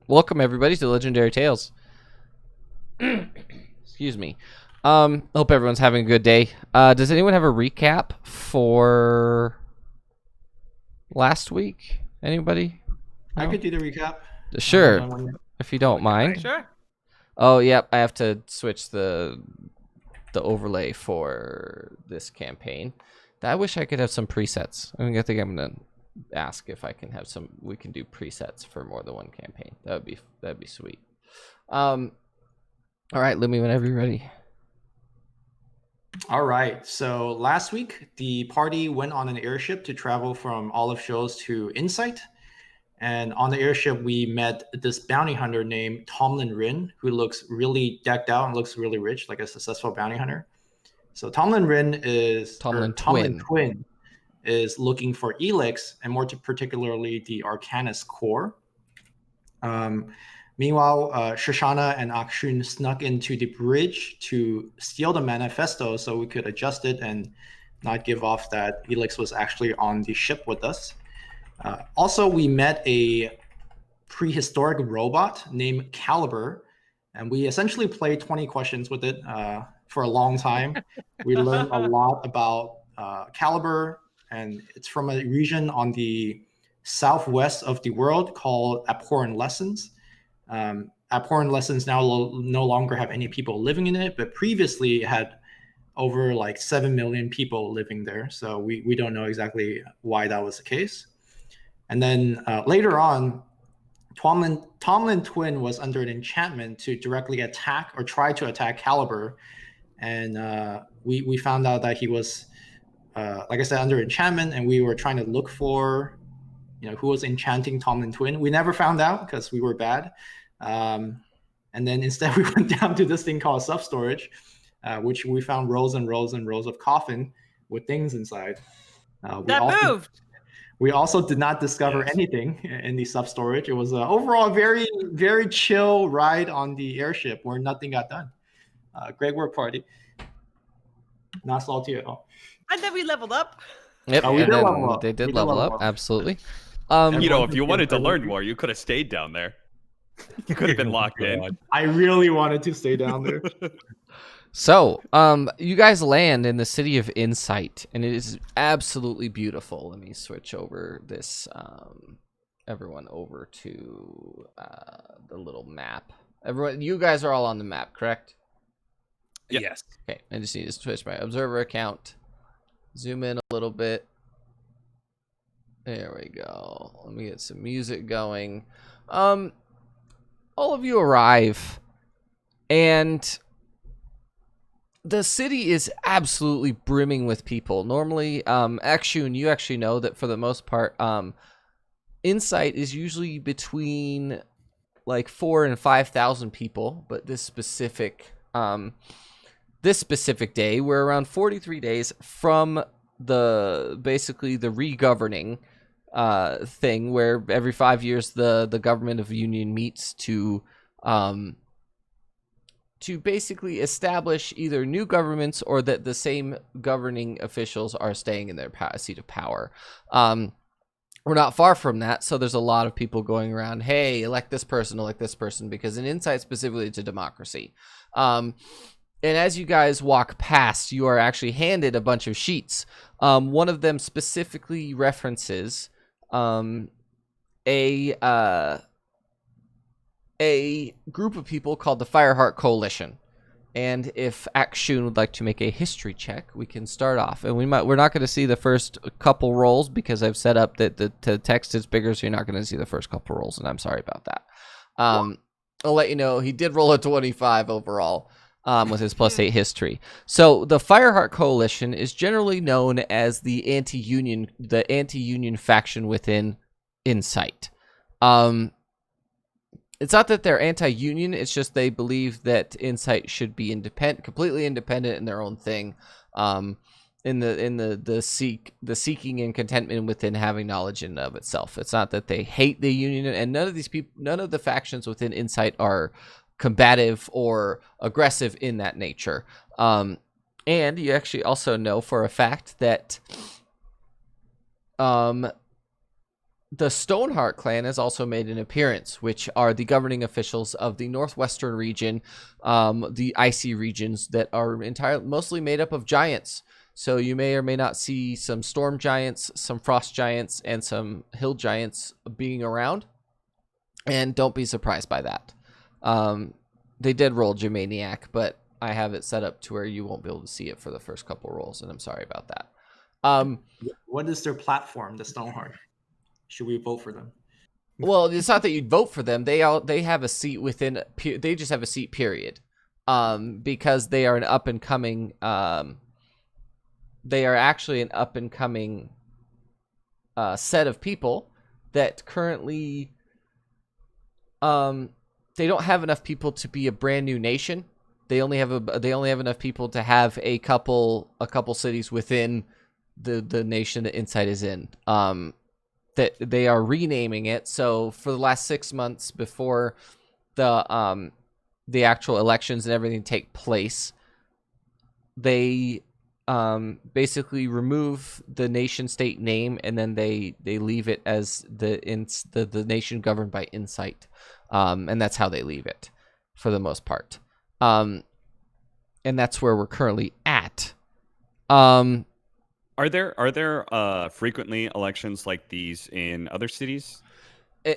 Welcome everybody to Legendary Tales. Excuse me. Hope everyone's having a good day. Does anyone have a recap for last week? Anybody? I No? could do the recap. I haven't Sure, done one yet. if you don't mind. Sure. Oh, yep. I have to switch the overlay for this campaign. I wish I could have some presets. I think I'm gonna ask if I can have some. We can do presets for more than one campaign. That'd be sweet. All right, Lumi, whenever you're ready. All right. So last week, the party went on an airship to travel from Olive Shoals to Insight. And on the airship, we met this bounty hunter named Tomlin Rin, who looks really decked out and looks really rich, like a successful bounty hunter. So Tomlin Twin is looking for Elix, and more particularly the Arcanus core. Meanwhile, Shoshana and Akshun snuck into the bridge to steal the manifesto so we could adjust it and not give off that Elix was actually on the ship with us. Also, we met a prehistoric robot named Caliber, and we essentially played 20 questions with it for a long time. We learned a lot about Caliber, and it's from a region on the southwest of the world called Abhorrent Lessons. Abhorrent Lessons now no longer have any people living in it, but previously it had over like 7 million people living there. So we don't know exactly why that was the case. And then later on, Tomlin Twin was under an enchantment to directly attack or try to attack Caliber. And we found out that he was, like I said, under enchantment, and we were trying to look for who was enchanting Tomlin Twin. We never found out because we were bad. And then instead we went down to this thing called self-storage, which we found rows and rows and rows of coffin with things inside. Moved. We also did not discover anything in the self-storage. It was overall a very, very chill ride on the airship where nothing got done. Great work, party. Not salty at all. And then we leveled up. Yep, we and did then level up. they did We did level level up. up. Absolutely. If you wanted to learn more, you could have stayed down there. You could have been locked in. I really wanted to stay down there. So, you guys land in the city of Insight, and it is absolutely beautiful. Let me switch over this, everyone over to the little map. Everyone, you guys are all on the map, correct? Yes. Okay, I just need to switch my observer account. Zoom in a little bit. There we go. Let me get some music going. All of you arrive, and the city is absolutely brimming with people. Normally, Akshun, you actually know that for the most part, Insight is usually between like 4,000 and 5,000 people, but this specific day, we're around 43 days from basically the re-governing thing, where every 5 years the government of Union meets to basically establish either new governments or that the same governing officials are staying in their seat of power. We're not far from that, so there's a lot of people going around, hey, elect this person, because in Insight specifically, it's a democracy. And as you guys walk past, you are actually handed a bunch of sheets. One of them specifically references a group of people called the Fireheart Coalition. And if Akshun would like to make a history check, we can start off. And we're not going to see the first couple rolls because I've set up that the text is bigger, so you're not going to see the first couple rolls, and I'm sorry about that. I'll let you know he did roll a 25 overall with his +8 history. So the Fireheart Coalition is generally known as the anti-union faction within Insight. It's not that they're anti-union, it's just they believe that Insight should be completely independent in their own thing, in the seeking and contentment within having knowledge in and of itself. It's not that they hate the union, and none of the factions within Insight are combative or aggressive in that nature. And you actually also know for a fact that the Stoneheart clan has also made an appearance, which are the governing officials of the northwestern region, the icy regions that are mostly made up of giants. So you may or may not see some storm giants, some frost giants, and some hill giants being around. And don't be surprised by that. They did roll Germaniac, but I have it set up to where you won't be able to see it for the first couple rolls, and I'm sorry about that. What is their platform, the Stoneheart? Should we vote for them? Well, it's not that you'd vote for them. They have a seat within. They just have a seat. Period. Because they are an up and coming. They are actually an up and coming set of people that currently. They don't have enough people to be a brand new nation. They only have enough people to have a couple cities within the nation that Insight is in. That they are renaming it. So for the last 6 months before the actual elections and everything take place, they basically remove the nation state name, and then they leave it as the nation governed by Insight. And that's how they leave it for the most part. And that's where we're currently at. Are there frequently elections like these in other cities?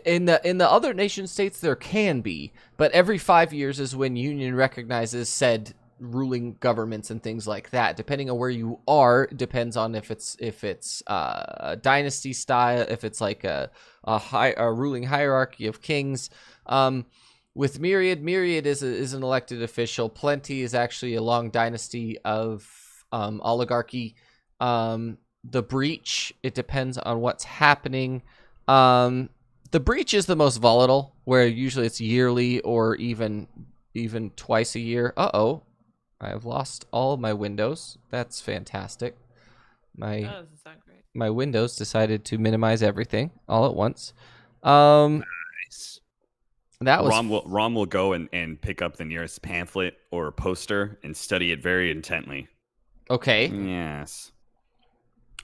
In the other nation states there can be, but every 5 years is when Union recognizes said ruling governments and things like that. Depending on where you are, depends on if it's a dynasty style, if it's like a ruling hierarchy of kings. With Myriad is an elected official. Plenty is actually a long dynasty of oligarchy. The Breach, it depends on what's happening. The Breach is the most volatile, where usually it's yearly or even twice a year. Uh-oh. I have lost all of my windows. That's fantastic. That doesn't sound great. My Windows decided to minimize everything all at once. Nice. That was Rom will go and pick up the nearest pamphlet or poster and study it very intently. okay. Yes.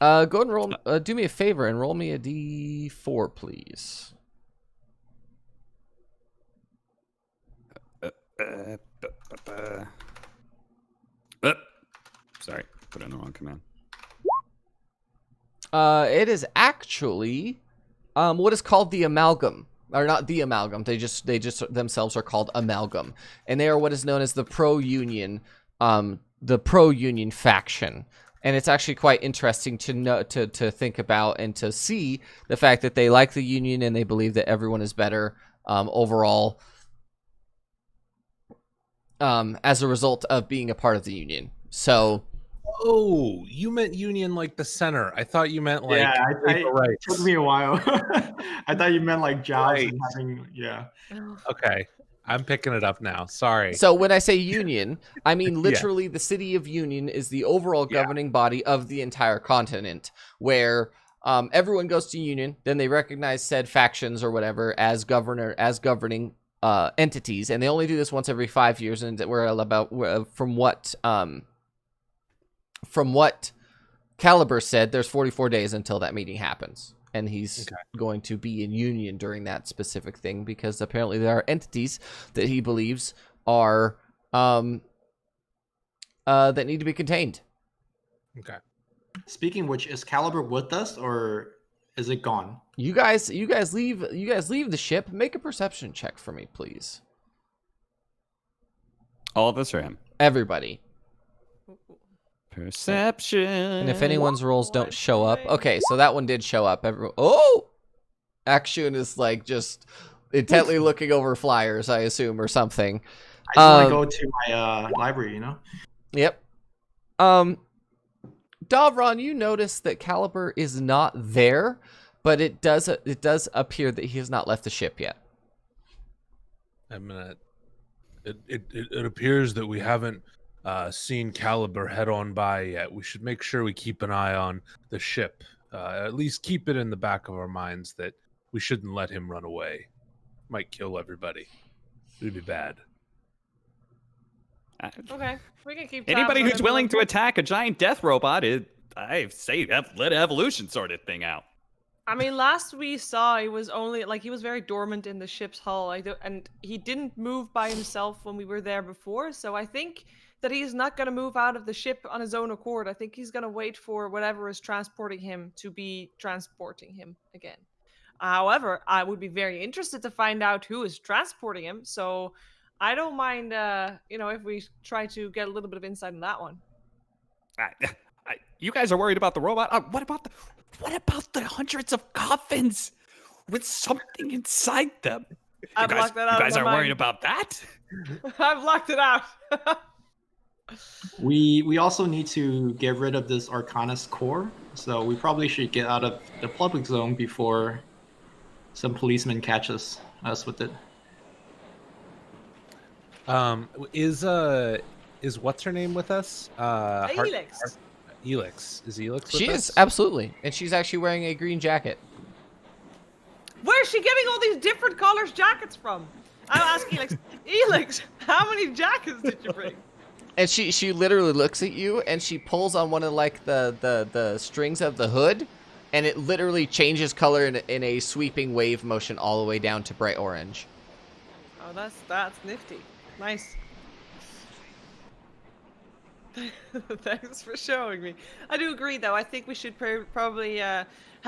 Go ahead and roll. Do me a favor and roll me a D4, please. Sorry, put in the wrong command. It is actually what is called the amalgam, or not the amalgam. They just themselves are called amalgam, and they are what is known as the pro-union faction. And it's actually quite interesting to know, to think about, and to see the fact that they like the union and they believe that everyone is better overall as a result of being a part of the union. So. Oh, you meant union like the center. I thought you meant like it took me a while. I thought you meant like jobs and having, Okay, I'm picking it up now. Sorry. So when I say union, I mean literally the city of Union is the overall governing body of the entire continent, where everyone goes to union, then they recognize said factions or whatever as governing entities, and they only do this once every 5 years. And we're about from what Caliber said, there's 44 days until that meeting happens. And he's going to be in union during that specific thing, because apparently there are entities that he believes are that need to be contained. Okay. Speaking of which, is Caliber with us or is it gone? You guys leave the ship. Make a perception check for me, please. All of us or him? Everybody. Perception. And if anyone's rolls don't show up, okay, so that one did show up. Oh, Action is like just intently looking over flyers, I assume, or something. I just want to go to my library, Yep. Davron, you notice that Caliber is not there, but it does appear that he has not left the ship yet. It appears that we haven't seen Caliber head on by yet. We should make sure we keep an eye on the ship. At least keep it in the back of our minds that we shouldn't let him run away. Might kill everybody. It'd be bad. Okay, we can keep. Anybody tabs who's on willing to everyone. attack a giant death robot, I say let evolution sort of thing out. I mean, last we saw, he was only like he was very dormant in the ship's hull. And he didn't move by himself when we were there before. So I think that he's not going to move out of the ship on his own accord. I think he's going to wait for whatever is transporting him to be transporting him again. However, I would be very interested to find out who is transporting him. So I don't mind, if we try to get a little bit of insight on that one. You guys are worried about the robot. What about the hundreds of coffins with something inside them? I've blocked that out. You guys of my aren't worried mind. about that? I've blocked it out. We also need to get rid of this Arcanist core, so we probably should get out of the public zone before some policemen catch us with it. Is what's her name with us? Elix. Elix. Is Elix with She us? is, absolutely. And she's actually wearing a green jacket. Where's she getting all these different colors jackets from? I'm asking Elix, how many jackets did you bring? And she literally looks at you and she pulls on one of like the strings of the hood, and it literally changes color in a sweeping wave motion all the way down to bright orange. Oh, that's nifty. Nice. Thanks for showing me. I do agree, though. I think we should probably head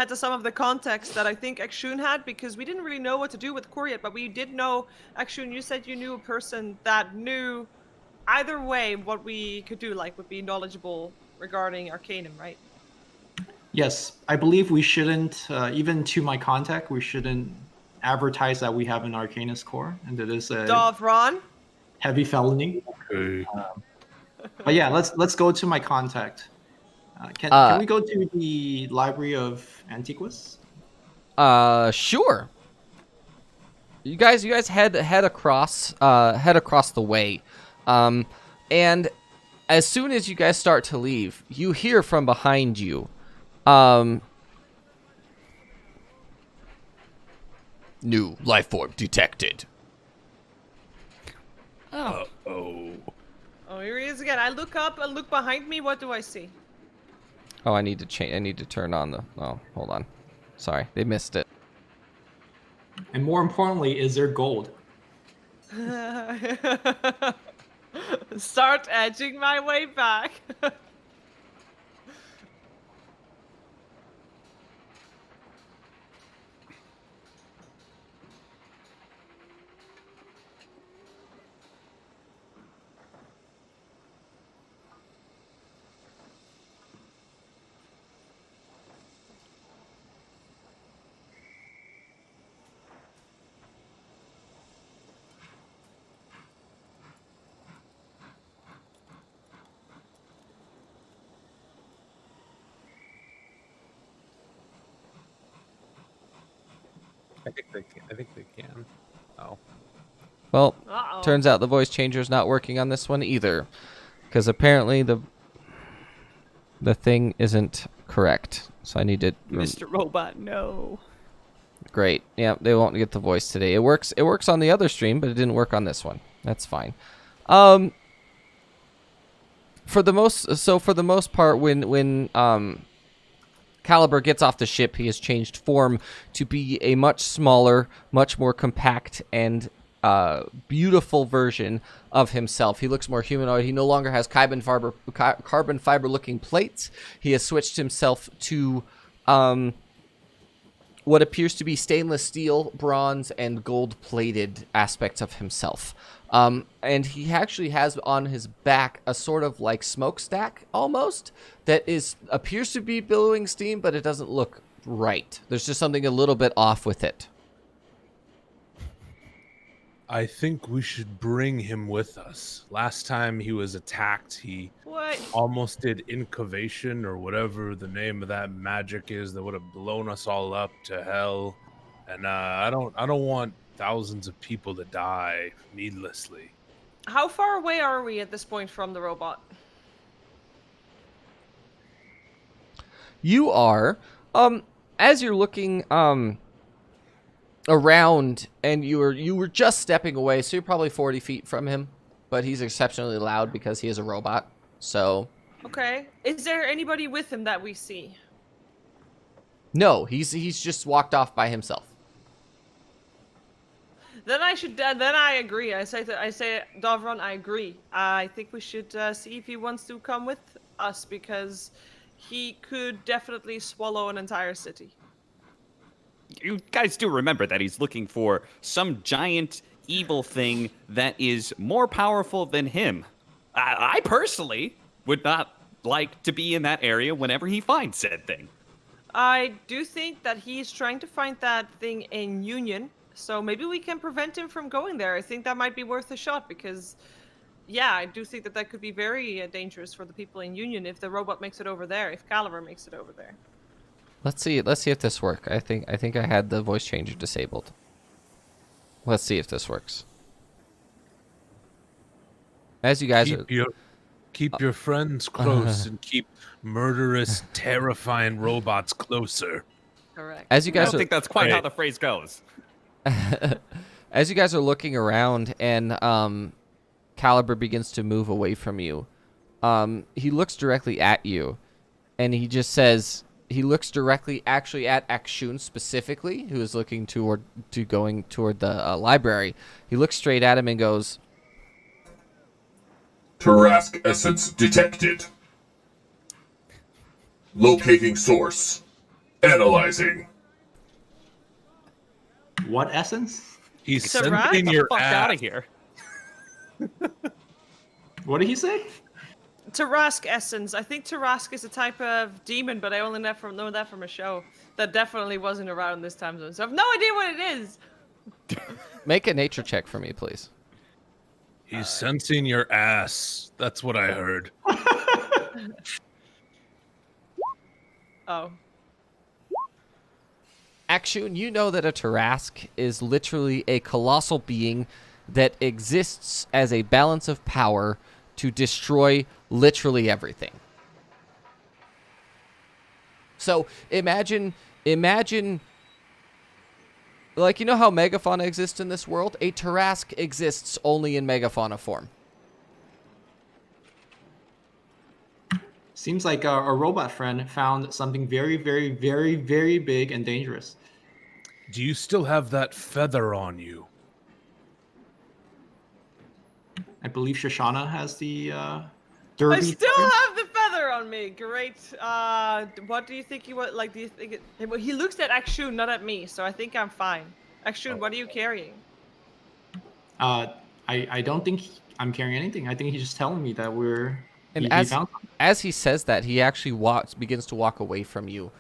to some of the context that I think Akshun had, because we didn't really know what to do with core yet, but we did know, Akshun, you said you knew a person that knew either way what we could do, like would be knowledgeable regarding Arcanum, right? Yes, I believe we shouldn't, even to my contact, we shouldn't advertise that we have an Arcanist core, and that is a Dovron? heavy felony. Okay. But yeah, let's go to my contact. Can we go to the Library of Antiquus? Sure. You guys head across the way, and as soon as you guys start to leave, you hear from behind you, new life form detected. Oh. Oh, here he is again. I look up and look behind me. What do I see? Oh, I need to change. I need to turn on the. Oh, hold on. Sorry, they missed it. And more importantly, is there gold? Start edging my way back. I think they can. Oh. Well, Uh-oh. turns out the voice changer is not working on this one either, because apparently the thing isn't correct. So I need to. Mr. Robot, no. Great. Yeah, they won't get the voice today. It works on the other stream, but it didn't work on this one. That's fine. For the most part, when Caliber gets off the ship, he has changed form to be a much smaller, much more compact and beautiful version of himself. He looks more humanoid. He no longer has carbon fiber looking plates. He has switched himself to what appears to be stainless steel, bronze, and gold-plated aspects of himself. And he actually has on his back a sort of like smokestack almost that appears to be billowing steam, but it doesn't look right. There's just something a little bit off with it. I think we should bring him with us. Last time he was attacked, he What? almost did incubation or whatever the name of that magic is that would have blown us all up to hell. And I don't want thousands of people to die needlessly. How far away are we at this point from the robot? You are, as you're looking around, and you were just stepping away, so you're probably 40 feet from him, but he's exceptionally loud because he is a robot. So Okay. Is there anybody with him that we see? No, he's just walked off by himself. Then I agree. I say, Davron, I agree. I think we should see if he wants to come with us because he could definitely swallow an entire city. You guys do remember that he's looking for some giant evil thing that is more powerful than him. I personally would not like to be in that area whenever he finds said thing. I do think that he's trying to find that thing in Union, so maybe we can prevent him from going there. I think that might be worth a shot because, yeah, I do think that could be very dangerous for the people in Union if the robot makes it over there, if Caliber makes it over there. Let's see if this works. I think I had the voice changer disabled. Let's see if this works. As you guys keep your friends close and keep murderous, terrifying robots closer. Correct. as you I guys don't think that's quite how the phrase goes. as you guys are looking around and Caliber begins to move away from you, he looks directly at you, and he just says, he looks directly actually at Akshun specifically, who is looking going toward the library. He looks straight at him and goes, Tarask essence detected. Locating source. Analyzing. What essence? He's It's a rat? sending Get your the fuck out ass. of here. What did he say? Tarask essence. I think Tarask is a type of demon, but I only know that from a show that definitely wasn't around this time zone. So I have no idea what it is. make a nature check for me, please. He's sensing your ass. That's what I heard. Oh. Akshun, you know that a Tarask is literally a colossal being that exists as a balance of power to destroy literally everything. So imagine, like, you know how megafauna exists in this world? A Tarask exists only in megafauna form. Seems like our robot friend found something very, very, very, very big and dangerous. Do you still have that feather on you? Mm-hmm. I believe Shoshana has the I derby. still have the feather on me. Great. What do you think he would like? Do you think he looks at Akshun, not at me? So I think I'm fine. Akshun, what are you carrying? I don't think I'm carrying anything. I think he's just telling me that we're. And he as found something. as he says that, he actually begins to walk away from you,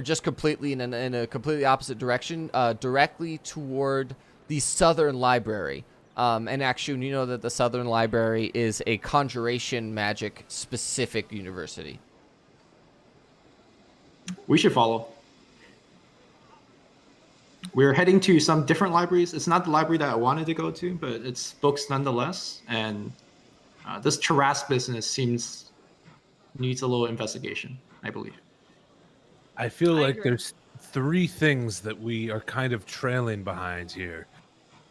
just completely in a completely opposite direction, directly toward the Southern Library. And Akshun, you know that the Southern Library is a conjuration magic specific university. We should follow. We're heading to some different libraries. It's not the library that I wanted to go to, but it's books nonetheless. And this Tarask business needs a little investigation, I believe. I feel I like agree. there's three things that we are kind of trailing behind here.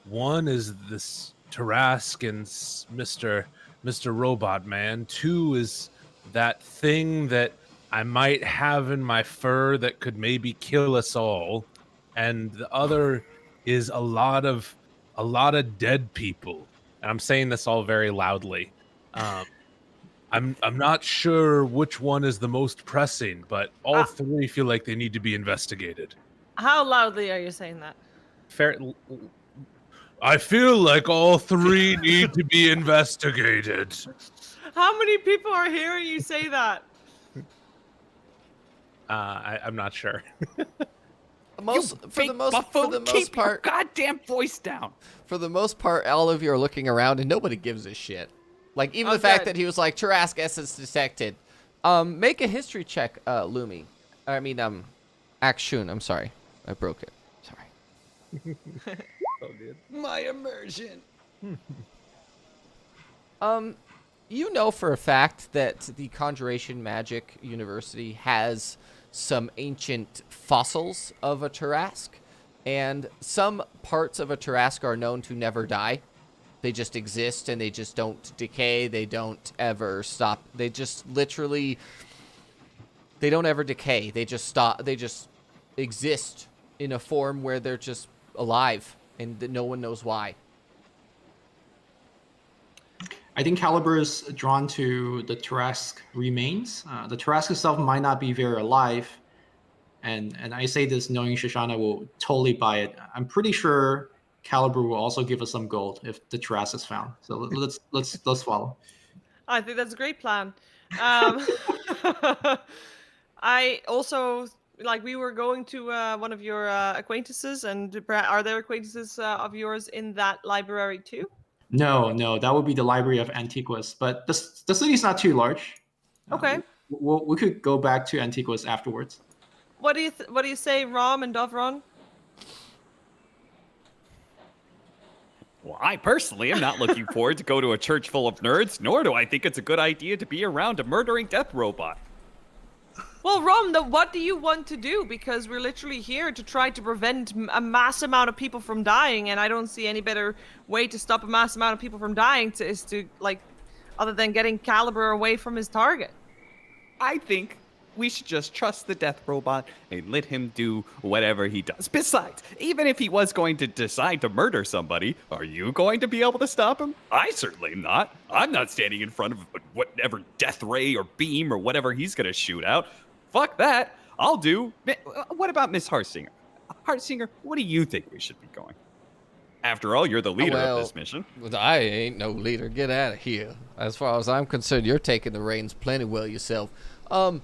One is this Tarask and Mr. Robot Man. Two is that thing that I might have in my fur that could maybe kill us all. And the other is a lot of dead people. And I'm saying this all very loudly. I'm not sure which one is the most pressing, but all three feel like they need to be investigated. How loudly are you saying that? Fair. I feel like all three need to be investigated. How many people are hearing you say that? I'm not sure. For the most part, goddamn voice down. for the most part, all of you are looking around and nobody gives a shit. Like, even Oh, the fact good. that he was like, Tarask essence detected. Make a history check, Lumi. Akshun, I'm sorry. I broke it. Sorry. My immersion. You know for a fact that the Conjuration Magic University has some ancient fossils of a Tarask, and some parts of a Tarask are known to never die. They just exist, and they just don't decay. They don't ever stop. They just literally They don't ever decay. They just stop. They just exist in a form where they're just alive, and no one knows why. I think Caliber is drawn to the Tarrasque remains. The Tarrasque itself might not be very alive, and I say this knowing Shoshana will totally buy it. I'm pretty sure Caliber will also give us some gold if the Tarrasque is found. So let's follow. I think that's a great plan. Um, I also like we were going to one of your acquaintances, and are there acquaintances of yours in that library too? No, that would be the Library of Antiquus. But the city's not too large. Okay. We could go back to Antiquus afterwards. What do you say, Rom and Dovron? Well, I personally am not looking forward to go to a church full of nerds, nor do I think it's a good idea to be around a murdering death robot. Well, Rom, what do you want to do? Because we're literally here to try to prevent a mass amount of people from dying, and I don't see any better way to stop a mass amount of people from dying other than getting Caliber away from his target. I think we should just trust the death robot and let him do whatever he does. Besides, even if he was going to decide to murder somebody, are you going to be able to stop him? I certainly am not. I'm not standing in front of whatever death ray or beam or whatever he's going to shoot out. Fuck that. I'll do. What about Miss Hartsinger? Hartsinger, what do you think we should be going? After all, you're the leader of this mission. I ain't no leader. Get out of here. As far as I'm concerned, you're taking the reins plenty well yourself. I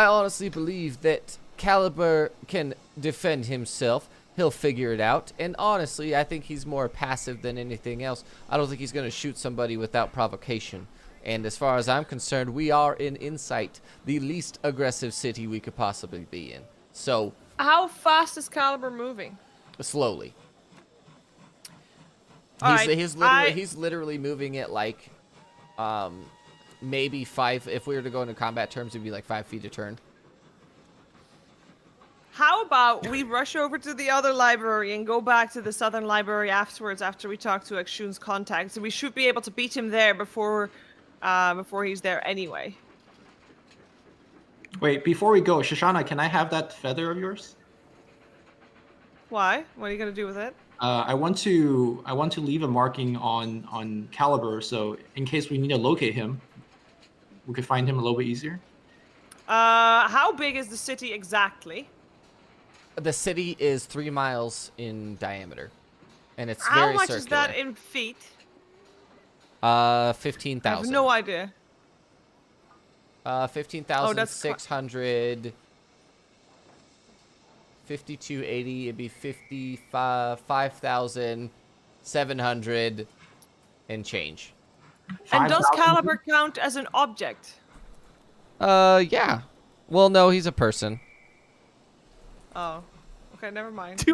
honestly believe that Caliber can defend himself. He'll figure it out. And honestly, I think he's more passive than anything else. I don't think he's going to shoot somebody without provocation. And as far as I'm concerned, we are in Insight, the least aggressive city we could possibly be in. So, How fast is Caliber moving? slowly. All He's literally moving at like maybe 5. If we were to go into combat terms, it'd be like 5 feet a turn. How about we rush over to the other library and go back to the southern library afterwards after we talk to Akshun's contacts? And we should be able to beat him there before he's there anyway. Wait, before we go, Shoshana, can I have that feather of yours? Why? What are you gonna do with it? I want to leave a marking on Caliber, so in case we need to locate him, we could find him a little bit easier. How big is the city exactly? The city is 3 miles in diameter, and it's How very much circular. is that in feet? 15,000. I have no idea. 15,600. 5280. It'd be 5,700 and change. And does 5,000? Caliber count as an object? Yeah. Well, no, he's a person. Oh. Okay, never mind.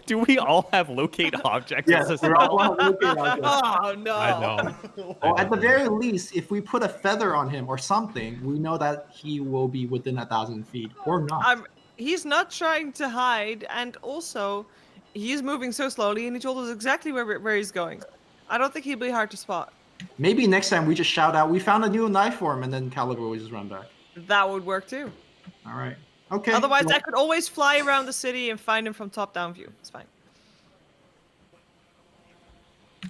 Do we all have locate objects? Yes, we're all looking at it. Oh, no. I know. Well, at the very least, if we put a feather on him or something, we know that he will be within 1,000 feet or not. He's not trying to hide, and also, he's moving so slowly, and he told us exactly where he's going. I don't think he'd be hard to spot. Maybe next time we just shout out, "We found a new knife for him," and then Caliber will just run back. That would work too. All right. Okay. Otherwise, well, I could always fly around the city and find him from top-down view. It's fine.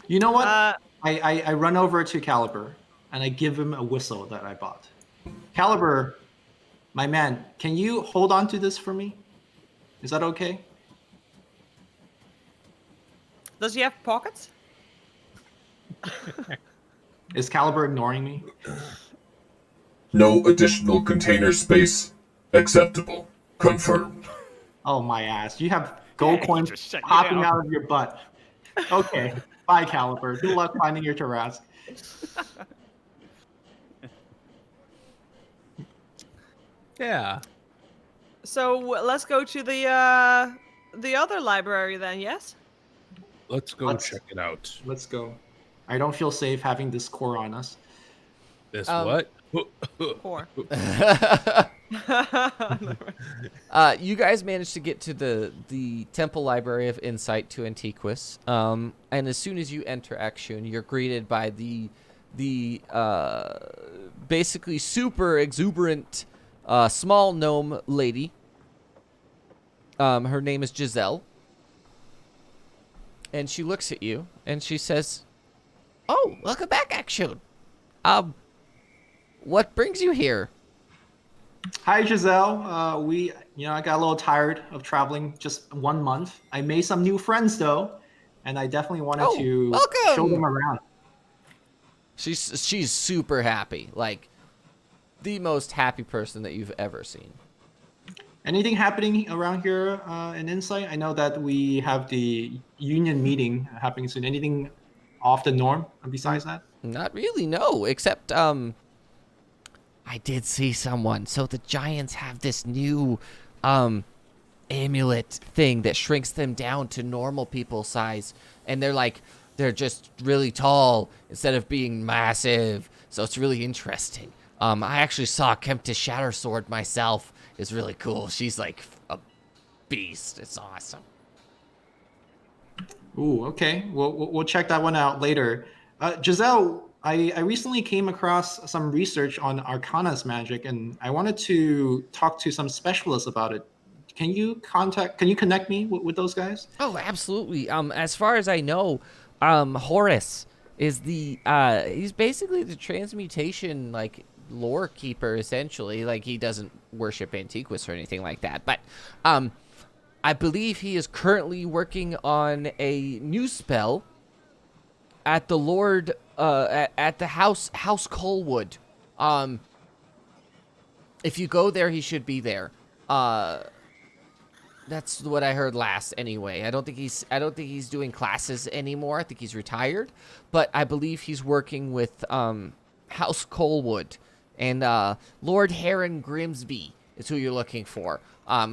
you know what? I run over to Caliber and I give him a whistle that I bought. Caliber, my man, can you hold on to this for me? Is that okay? Does he have pockets? Is Caliber ignoring me? No additional container space acceptable. Confirmed. Oh my ass! You have gold Hey, coins just shut you popping down. out of your butt. Okay. Bye, Caliber. Good luck finding your Tarrasque. Yeah. So let's go to the other library then. Yes. Let's go Let's- check it out. Let's go. I don't feel safe having this core on us. This Um, what? Four. You guys managed to get to the Temple Library of Insight to Antiquus, and as soon as you enter Akshun, you're greeted by the basically super exuberant small gnome lady. Her name is Giselle. And she looks at you and she says, "Oh, welcome back, Action. What brings you here?" Hi, Giselle. I got a little tired of traveling just 1 month. I made some new friends though, and I definitely wanted Oh, to show welcome. them around. She's super happy, like the most happy person that you've ever seen. Anything happening around here in Insight? I know that we have the union meeting happening soon. Anything off the norm besides that? Not really, no, except I did see someone. So the giants have this new amulet thing that shrinks them down to normal people size, and they're just really tall instead of being massive. So it's really interesting. I actually saw Kemptis Shattersword myself. It's really cool. She's like a beast. It's awesome. Ooh, okay. We'll check that one out later. Giselle, I recently came across some research on Arcana's magic, and I wanted to talk to some specialists about it. Can you connect me with those guys? Oh, absolutely. As far as I know, Horus is he's basically the transmutation like lore keeper essentially. Like he doesn't worship Antiquus or anything like that, but I believe he is currently working on a new spell at the Lord at the house Coalwood. If you go there, he should be there. That's what I heard last anyway. I don't think he's doing classes anymore. I think he's retired, but I believe he's working with House Coalwood and Lord Heron Grimsby is who you're looking for.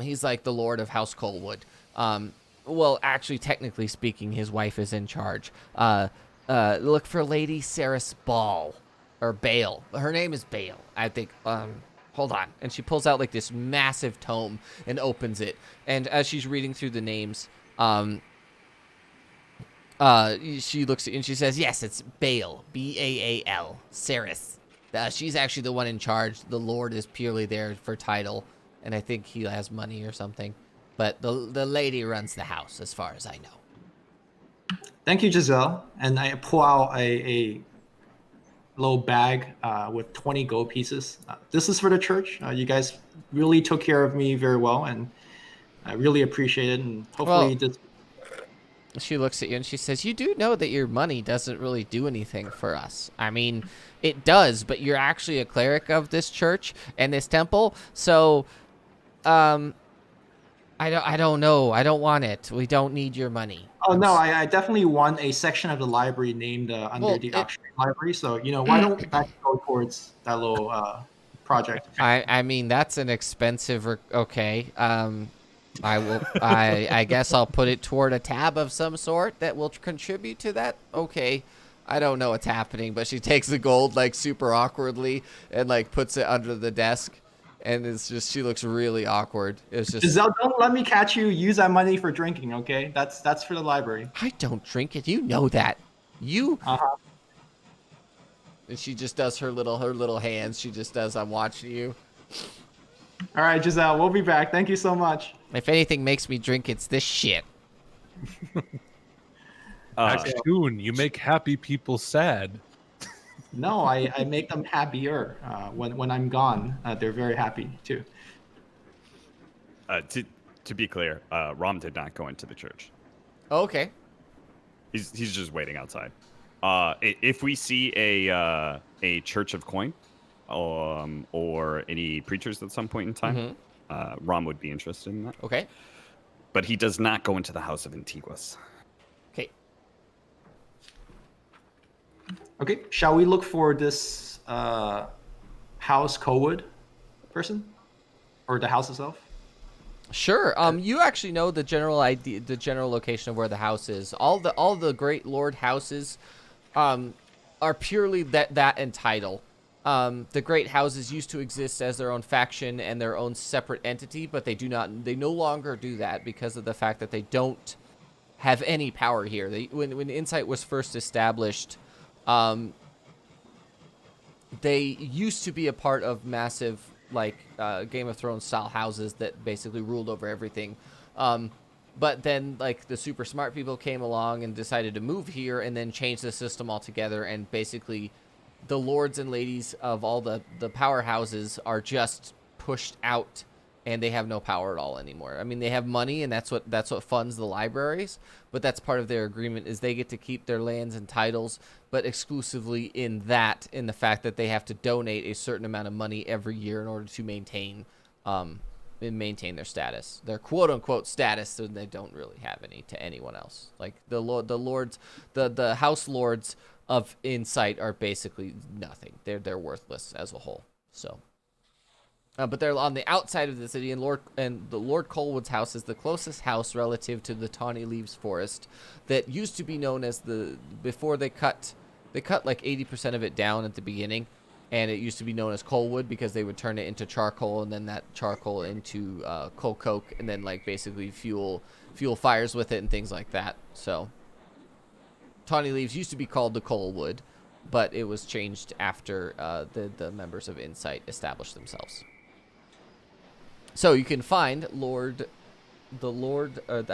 He's like the Lord of House Coalwood. Well, actually, technically speaking, his wife is in charge. Look for Lady Saris Ball or Bale. Her name is Bale, I think. Hold on. And she pulls out like this massive tome and opens it. And as she's reading through the names, she looks at you and she says, "Yes, it's Bale, Baal, Saris. She's actually the one in charge. The Lord is purely there for title, and I think he has money or something. But the lady runs the house, as far as I know." Thank you, Giselle. And I pull out a little bag with 20 gold pieces. This is for the church. You guys really took care of me very well, and I really appreciate it. And hopefully, this. She looks at you and she says, "You do know that your money doesn't really do anything for us. I mean, it does, but you're actually a cleric of this church and this temple, so I don't know. I don't want it. We don't need your money." Oh no, I definitely want a section of the library named under the auction library. So why don't that go towards that little project? I mean, that's an expensive. Okay. I guess I'll put it toward a tab of some sort that will contribute to that. Okay. I don't know what's happening, but she takes the gold like super awkwardly and like puts it under the desk. And it's just, she looks really awkward. It's just, Giselle, don't let me catch you use that money for drinking, okay? That's for the library. I don't drink it. You know that. You. And she just does her little hands. She just does, "I'm watching you." All right, Giselle, we'll be back. Thank you so much. If anything makes me drink, it's this shit. Akshoon, you make happy people sad. No, I make them happier when I'm gone. They're very happy too. To be clear, Rom did not go into the church. Okay. He's just waiting outside. If we see a church of coin, or any preachers at some point in time, Rom would be interested in that. Okay. But he does not go into the house of Antiguus. Okay. Okay, shall we look for this house Coalwood person, or the house itself? Sure. You actually know the general idea, the general location of where the house is. All the great lord houses, are purely that in title. The great houses used to exist as their own faction and their own separate entity, but they no longer do that because of the fact that they don't have any power here. When Insight was first established, they used to be a part of massive like Game of Thrones style houses that basically ruled over everything. But then like the super smart people came along and decided to move here and then change the system altogether, and basically the lords and ladies of all the powerhouses are just pushed out, and they have no power at all anymore. I mean, they have money, and that's what funds the libraries, but that's part of their agreement is they get to keep their lands and titles, but exclusively in the fact that they have to donate a certain amount of money every year in order to maintain their status, their quote unquote status, so they don't really have any to anyone else. Like the lords, the house lords of Insight are basically nothing. They're worthless as a whole. So. But they're on the outside of the city, and the Lord Coalwood's house is the closest house relative to the Tawny Leaves Forest that used to be known as before they cut like 80% of it down at the beginning, and it used to be known as Coalwood because they would turn it into charcoal, and then that charcoal into coal coke, and then like basically fuel fires with it and things like that. So Tawny Leaves used to be called the Coalwood, but it was changed after the members of Insight established themselves. So you can find the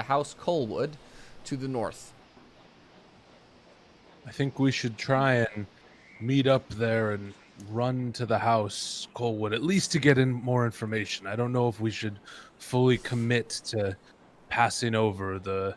House Coalwood to the north. I think we should try and meet up there and run to the house Coalwood, at least to get in more information. I don't know if we should fully commit to passing over the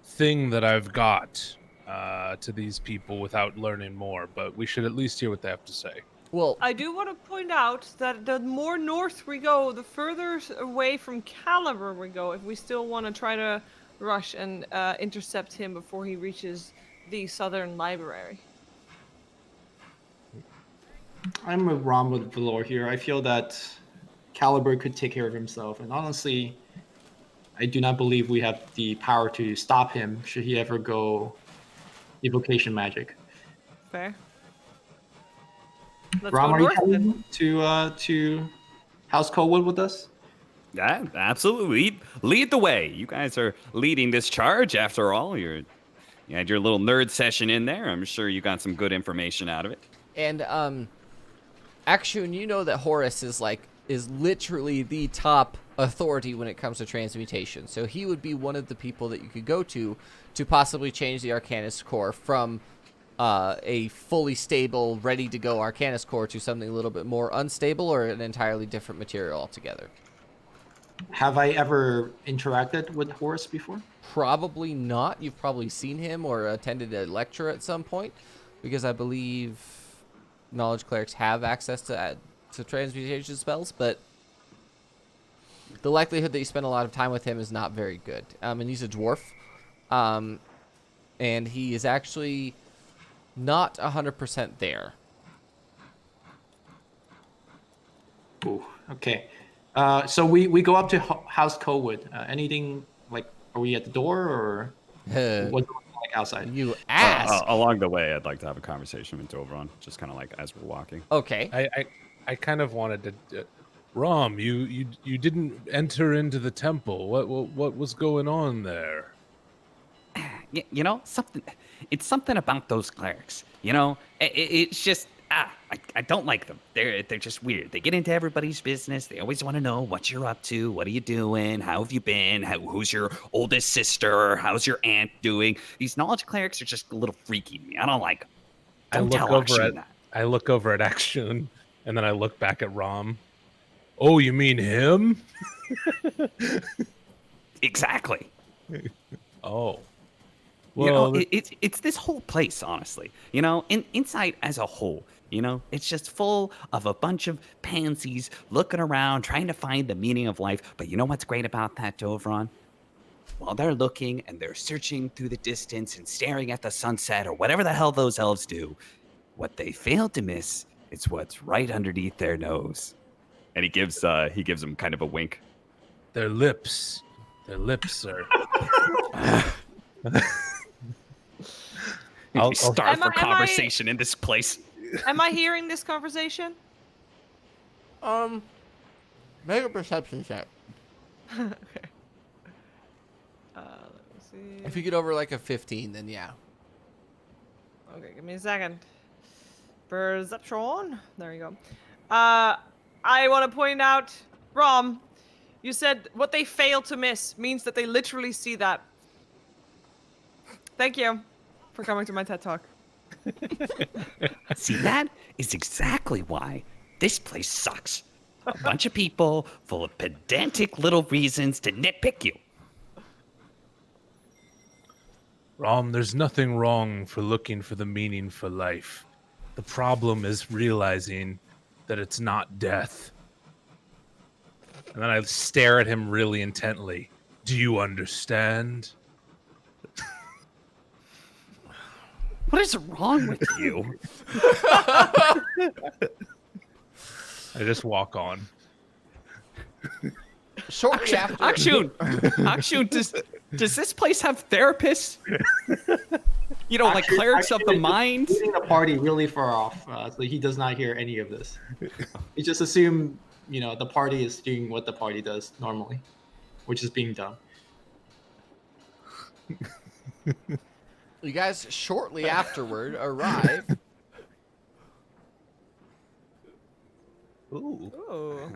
thing that I've got to these people without learning more, but we should at least hear what they have to say. Well, I do want to point out that the more north we go, the further away from Caliber we go, if we still want to try to rush and intercept him before he reaches the southern library. I'm with Rom with Valor here. I feel that Caliber could take care of himself, and honestly, I do not believe we have the power to stop him should he ever go evocation magic. Fair. Let's Rom, go are you north then. coming to House Coalwood with us? Yeah, absolutely. Lead the way. You guys are leading this charge after all. You had your little nerd session in there. I'm sure you got some good information out of it. and Akshun, you know that Horus is literally the top authority when it comes to transmutation. So he would be one of the people that you could go to possibly change the Arcanist core from a fully stable, ready to go Arcanist core to something a little bit more unstable or an entirely different material altogether. Have I ever interacted with Horus before? Probably not. You've probably seen him or attended a lecture at some point, because I believe knowledge clerics have access to transmutation spells, but the likelihood that you spend a lot of time with him is not very good. And he's a dwarf, and he is actually not 100% there. Ooh, okay. So we go up to House Coalwood. Anything like, are we at the door or what's like outside? You ask. Along the way, I'd like to have a conversation with Dovron, just kind of like as we're walking. Okay. I kind of wanted to. Rom, you didn't enter into the temple. What was going on there? You know, it's something about those clerics. You know, it's just I don't like them. They're just weird. They get into everybody's business. They always want to know what you're up to. What are you doing? How have you been? Who's your oldest sister? How's your aunt doing? These knowledge clerics are just a little freaky to me. I don't like them. Don't tell Akshun that. I look over at Akshun, and then I look back at Rom. Oh, you mean him? Exactly. Oh. Well, you know, it's this whole place, honestly. You know, Insight as a whole, you know, it's just full of a bunch of pansies looking around, trying to find the meaning of life. But you know what's great about that, Dovron? While they're looking and they're searching through the distance and staring at the sunset or whatever the hell those elves do, what they fail to miss is what's right underneath their nose. And he gives them kind of a wink. Their lips are. I'll start for conversation in this place. Am I hearing this conversation? Make a perception check. Okay. Let me see. If you get over like a 15, then yeah. Okay, give me a second. Perception. There you go. I want to point out, Rom, you said what they fail to miss means that they literally see that. Thank you for coming to my TED Talk. See, that is exactly why this place sucks. A bunch of people full of pedantic little reasons to nitpick you. Rom, there's nothing wrong for looking for the meaning for life. The problem is realizing that it's not death. And then I stare at him really intently. Do you understand? What is wrong with you? I just walk on. Shortly after, Akshun, does this place have therapists? You know, like clerics of the Akshun is mind? leading the party really far off, so he does not hear any of this. He just assumed, the party is doing what the party does normally, which is being dumb. you guys shortly afterward arrive Ooh. Ooh.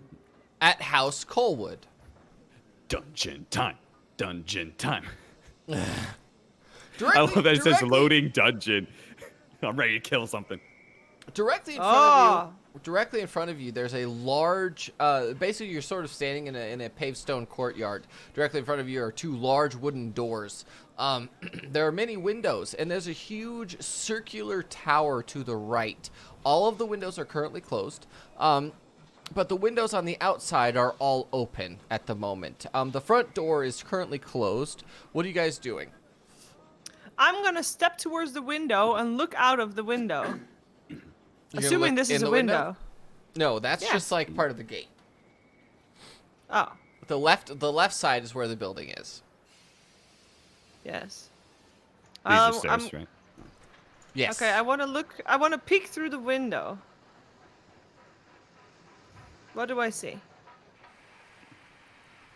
at House Coalwood. Dungeon time. Dungeon time. I Directly, love that it says directly- loading dungeon. I'm ready to kill something. Directly in front of you, there's a large. Basically, you're sort of standing in a paved stone courtyard. Directly in front of you are two large wooden doors. There are many windows, and there's a huge circular tower to the right. All of the windows are currently closed, but the windows on the outside are all open at the moment. The front door is currently closed. What are you guys doing? I'm gonna step towards the window and look out of the window. You're gonna Assuming look this in is a the window. No, that's Yeah. just like part of the gate. Oh, The left side is where the building is. yes. These are I'm- stairs, right? Yes. Okay, I want to peek through the window. What do I see?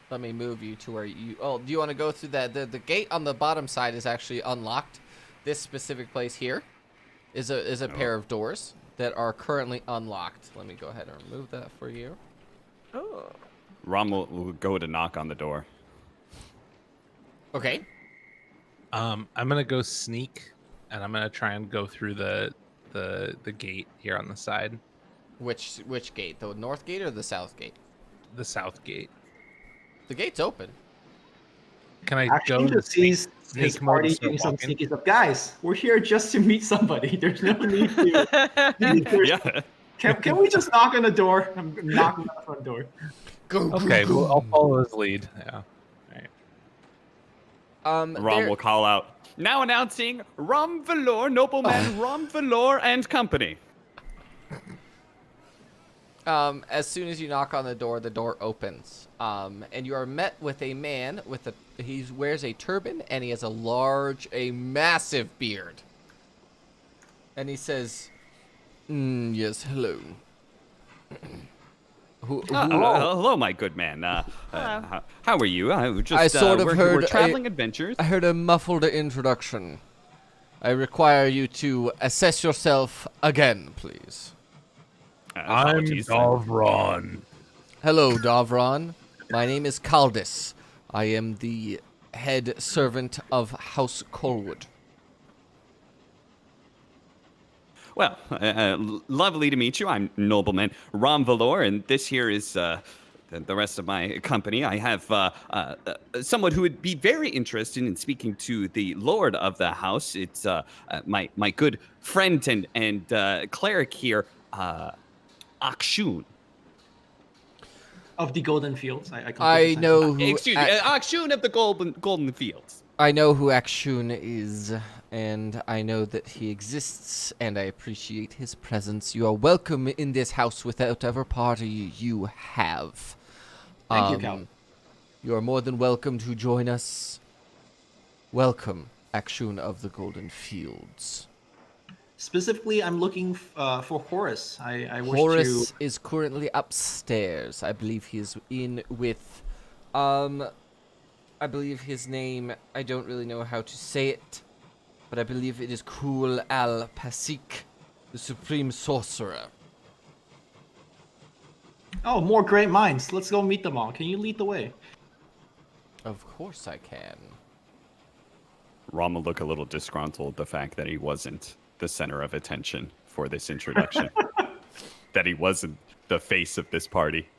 Let me move you to where you. Oh, do you want to go through that? The gate on the bottom side is actually unlocked. This specific place here is a pair of doors that are currently unlocked. Let me go ahead and remove that for you. Oh. Rom will go to knock on the door. Okay. I'm gonna go sneak, and I'm gonna try and go through the gate here on the side, Which gate? The north gate or the south gate? the south gate. The The gate's open. Can I Actually, go just sees sneak his mode party and start doing some walking? sneaky stuff. Guys, we're here just to meet somebody. There's no need to. Yeah. Can we just knock on the door? I'm knocking on the front door. Go. Okay, well, I'll follow his lead. Yeah. All right. Rom there- will call out. Now announcing Rom Valor, nobleman Rom Valor and company. As soon as you knock on the door opens. And you are met with a man with he wears a turban and he has a massive beard. And he says, yes, hello. Hello, my good man. How are you? I just I sort of we're heard traveling adventures. I heard a muffled introduction. I require you to assess yourself again, please. I'm Apologies. Davron. Hello, Davron. My name is Caldis. I am the head servant of House Coalwood. Well, lovely to meet you. I'm nobleman Rom Valor, and this here is the rest of my company. I have someone who would be very interested in speaking to the lord of the house. It's my good friend and cleric here, Akshun. Of the Golden Fields. I I completely know who. Excuse me, Akshun of the Golden Fields. I know who Akshun is, and I know that he exists, and I appreciate his presence. You are welcome in this house with whatever party you have. Thank you, Cal. You are more than welcome to join us. Welcome, Akshun of the Golden Fields. Specifically, I'm looking for Horace. I wish Horace to. is currently upstairs. I believe he is in with, I believe his name, I don't really know how to say it, but I believe it is Kul al-Pasik, the Supreme Sorcerer. Oh, more great minds. Let's go meet them all. Can you lead the way? Of course I can. Rom will look a little disgruntled the fact that he wasn't the center of attention for this introduction. That he wasn't the face of this party.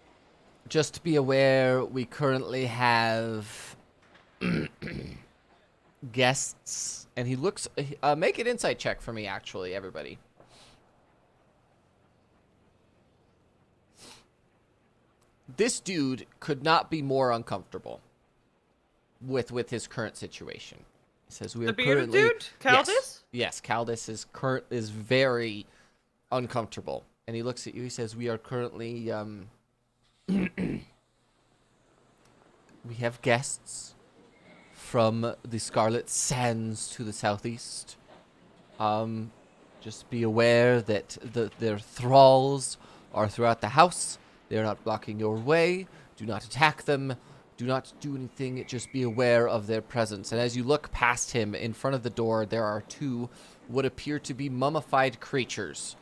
Just be aware, we currently have guests, and he looks. Make an insight check for me, actually, everybody. This dude could not be more uncomfortable with his current situation. He says we are The bearded currently dude? Caldis? Yes, Caldis is very uncomfortable, and he looks at you. He says we are currently we have guests from the Scarlet Sands to the southeast. Just be aware that their thralls are throughout the house. They are not blocking your way. Do not attack them. Do not do anything. Just be aware of their presence. And as you look past him, in front of the door, there are two what appear to be mummified creatures,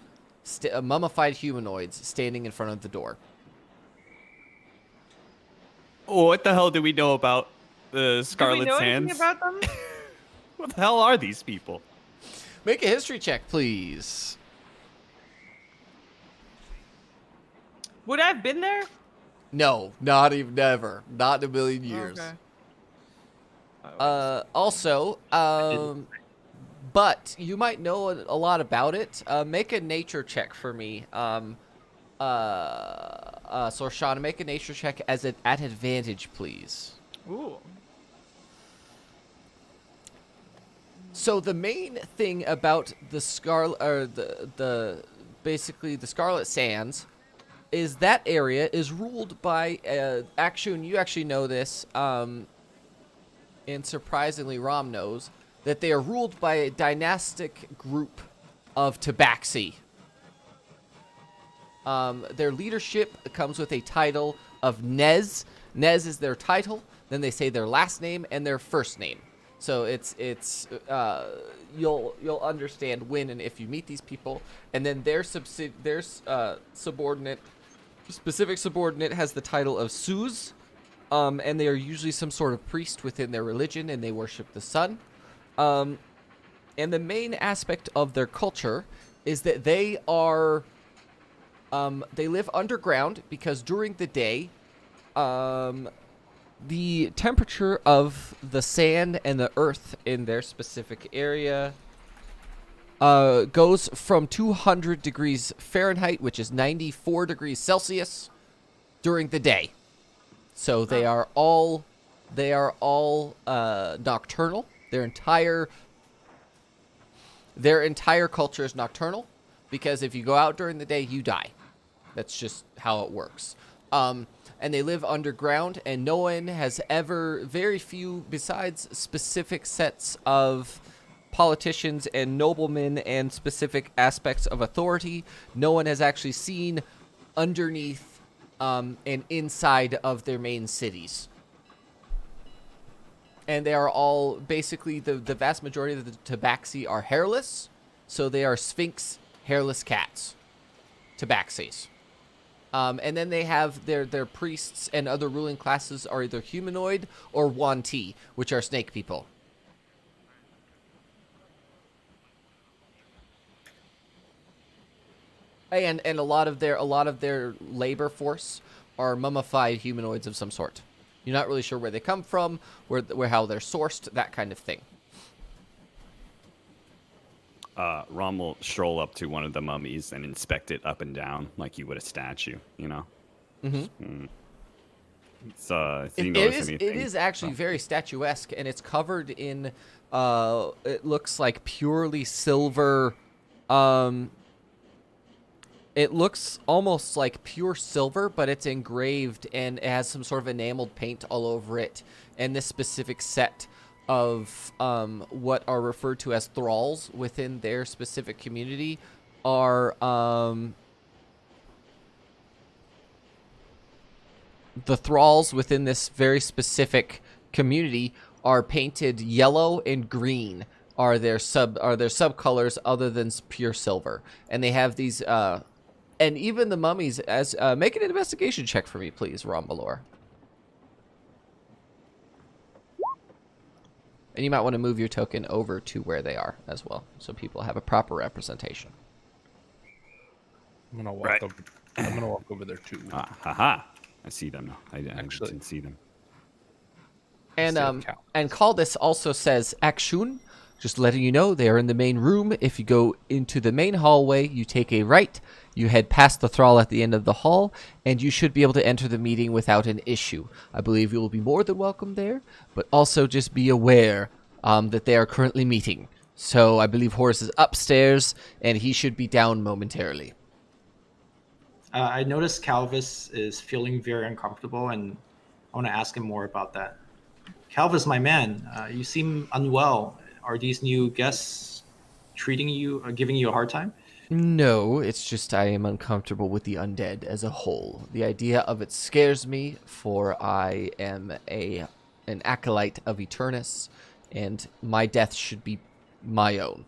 mummified humanoids, standing in front of the door. Oh, what the hell do we know about the Scarlet Do we know Sands? anything about them? What the hell are these people? Make a history check, please. Would I have been there? No, not even, never. Not in a million years. Okay. Also, but you might know a lot about it. Make a nature check for me. Sorshana, make a nature check at advantage, please. Ooh. So the main thing about the basically the Scarlet Sands is that area is ruled by Akshun. You actually know this, and surprisingly, Rom knows that they are ruled by a dynastic group of Tabaxi. Their leadership comes with a title of Nez. Nez is their title. Then they say their last name and their first name. So you'll understand when and if you meet these people. And then their subordinate, specific subordinate, has the title of Suz. And they are usually some sort of priest within their religion, and they worship the sun. And the main aspect of their culture is that they are they live underground because during the day, the temperature of the sand and the earth in their specific area goes from 200 degrees Fahrenheit, which is 94 degrees Celsius, during the day. So they are all nocturnal. Their entire culture is nocturnal, because if you go out during the day, you die. That's just how it works. And they live underground, and no one has ever, very few, besides specific sets of politicians and noblemen and specific aspects of authority, no one has actually seen underneath and inside of their main cities. And they are all, basically, the vast majority of the Tabaxi are hairless, so they are Sphinx hairless cats. Tabaxis. And then they have their priests and other ruling classes are either humanoid or Wanti, which are snake people. And a lot of their labor force are mummified humanoids of some sort. You're not really sure where they come from, where how they're sourced, that kind of thing. Rom will stroll up to one of the mummies and inspect it up and down like you would a statue, you know? Mm-hmm. It it is actually very statuesque, and it's covered in, it looks like purely silver, it looks almost like pure silver, but it's engraved and it has some sort of enameled paint all over it. And this specific set of what are referred to as thralls within their specific community are the thralls within this very specific community are painted yellow and green are their subcolors other than pure silver. And they have these And even the mummies, as make an investigation check for me, please, Rombalor. And you might want to move your token over to where they are as well, so people have a proper representation. I'm gonna walk Right. over. I'm gonna walk over there too. Haha. I see them now. I Actually- didn't see them. And Instead of cow. and Caldus also says, Akshun, just letting you know, they are in the main room. If you go into the main hallway, you take a right, you head past the thrall at the end of the hall, and you should be able to enter the meeting without an issue. I believe you will be more than welcome there, but also just be aware that they are currently meeting. So I believe Horace is upstairs, and he should be down momentarily. I noticed Calvis is feeling very uncomfortable, and I want to ask him more about that. Calvis, my man, you seem unwell. Are these new guests treating you, or giving you a hard time? No, it's just I am uncomfortable with the undead as a whole. The idea of it scares me, for I am an acolyte of Eternus, and my death should be my own.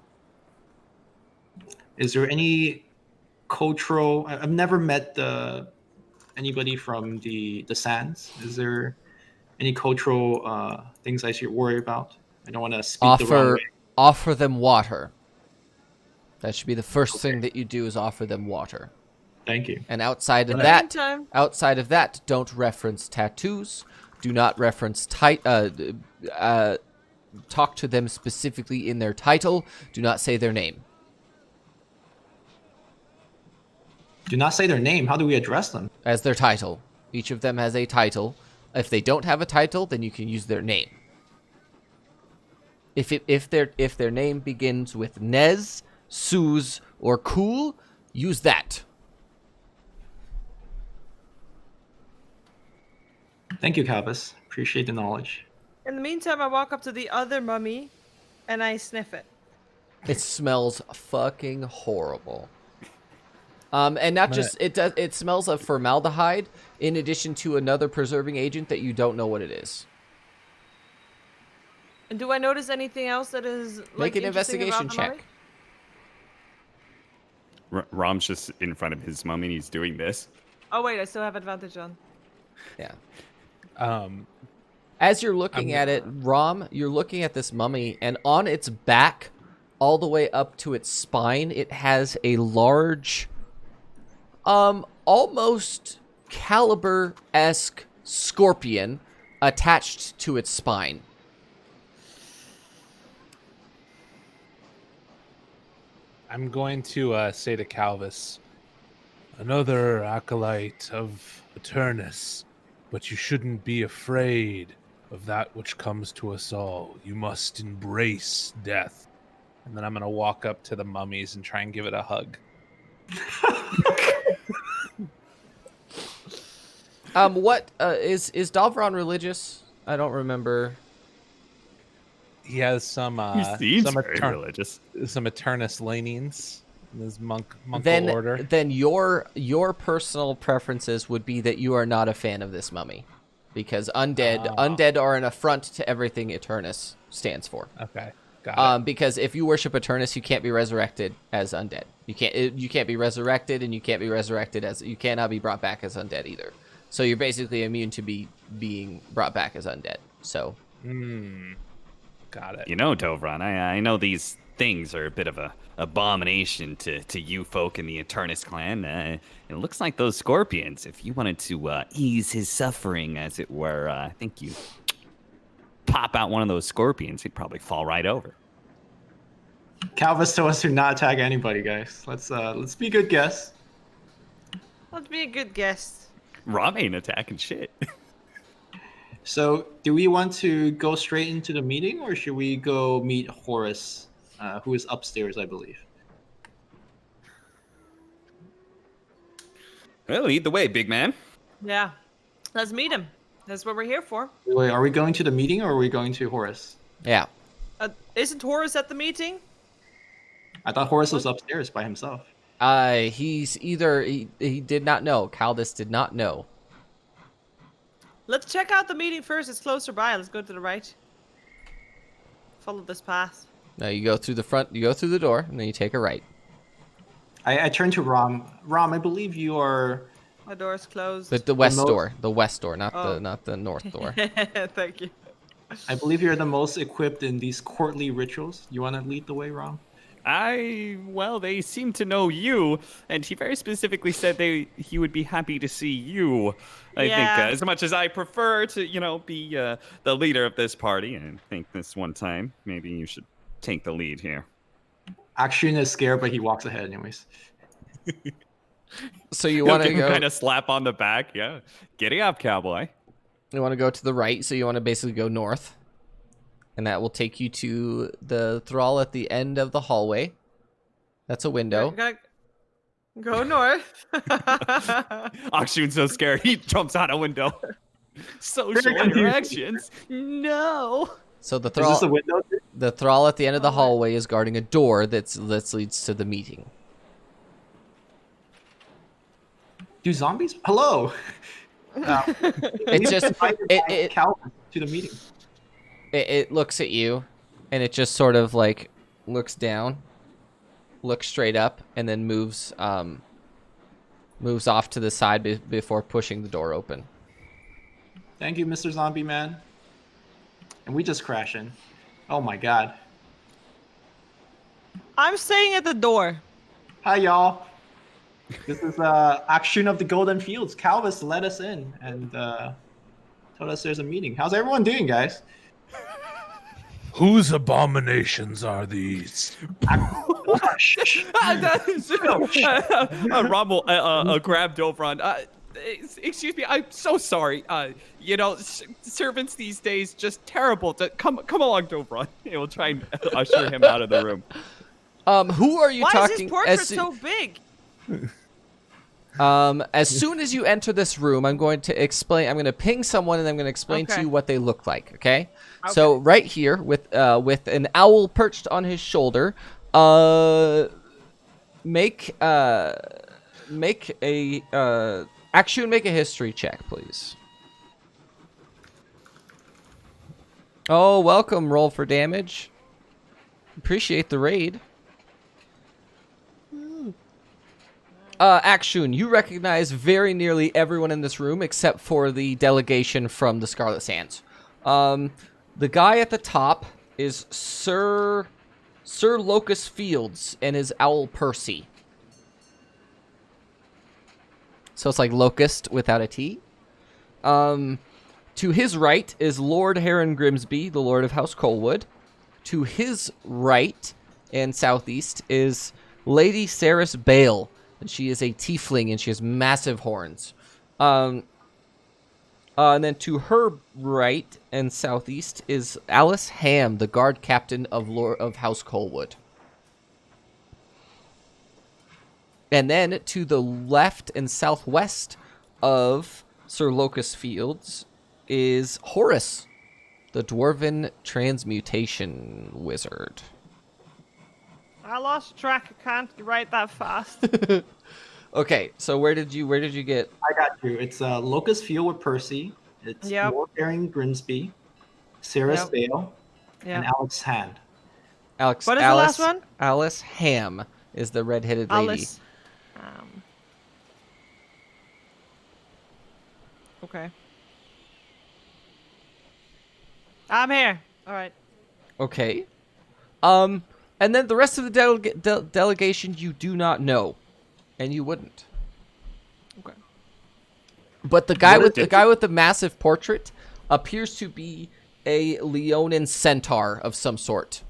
Is there any cultural? I've never met anybody from the Sands. Is there any cultural things I should worry about? I don't want to speak the wrong way. Offer them water. That should be the first thing that you do, is offer them water. Thank you. And outside of In the that, meantime- don't reference tattoos. Do not reference talk to them specifically in their title. Do not say their name. Do not say their name. How do we address them? As their title. Each of them has a title. If they don't have a title, then you can use their name. If their name begins with Nez, Suz, or Cool, use that. Thank you, Calvis. Appreciate the knowledge. In the meantime, I walk up to the other mummy, and I sniff it. It smells fucking horrible. And not just it smells of formaldehyde in addition to another preserving agent that you don't know what it is. And do I notice anything else that is Make an interesting investigation about the mummy? check. Rom's just in front of his mummy and he's doing this. Oh wait, I still have advantage on. Yeah. Um, As you're looking at it, Rom, you're looking at this mummy, and on its back, all the way up to its spine, it has a large, almost Caliber-esque scorpion attached to its spine. I'm going to say to Calvis, another acolyte of Eternus, but you shouldn't be afraid of that which comes to us all. You must embrace death. And then I'm going to walk up to the mummies and try and give it a hug. What is Davron religious? I don't remember. He has some He seems some, very religious. some Eternus leanings in his monk order. Then your personal preferences would be that you are not a fan of this mummy, because undead are an affront to everything Eternus stands for. Okay, got it. Because if you worship Eternus, you can't be resurrected as undead. You can't be resurrected, and you can't be resurrected as you cannot be brought back as undead either. So you're basically immune to being brought back as undead. So. Got it. You know, Dovron, I know these things are a bit of a abomination to you folk in the Eternus clan. It looks like those scorpions, if you wanted to ease his suffering, as it were, I think you pop out one of those scorpions, he'd probably fall right over. Calvis told us to not attack anybody, guys. Let's be good guests. Let's be a good guest. Rom ain't attacking shit. So, do we want to go straight into the meeting, or should we go meet Horace, who is upstairs, I believe? Well, lead the way, big man. Yeah. Let's meet him. That's what we're here for. Wait, are we going to the meeting, or are we going to Horace? Yeah. Isn't Horace at the meeting? I thought Horace was upstairs by himself. He's either he did not know. Caldus did not know. Let's check out the meeting first. It's closer by. Let's go to the right. Follow this path. No, you go through the front. You go through the door, and then you take a right. I turn to Rom. Rom, I believe you are. My door's closed. The west most- door. The west door, not Oh. the north door. Thank you. I believe you're the most equipped in these courtly rituals. You want to lead the way, Rom? Well, they seem to know you, and he very specifically said he would be happy to see you. I think Yeah. as much as I prefer to, be the leader of this party, I think this one time maybe you should take the lead here. Akshin is scared, but he walks ahead anyways. So you want to go? kind of slap on the back, yeah. Giddy up, cowboy. You want to go to the right, so you want to basically go north. And that will take you to the thrall at the end of the hallway. That's a window. Gotta go north. Akshu's so scared he jumps out a window. Social interactions? No. So the Is this a thrall, window? the thrall at the end of the hallway is guarding a door that leads to the meeting. Do zombies? Hello. It just it Calvin to the meeting. it looks at you, and it just sort of like looks down, looks straight up, and then moves off to the side before pushing the door open. Thank you, Mr. Zombie Man. And we just crash in. Oh my god. I'm staying at the door. Hi, y'all. This is Akshin of the Golden Fields. Calvis let us in and told us there's a meeting. How's everyone doing, guys? Whose abominations are these? Rommel grabbed Dovron. Excuse me, I'm so sorry. Servants these days just terrible. Come along, Dovron. We'll try and usher him out of the room. Who are you Why talking? is his portrait as, so big? as soon as you enter this room, I'm going to explain. I'm going to ping someone, and I'm going to explain to Okay. you what they look like. Okay. So right here, with an owl perched on his shoulder, make a Akshin, make a history check, please. Oh, welcome. Roll for damage. Appreciate the raid. Akshin, you recognize very nearly everyone in this room except for the delegation from the Scarlet Sands. The guy at the top is Sir Locust Fields and his owl Percy. So it's like Locust without a T. To his right is Lord Heron Grimsby, the Lord of House Coalwood. To his right and southeast is Lady Saris Bale, and she is a tiefling and she has massive horns. And then to her right and southeast is Alice Ham, the guard captain of House Coalwood. And then to the left and southwest of Sir Locust Fields is Horus, the dwarven transmutation wizard. I lost track. I can't write that fast. Okay, so where did you get? I got you. It's Locust Field with Percy. It's Yep. Lord Aaron Grimsby, Sarah Yep. Bale, and Yeah. Alex Hand. Alex. What is the Alice, last one? Alice Ham is the red-headed lady. Alice. Okay. I'm here. All right. Okay. And then the rest of the delegation you do not know, and you wouldn't. Okay. But the guy What with the massive portrait appears to be a Leonin centaur of some sort.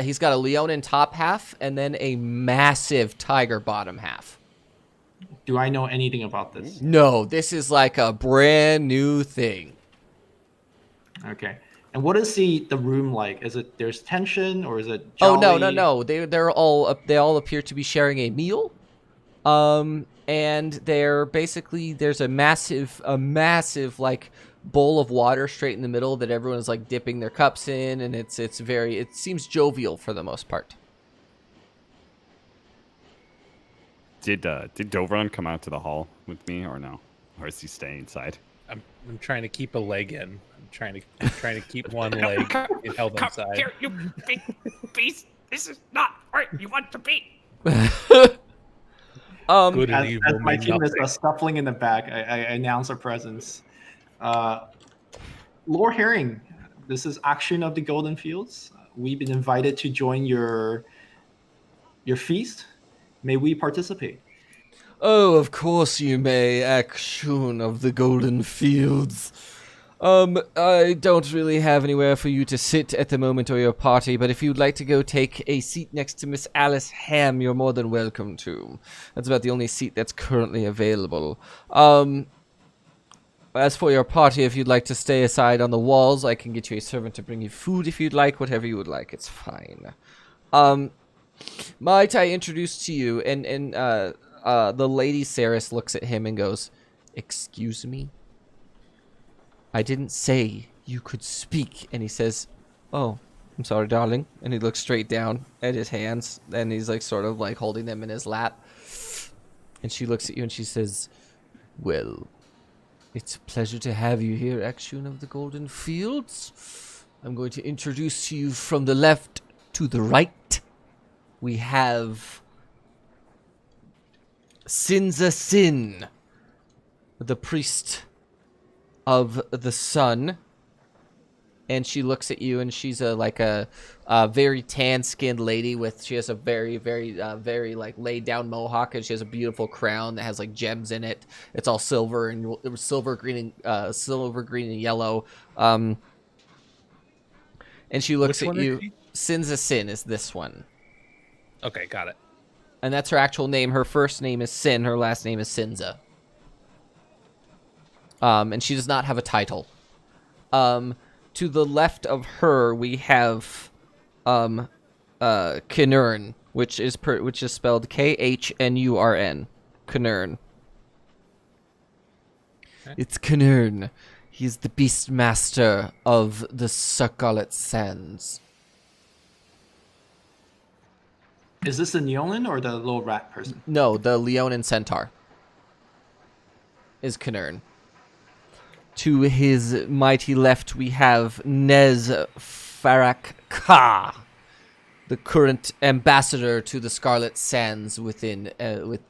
He's got a Leonin top half and then a massive tiger bottom half. Do I know anything about this? No, this is like a brand new thing. Okay. And what is the room like? Is it there's tension or is it Oh jolly? no! They all appear to be sharing a meal, and they're basically there's a massive like bowl of water straight in the middle that everyone is like dipping their cups in, and it seems jovial for the most part. Did Dovron come out to the hall with me or no? Or is he staying inside? I'm trying to keep a leg in. I'm trying to keep one leg held inside. Here, you big beast! This is not where you want to be. Good and As evil my mean team is nothing. scuffling in the back, I announce our presence. Lord Herring, this is Action of the Golden Fields. We've been invited to join your feast. May we participate? Oh, of course you may, Action of the Golden Fields. I don't really have anywhere for you to sit at the moment or your party, but if you'd like to go take a seat next to Miss Alice Ham, you're more than welcome to. That's about the only seat that's currently available. As for your party, if you'd like to stay aside on the walls, I can get you a servant to bring you food if you'd like, whatever you would like, it's fine. Might I introduce to you, and the lady Saris looks at him and goes, "Excuse me? I didn't say you could speak." And he says, "Oh, I'm sorry, darling." And he looks straight down at his hands, and he's like sort of like holding them in his lap. And she looks at you and she says, "Well, it's a pleasure to have you here, Action of the Golden Fields. I'm going to introduce you from the left to the right. We have Sinza Sin, the priest of the sun." And she looks at you, and she's a very tan-skinned lady she has a very like laid down mohawk, and she has a beautiful crown that has like gems in it. It's all silver and silver green and yellow. And she looks Which at one is you. she? Sinza Sin is this one, Okay, got it. and that's her actual name. Her first name is Sin. Her last name is Sinza. And she does not have a title. To the left of her, we have Kinurn, which is spelled Knurn. Kinurn. Okay. It's Kinurn. He's the beast master of the Scarlet Sands. Is this the Neolin or the little rat person? No, the Leonin centaur is Kinurn. To his mighty left, we have Nez Farak Ka, the current ambassador to the Scarlet Sands within.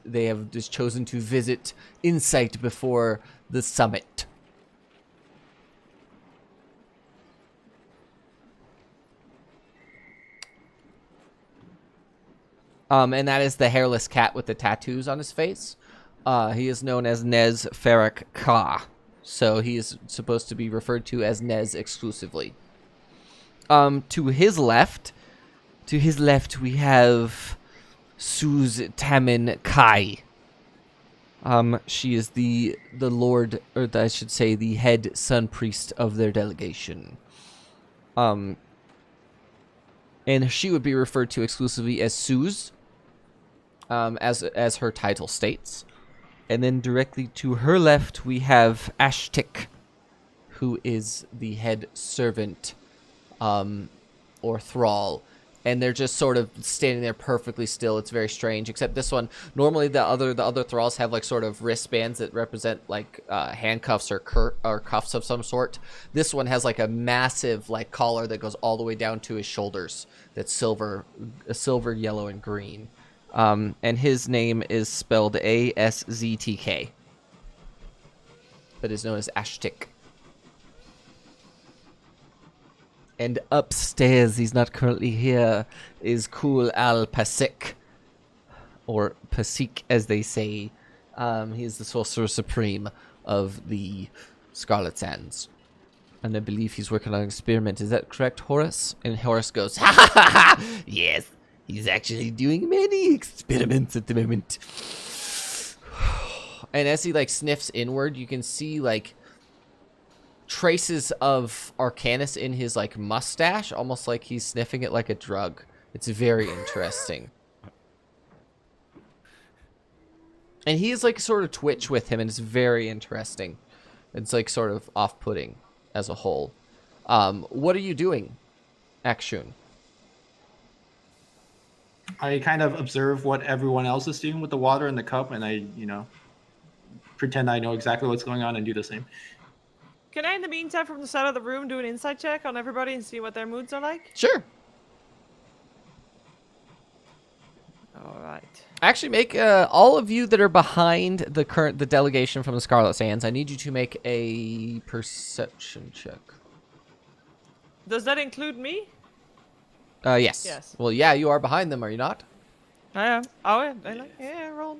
They have just chosen to visit Insight before the summit. And that is the hairless cat with the tattoos on his face. He is known as Nez Farak Ka. So he is supposed to be referred to as Nez exclusively. To his left, we have Suz Tamin Kai. She is the lord, or I should say, the head sun priest of their delegation. And she would be referred to exclusively as Suz, as her title states. And then directly to her left, we have Ashtik, who is the head servant, or thrall. And they're just sort of standing there perfectly still. It's very strange. Except this one, normally the other thralls have like sort of wristbands that represent like handcuffs or cuffs of some sort. This one has like a massive like collar that goes all the way down to his shoulders. That's silver, yellow, and green. And his name is spelled Aztk, but is known as Ashtik. And upstairs, he's not currently here, is Kul al Pasik, or Pasik as they say. He is the sorcerer supreme of the Scarlet Sands. And I believe he's working on an experiment. Is that correct, Horace? And Horace goes, "Ha ha ha ha! Yes, he's actually doing many experiments at the moment." And as he like sniffs inward, you can see like traces of Arcanus in his like mustache, almost like he's sniffing it like a drug. It's very interesting. And he is like sort of twitch with him, and it's very interesting. It's like sort of off-putting as a whole. What are you doing, Akshun? I kind of observe what everyone else is doing with the water in the cup, and I, pretend I know exactly what's going on and do the same. Can I, in the meantime, from the side of the room, do an insight check on everybody and see what their moods are like? Sure. All right. Actually, make all of you that are behind the delegation from the Scarlet Sands. I need you to make a perception check. Does that include me? Yes. Yes. Well, yeah, you are behind them, are you not? I am. Oh, yeah, rolled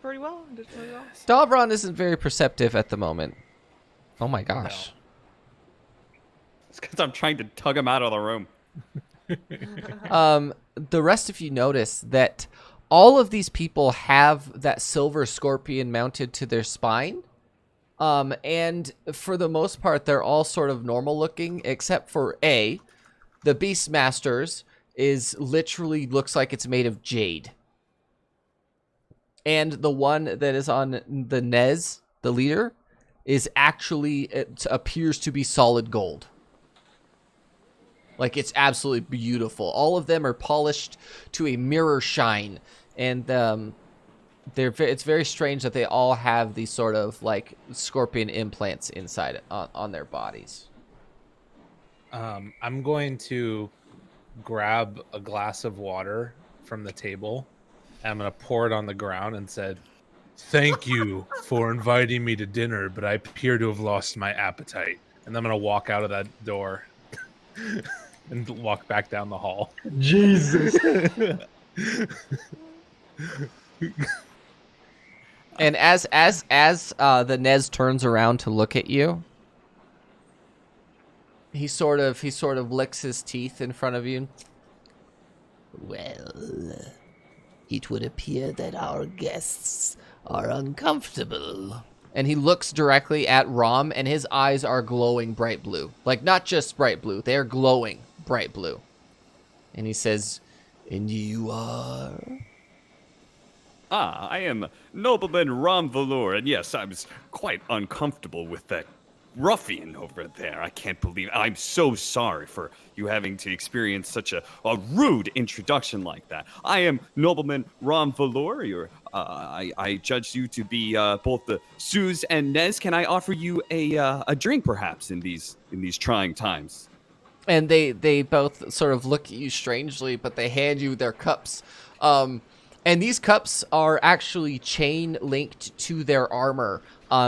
pretty well. Did pretty well. Davron isn't very perceptive at the moment. Oh my gosh. It's because I'm trying to tug him out of the room. The rest of you notice that all of these people have that silver scorpion mounted to their spine. And for the most part, they're all sort of normal looking, except for the Beastmaster's is literally looks like it's made of jade. And the one that is on the Nez, the leader, is actually, it appears to be solid gold. Like, it's absolutely beautiful. All of them are polished to a mirror shine. And it's very strange that they all have these sort of, like, scorpion implants inside on their bodies. I'm going to grab a glass of water from the table. And I'm going to pour it on the ground and said, "Thank you for inviting me to dinner, but I appear to have lost my appetite." And I'm going to walk out of that door and walk back down the hall. Jesus. And as the Nez turns around to look at you, he sort of licks his teeth in front of you. Well, it would appear that our guests are uncomfortable. And he looks directly at Rom, and his eyes are glowing bright blue. Like, not just bright blue, they are glowing bright blue. And he says, "And you are?" I am Nobleman Ram Velour, and yes, I was quite uncomfortable with that ruffian over there. I can't believe I'm so sorry for you having to experience such a rude introduction like that. I am Nobleman Ram Velour. I judge you to be both the Suze and Nez. Can I offer you a drink, perhaps, in these trying times? And they both sort of look at you strangely, but they hand you their cups. And these cups are actually chain linked to their armor.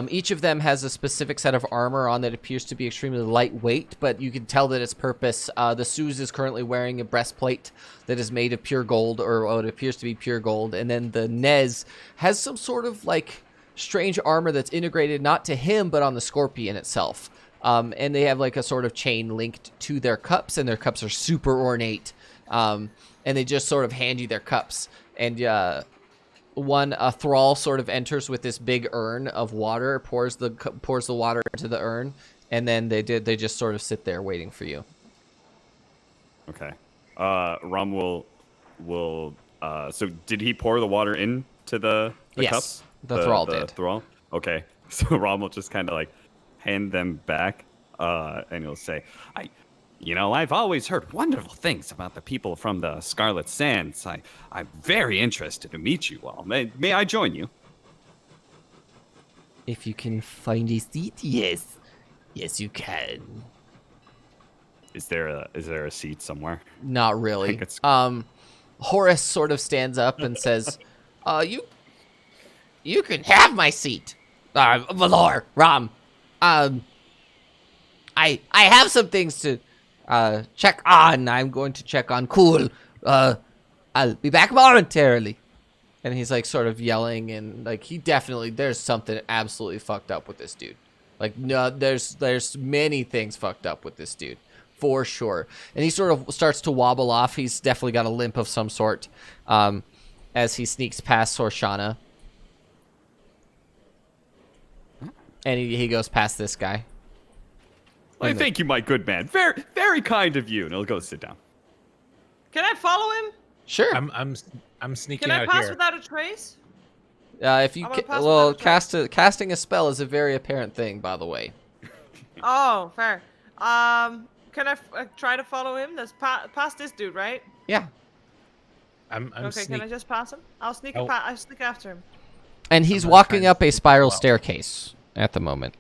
Each of them has a specific set of armor on that appears to be extremely lightweight, but you can tell that its purpose. The Suze is currently wearing a breastplate that is made of pure gold, or what appears to be pure gold. And then the Nez has some sort of like strange armor that's integrated not to him, but on the scorpion itself. And they have like a sort of chain linked to their cups, and their cups are super ornate. And they just sort of hand you their cups. And a thrall sort of enters with this big urn of water, pours the water into the urn, and then they just sort of sit there waiting for you. Okay. Ram will. So did he pour the water into the Yes, cups? the thrall did. Thrall. Okay. So Ram will just kind of like hand them back, and he'll say, I've always heard wonderful things about the people from the Scarlet Sands. I'm very interested to meet you all. May I join you? If you can find a seat, yes. Yes, you can. Is there a seat somewhere? Not I really. think it's... Horace sort of stands up and says, you can have my seat. Valor, Ram. I have some things to check on. I'm going to check on Cool. I'll be back momentarily. And he's like sort of yelling, and like there's something absolutely fucked up with this dude. Like, no, there's many things fucked up with this dude, for sure. And he sort of starts to wobble off. He's definitely got a limp of some sort, as he sneaks past Sorshana. And he goes past this guy. Why, thank you, my good man. Very, very kind of you. And he'll go sit down. Can I follow him? Sure. I'm sneaking Can I out pass here. without a trace? If you I'm gonna pass without a casting a spell is a very apparent thing, by the way. Oh, fair. Can I try to follow him? That's past this dude, right? Yeah. I'm Okay, can I just pass him? I'll sneak. Oh. I'll sneak after him. And he's I'm not walking trying up to a sneak spiral as well. staircase at the moment.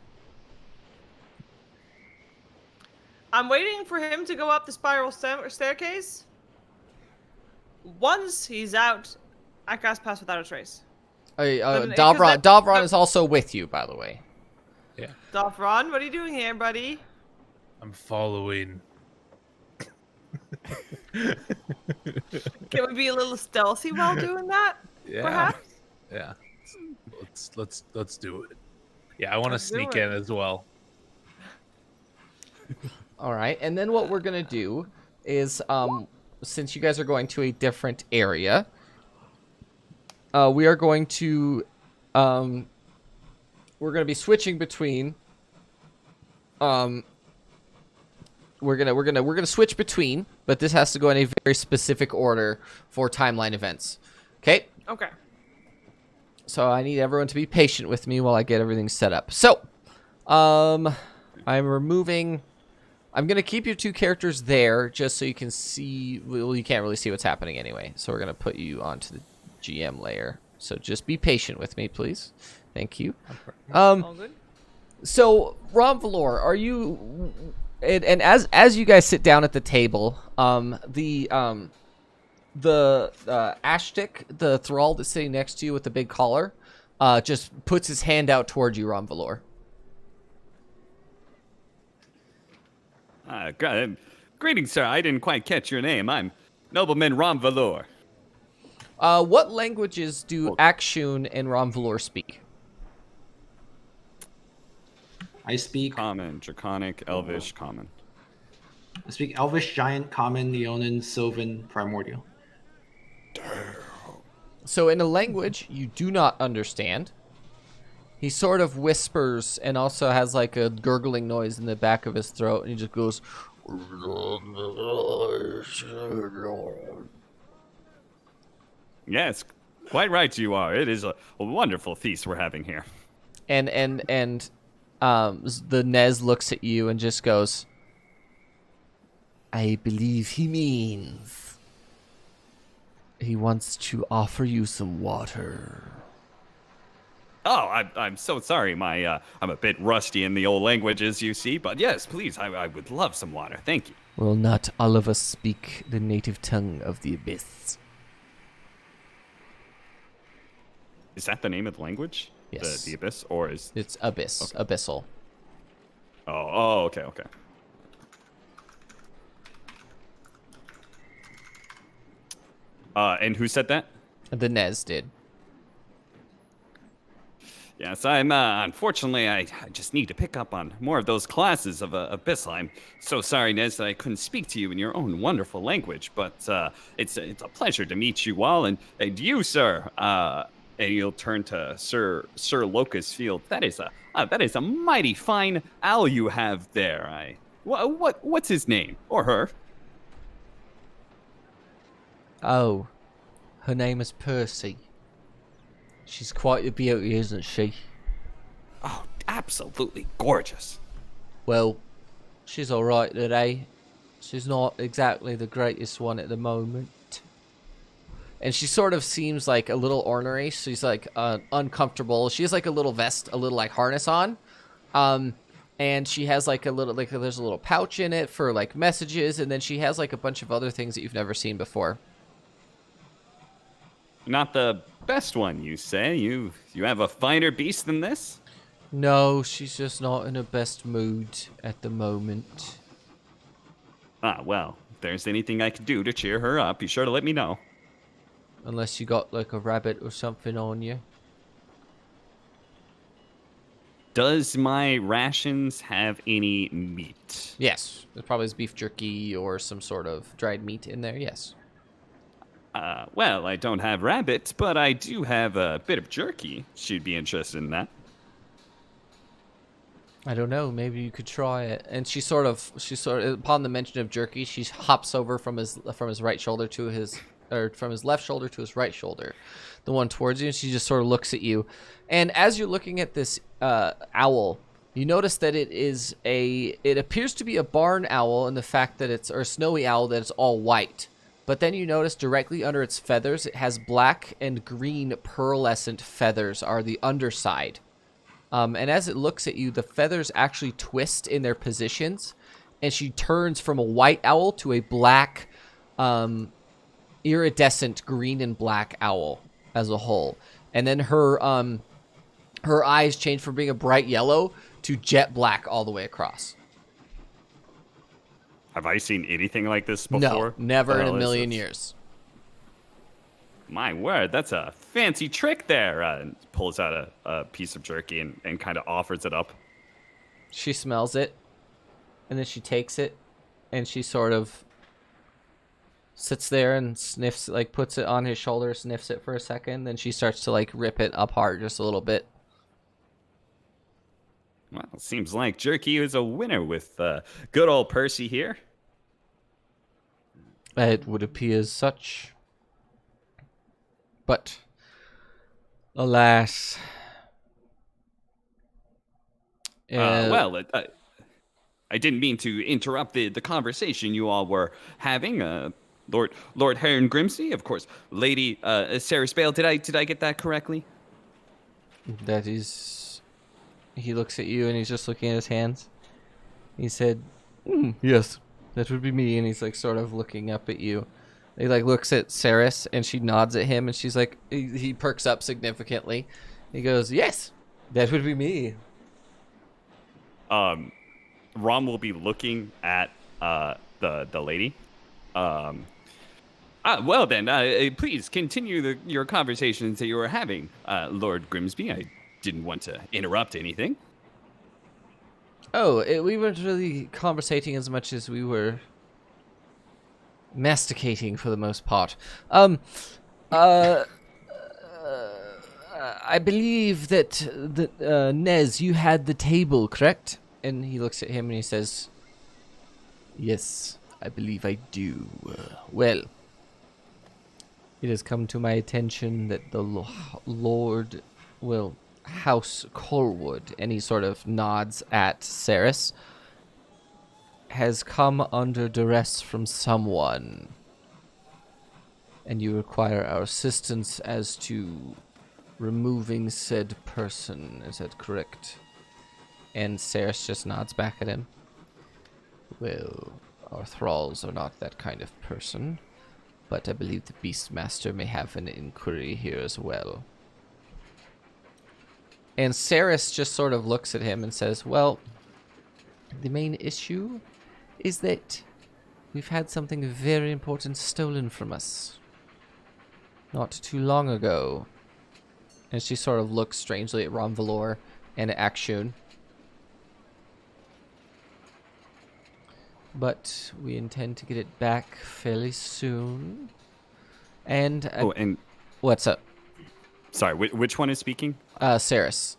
I'm waiting for him to go up the spiral staircase. once he's out, I cast Pass Without a Trace. Davron is also with you, by the way. Yeah, Davron, what are you doing here, buddy? I'm following. Can we be a little stealthy while doing that? Yeah, Perhaps? yeah. Let's do it. Yeah, I want to Let's do sneak it. in as well. All right, and then what we're gonna do is, since you guys are going to a different area, we are going to, we're gonna be switching between, we're gonna switch between, but this has to go in a very specific order for timeline events. Okay. Okay. So I need everyone to be patient with me while I get everything set up. So, I'm going to keep your two characters there just so you can see. Well, you can't really see what's happening anyway. So we're going to put you onto the GM layer. So just be patient with me, please. Thank you. All good. So, Ron Valor, are you... And as you guys sit down at the table, the Ashtik, the thrall that's sitting next to you with the big collar, just puts his hand out towards you, Ron Valor. Greetings, sir. I didn't quite catch your name. I'm Nobleman Ram Valor. What languages do Akshun and Ron Valor speak? I speak Common, Draconic, Elvish, Common. Elvish, Giant, Common, Leonin, Sylvan, Primordial. So in a language you do not understand, he sort of whispers and also has like a gurgling noise in the back of his throat, and he just goes... Yes, quite right you are. It is a wonderful feast we're having here. And the Nez looks at you and just goes, I believe he means he wants to offer you some water. Oh, I'm so sorry. I'm a bit rusty in the old languages, you see. But yes, please, I would love some water. Thank you. Well, not all of us speak the native tongue of the abyss. Is that the name of the language? Yes. The abyss, or is It's abyss, abyssal. Oh, okay. And who said that? The Nez did. Yes, I'm, unfortunately, I just need to pick up on more of those classes of Abyssal. I'm so sorry, Nez, that I couldn't speak to you in your own wonderful language, but it's a pleasure to meet you all, and you, sir, and you'll turn to Sir Locust Field. That is a mighty fine owl you have there. What's his name? Or her? Oh, her name is Percy. She's quite a beauty, isn't she? Oh, absolutely gorgeous. Well, she's alright today. She's not exactly the greatest one at the moment. And she sort of seems like a little ornery. She's like uncomfortable. She has like a little vest, a little like harness on. And she has like a little, like there's a little pouch in it for like messages. And then she has like a bunch of other things that you've never seen before. Not the best one, you say? You have a finer beast than this? No, she's just not in her best mood at the moment. Ah, well, if there's anything I could do to cheer her up, be sure to let me know. Unless you got like a rabbit or something on you. Does my rations have any meat? Yes, there's probably beef jerky or some sort of dried meat in there, yes. Well, I don't have rabbit, but I do have a bit of jerky. She'd be interested in that. I don't know, maybe you could try it. And she sort of upon the mention of jerky, she hops over from his right shoulder to his, or from his left shoulder to his right shoulder, the one towards you, and she just sort of looks at you. And as you're looking at this owl, you notice that it appears to be a barn owl in the fact that it's, or a snowy owl that it's all white. But then you notice directly under its feathers, it has black and green pearlescent feathers are the underside. And as it looks at you, the feathers actually twist in their positions, and she turns from a white owl to a black iridescent green and black owl as a whole. And then her eyes change from being a bright yellow to jet black all the way across. Have I seen anything like this No, before? never The in a hell is million this? years. My word, that's a fancy trick there. And pulls out a piece of jerky and kind of offers it up. She smells it, and then she takes it, and she sort of sits there and sniffs, like puts it on his shoulder, sniffs it for a second, then she starts to like rip it apart just a little bit. Well, seems like jerky is a winner with good old Percy here. It would appear as such. But, alas. Well, I didn't mean to interrupt the conversation you all were having. Lord Heron Grimsby, of course. Lady Sarah Spale, did I get that correctly? That is... He looks at you and he's just looking at his hands. He said, yes, that would be me. And he's like sort of looking up at you. He like looks at Saris and she nods at him and she's like, he perks up significantly. He goes, yes, that would be me. Rom will be looking at the lady. Well then, please continue your conversations that you were having, Lord Grimsby. I didn't want to interrupt anything. Oh, we weren't really conversating as much as we were masticating for the most part. I believe that Nez, you had the table, correct? And he looks at him and he says, yes, I believe I do. Well, it has come to my attention that the Lord, well, House Coalwood, and he sort of nods at Saris, has come under duress from someone, and you require our assistance as to removing said person. Is that correct? And Saris just nods back at him. Well, our thralls are not that kind of person, but I believe the Beastmaster may have an inquiry here as well. And Saris just sort of looks at him and says, well, the main issue is that we've had something very important stolen from us not too long ago. And she sort of looks strangely at Ronvalor and at Akshun. But we intend to get it back fairly soon. And... and... What's up? Sorry, which one is speaking? Saris.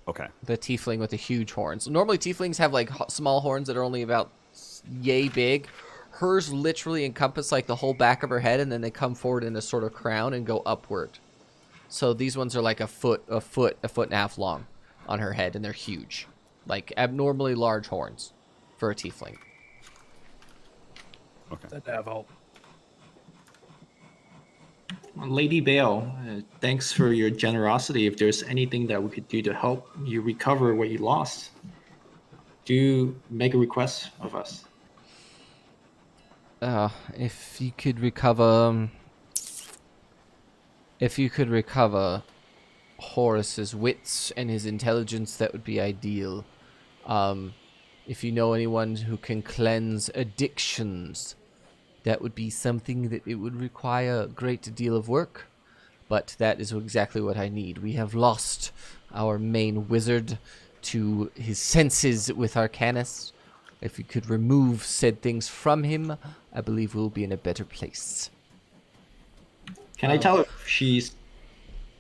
Okay. The tiefling with the huge horns. Normally tieflings have like small horns that are only about yay big. Hers literally encompass like the whole back of her head, and then they come forward in a sort of crown and go upward. So these ones are like a foot and a half long on her head, and they're huge. Like abnormally large horns for a tiefling. Okay. The devil. Lady Bale, thanks for your generosity. If there's anything that we could do to help you recover what you lost, do make a request of us. If you could recover... If you could recover Horace's wits and his intelligence, that would be ideal. If you know anyone who can cleanse addictions, that would be something that it would require a great deal of work. But that is exactly what I need. We have lost our main wizard to his senses with Arcanus. If you could remove said things from him, I believe we'll be in a better place. Can I tell if she's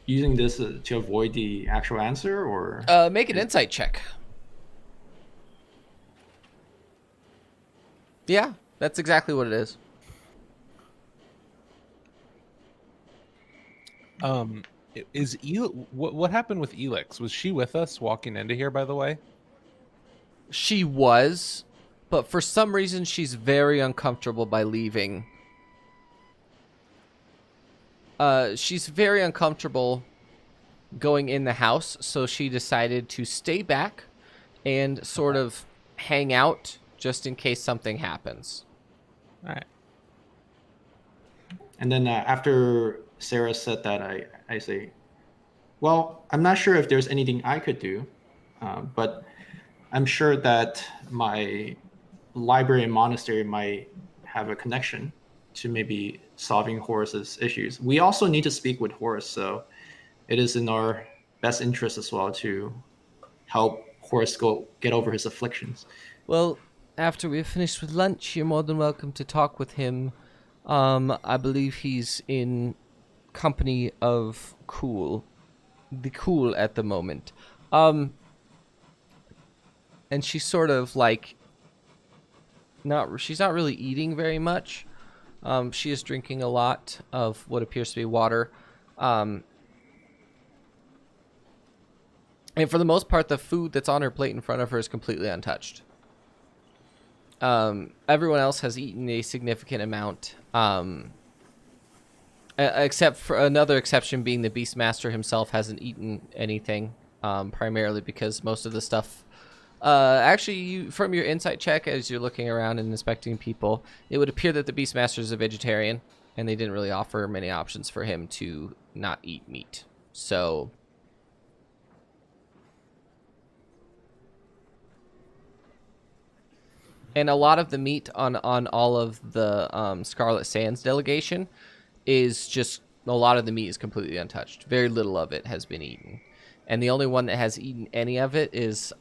using this to avoid the actual answer, or? Make an insight check. Yeah, that's exactly what it is. What happened with Elix? Was she with us walking into here, by the way? She was, but for some reason she's very uncomfortable by leaving. She's very uncomfortable going in the house, so she decided to stay back and sort of hang out just in case something happens. All right. And then after Sarah said that, I say, well, I'm not sure if there's anything I could do, but I'm sure that my library and monastery might have a connection to maybe solving Horace's issues. We also need to speak with Horace, so it is in our best interest as well to help Horace get over his afflictions. Well, after we've finished with lunch, you're more than welcome to talk with him. I believe he's in company of the Cool at the moment. And she's sort of like she's not really eating very much. She is drinking a lot of what appears to be water. And for the most part, the food that's on her plate in front of her is completely untouched. Everyone else has eaten a significant amount, except for another exception being the Beastmaster himself hasn't eaten anything, primarily because most of the stuff... actually, from your insight check, as you're looking around and inspecting people, it would appear that the Beastmaster is a vegetarian, and they didn't really offer many options for him to not eat meat. So... And a lot of the meat on all of the Scarlet Sands delegation is just, a lot of the meat is completely untouched. Very little of it has been eaten. And the only one that has eaten any of it is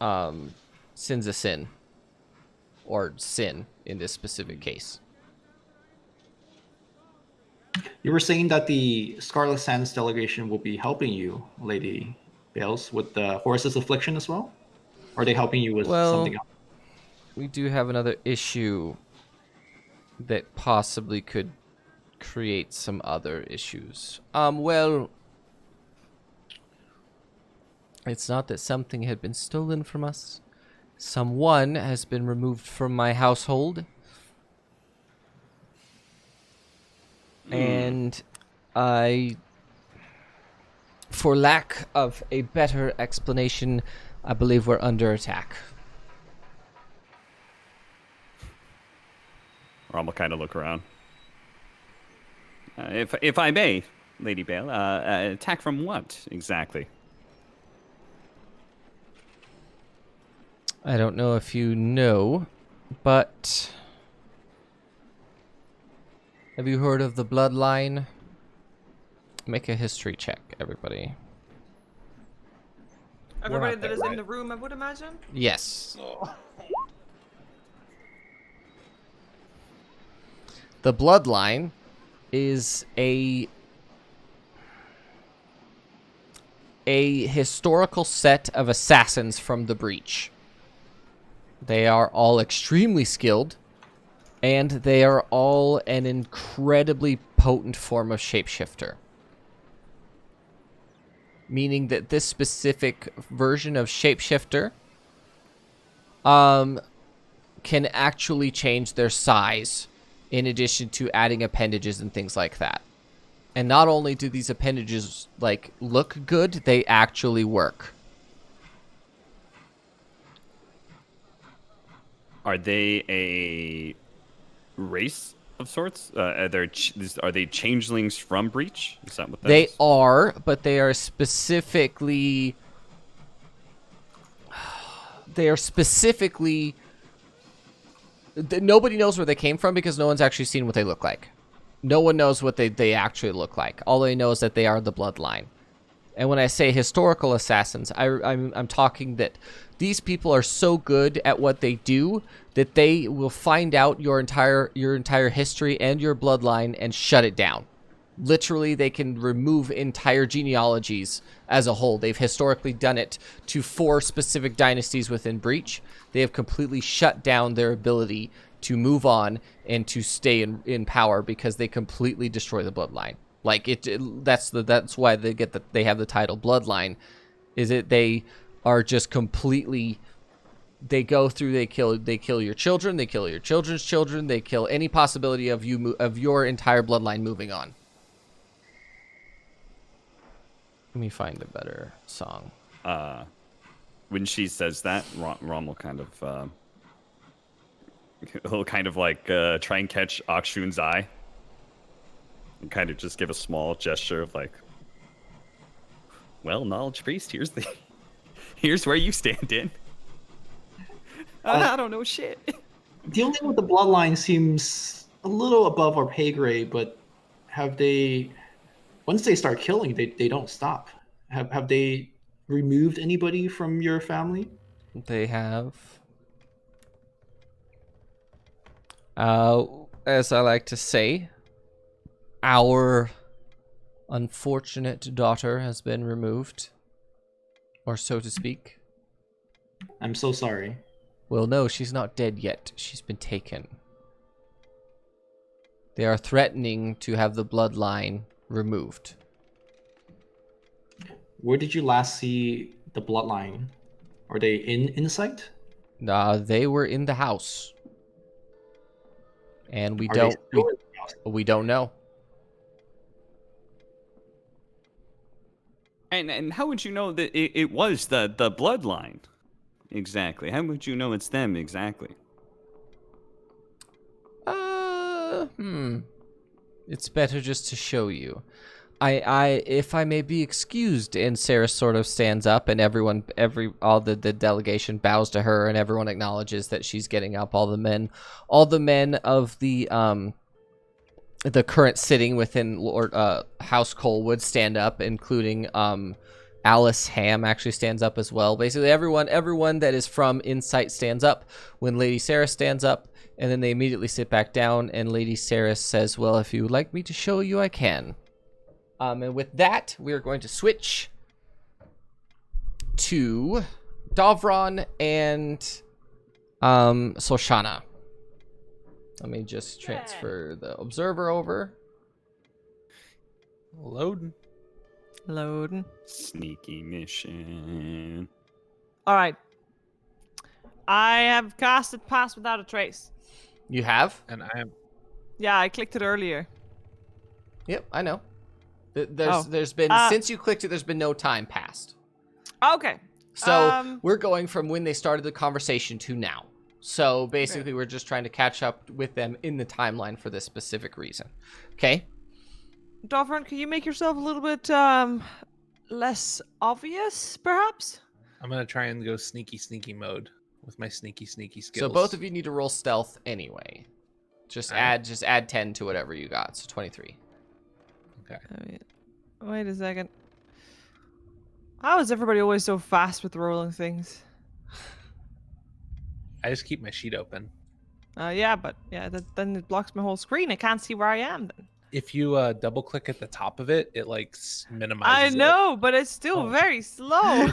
Sin's a Sin. Or Sin, in this specific case. You were saying that the Scarlet Sands delegation will be helping you, Lady Bales, with the Horace's affliction as well? Or are they helping you with something else? We do have another issue that possibly could create some other issues. Well, it's not that something had been stolen from us. Someone has been removed from my household. And for lack of a better explanation, I believe we're under attack. Rom will kind of look around. If I may, Lady Bale, attack from what exactly? I don't know if you know, but have you heard of the bloodline? Make a history check, everybody. Everybody that is in the room, I would imagine. Yes. The bloodline is a historical set of assassins from the Breach. They are all extremely skilled, and they are all an incredibly potent form of shapeshifter. Meaning that this specific version of shapeshifter can actually change their size, in addition to adding appendages and things like that. And not only do these appendages, like, look good, they actually work. Are they a race of sorts? Are they changelings from Breach? Is that what that They is? are, but they are specifically... Nobody knows where they came from because no one's actually seen what they look like. No one knows what they actually look like. All they know is that they are the bloodline. And when I say historical assassins, I'm talking that these people are so good at what they do that they will find out your entire history and your bloodline and shut it down. Literally, they can remove entire genealogies as a whole. They've historically done it to 4 specific dynasties within Breach. They have completely shut down their ability to move on and to stay in power because they completely destroy the bloodline. Like that's why they have the title Bloodline. Is it they are just completely, they go through, they kill your children, they kill your children's children, they kill any possibility of your entire bloodline moving on. Let me find a better song. When she says that, Rom will kind of he'll kind of like try and catch Akshun's eye. And kind of just give a small gesture of like, well, knowledge priest, here's where you stand in. I don't know shit. Dealing with the bloodline seems a little above our pay grade, but have they, once they start killing, they don't stop. Have they removed anybody from your family? They have. As I like to say, our unfortunate daughter has been removed, or so to speak. I'm so sorry. Well, no, she's not dead yet. She's been taken. They are threatening to have the bloodline removed. Where did you last see the bloodline? Are they in sight? They were in the house. And we Are they don't still in the house? we don't know. And how would you know that it was the bloodline? Exactly. How would you know it's them exactly? It's better just to show you. If I may be excused, and Sarah sort of stands up, and all the delegation bows to her, and everyone acknowledges that she's getting up. All the men of the current sitting within House Coalwood stand up, including Alice Ham actually stands up as well. Basically, everyone that is from Insight stands up when Lady Sarah stands up, and then they immediately sit back down. And Lady Sarah says, "Well, if you would like me to show you, I can." And with that, we are going to switch to Davron and Solshana. Let me just transfer the observer over. Loading. Sneaky mission. All right. I have casted Pass Without a Trace. You have? And I am. Yeah, I clicked it earlier. Yep, I know. Oh. There's been since you clicked it, there's been no time passed. Okay. So we're going from when they started the conversation to now. So basically, we're just trying to catch up with them in the timeline for this specific reason. Okay. Dovran, can you make yourself a little bit less obvious, perhaps? I'm gonna try and go sneaky mode with my sneaky skills. So both of you need to roll stealth anyway. Just add 10 to whatever you got. So 23. Okay. Wait a second. How is everybody always so fast with rolling things? I just keep my sheet open. Yeah, but then it blocks my whole screen. I can't see where I am then. If you double click at the top of it, it like minimizes. I know, but it's still very slow.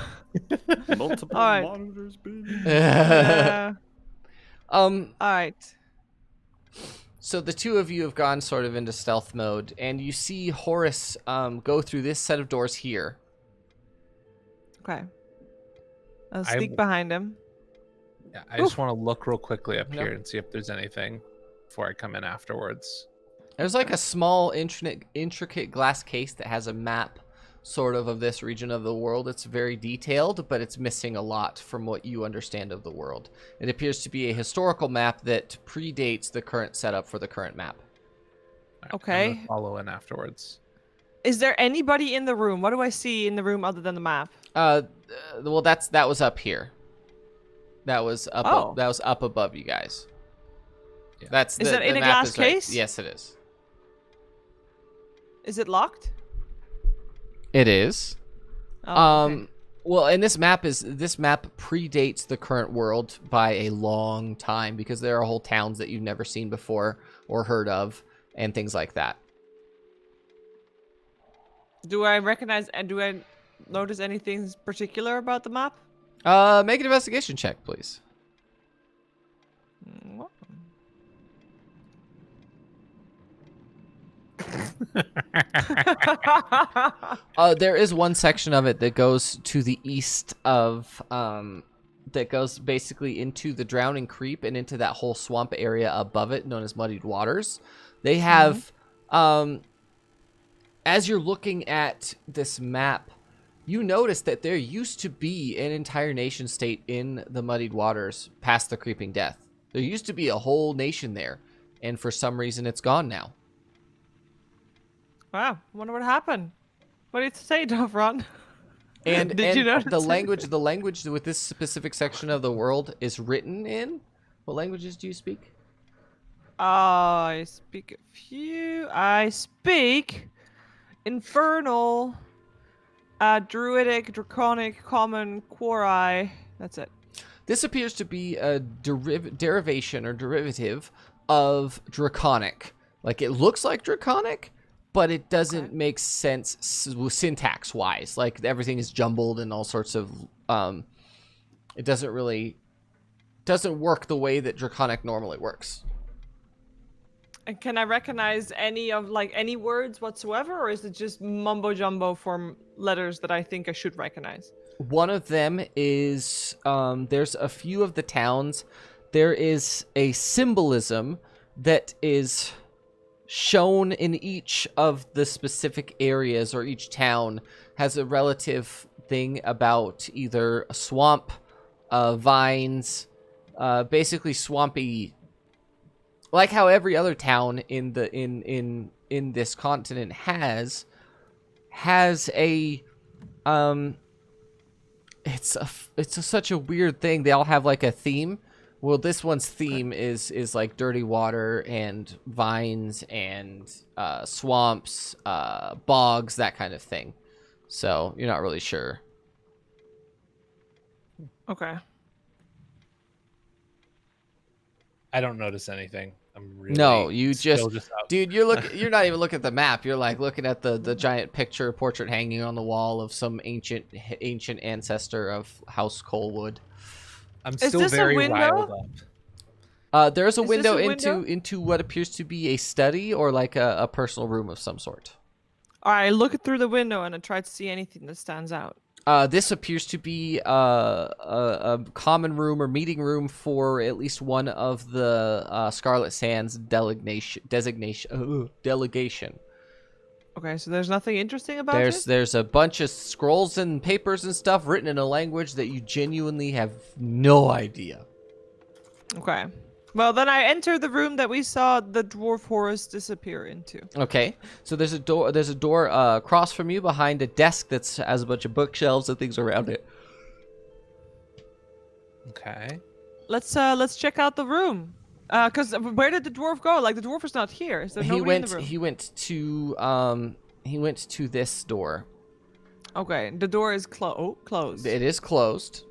Multiple All right. monitors, baby. Yeah. All right. So the two of you have gone sort of into stealth mode, and you see Horace go through this set of doors here. Okay. I'll sneak behind him. Yeah, I just want to look real quickly up here and see if there's anything before I come in afterwards. There's like a small intricate glass case that has a map sort of this region of the world. It's very detailed, but it's missing a lot from what you understand of the world. It appears to be a historical map that predates the current setup for the current map. Right, Okay. I'm gonna follow in afterwards. Is there anybody in the room? What do I see in the room other than the map? Well, that was up here. That was up. Oh. That was up above you guys. Yeah. That's Is the, it in the a map glass is right. case? Yes, it is. Is it locked? It is. Oh, okay. Well, and this map predates the current world by a long time because there are whole towns that you've never seen before or heard of and things like that. Do I recognize and do I notice anything particular about the map? Make an investigation check, please. What? There is one section of it that goes to the east of that goes basically into the Drowning Creek and into that whole swamp area above it known as Muddied Waters. They have as you're looking at this map, you notice that there used to be an entire nation state in the Muddied Waters past the Creeping Death. There used to be a whole nation there, and for some reason it's gone now. Wow, wonder what happened. What did you say, Dovron? And Did you notice the it? language with this specific section of the world is written in. What languages do you speak? I speak a few. I speak Infernal, Druidic, Draconic, Common, Quori. That's it. This appears to be a derivation or derivative of Draconic. Like, it looks like Draconic, but it doesn't make sense syntax-wise. Like, everything is jumbled and all sorts of... it doesn't work the way that Draconic normally works. And can I recognize any words whatsoever, or is it just mumbo jumbo from letters that I think I should recognize? One of them is there's a few of the towns. There is a symbolism that is shown in each of the specific areas, or each town has a relative thing about either a swamp, vines, basically swampy. Like how every other town in the in this continent has a it's such a weird thing. They all have like a theme. Well, this one's theme is like dirty water and vines and swamps, bogs, that kind of thing. So you're not really sure. Okay. I don't notice anything. I'm really No, you still just out. dude, you're not even looking at the map. You're like looking at the giant portrait hanging on the wall of some ancient ancestor of House Coalwood. I'm Is still this a very window? riled up. There's a Is this window a into window? what appears to be a study or like a personal room of some sort. All right, look through the window and I try to see anything that stands out. This appears to be a common room or meeting room for at least one of the Scarlet Sands delegation. Okay, so there's nothing interesting about it? There's a bunch of scrolls and papers and stuff written in a language that you genuinely have no idea. Okay. Well, then I enter the room that we saw the dwarf Horus disappear into. Okay, so there's a door. There's a door across from you behind a desk that has a bunch of bookshelves and things around it. Okay. Let's check out the room. Cause where did the dwarf go? Like the dwarf is not here. Is there nobody in the room? He went to this door. Okay, the door is closed. It is closed.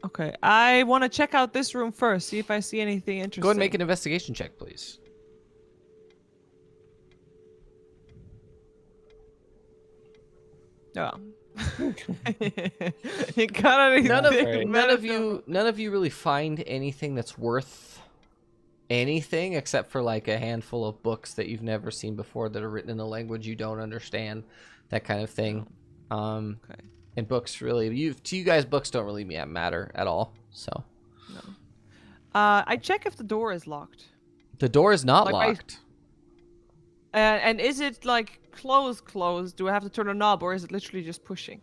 Okay, I want to check out this room first, see if I see anything interesting. Go ahead and make an investigation check, please. Oh. You got anything? None of you really find anything that's worth anything except for like a handful of books that you've never seen before that are written in a language you don't understand, that kind of thing. Okay. And books really, to you guys, books don't really matter at all. So No. I check if the door is locked. the door is not Like, locked. And is it like closed? Do I have to turn a knob, or is it literally just pushing?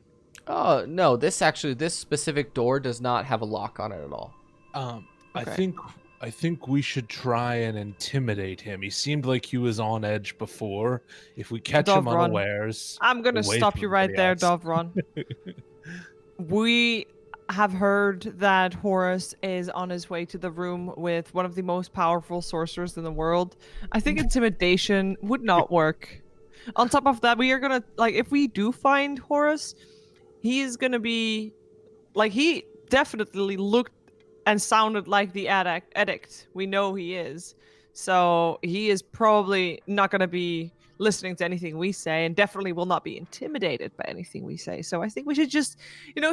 Oh no, this specific door does not have a lock on it at all. Okay. I think we should try and intimidate him. He seemed like he was on edge before. If we catch him Dovron. unawares, I'm gonna away stop from you right everybody there, else. Dovron. We have heard that Horus is on his way to the room with one of the most powerful sorcerers in the world. I think intimidation would not work. On top of that, we are gonna, like, if we do find Horus, he is gonna be, like, he definitely looked and sounded like the addict. We know he is. So he is probably not gonna be listening to anything we say, and definitely will not be intimidated by anything we say. So I think we should just,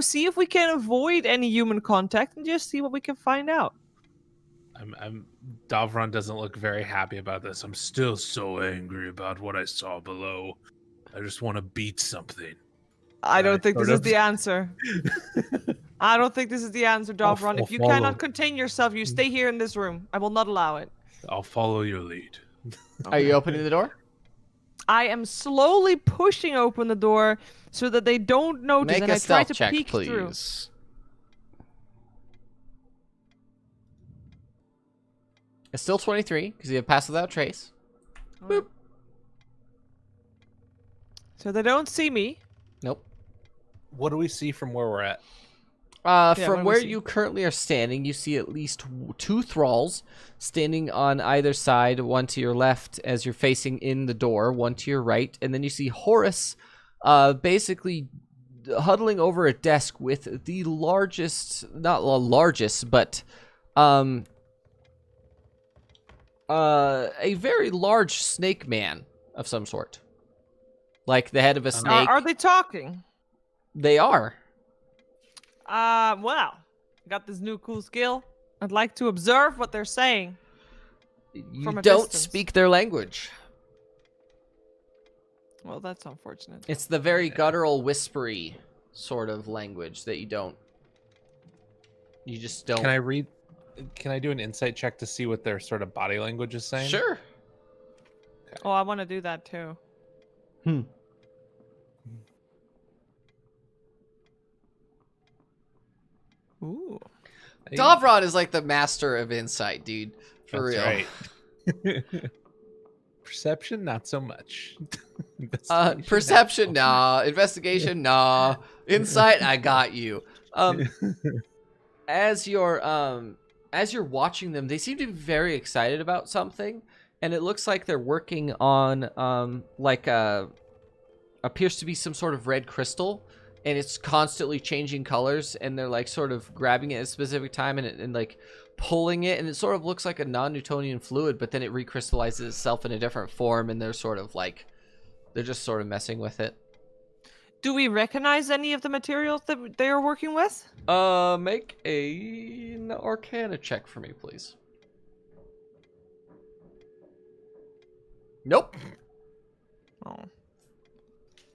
see if we can avoid any human contact and just see what we can find out. Davron doesn't look very happy about this. I'm still so angry about what I saw below. I just want to beat something. I don't think this sort is of- the answer. I don't think this is the answer, Dovron. I'll If you follow. cannot contain yourself, you stay here in this room. I will not allow it. I'll follow your lead. Are you opening the door? I am slowly pushing open the door so that they don't notice, Make and a I try stealth to check, peek through. please. It's still 23 because you have pass without trace. Alright. So they don't see me. Nope. What do we see from where we're at? what From do we where see? you currently are standing, you see at least two thralls standing on either side, one to your left as you're facing in the door, one to your right, and then you see Horus basically huddling over a desk with the largest, not the largest, but a very large snake man of some sort. Like the head of a snake. Are they talking? They are. Well, I got this new cool skill. I'd like to observe what they're saying. You From a don't distance. speak their language. Well, that's unfortunate. It's the very guttural, whispery sort of language that you don't. You just don't. Can I read? Can I do an insight check to see what their sort of body language is saying? Sure. Oh, I want to do that too. Ooh. Hey, Davron is like the master of insight, dude. For that's real. right. Perception, not so much. Perception, nah. Investigation, nah. Insight, I got you. As you're watching them, they seem to be very excited about something, and it looks like they're working on appears to be some sort of red crystal, and it's constantly changing colors, and they're like sort of grabbing it at a specific time and like pulling it, and it sort of looks like a non-Newtonian fluid, but then it recrystallizes itself in a different form, and they're just sort of messing with it. Do we recognize any of the materials that they are working with? Make an Arcana check for me, please. Nope. Oh,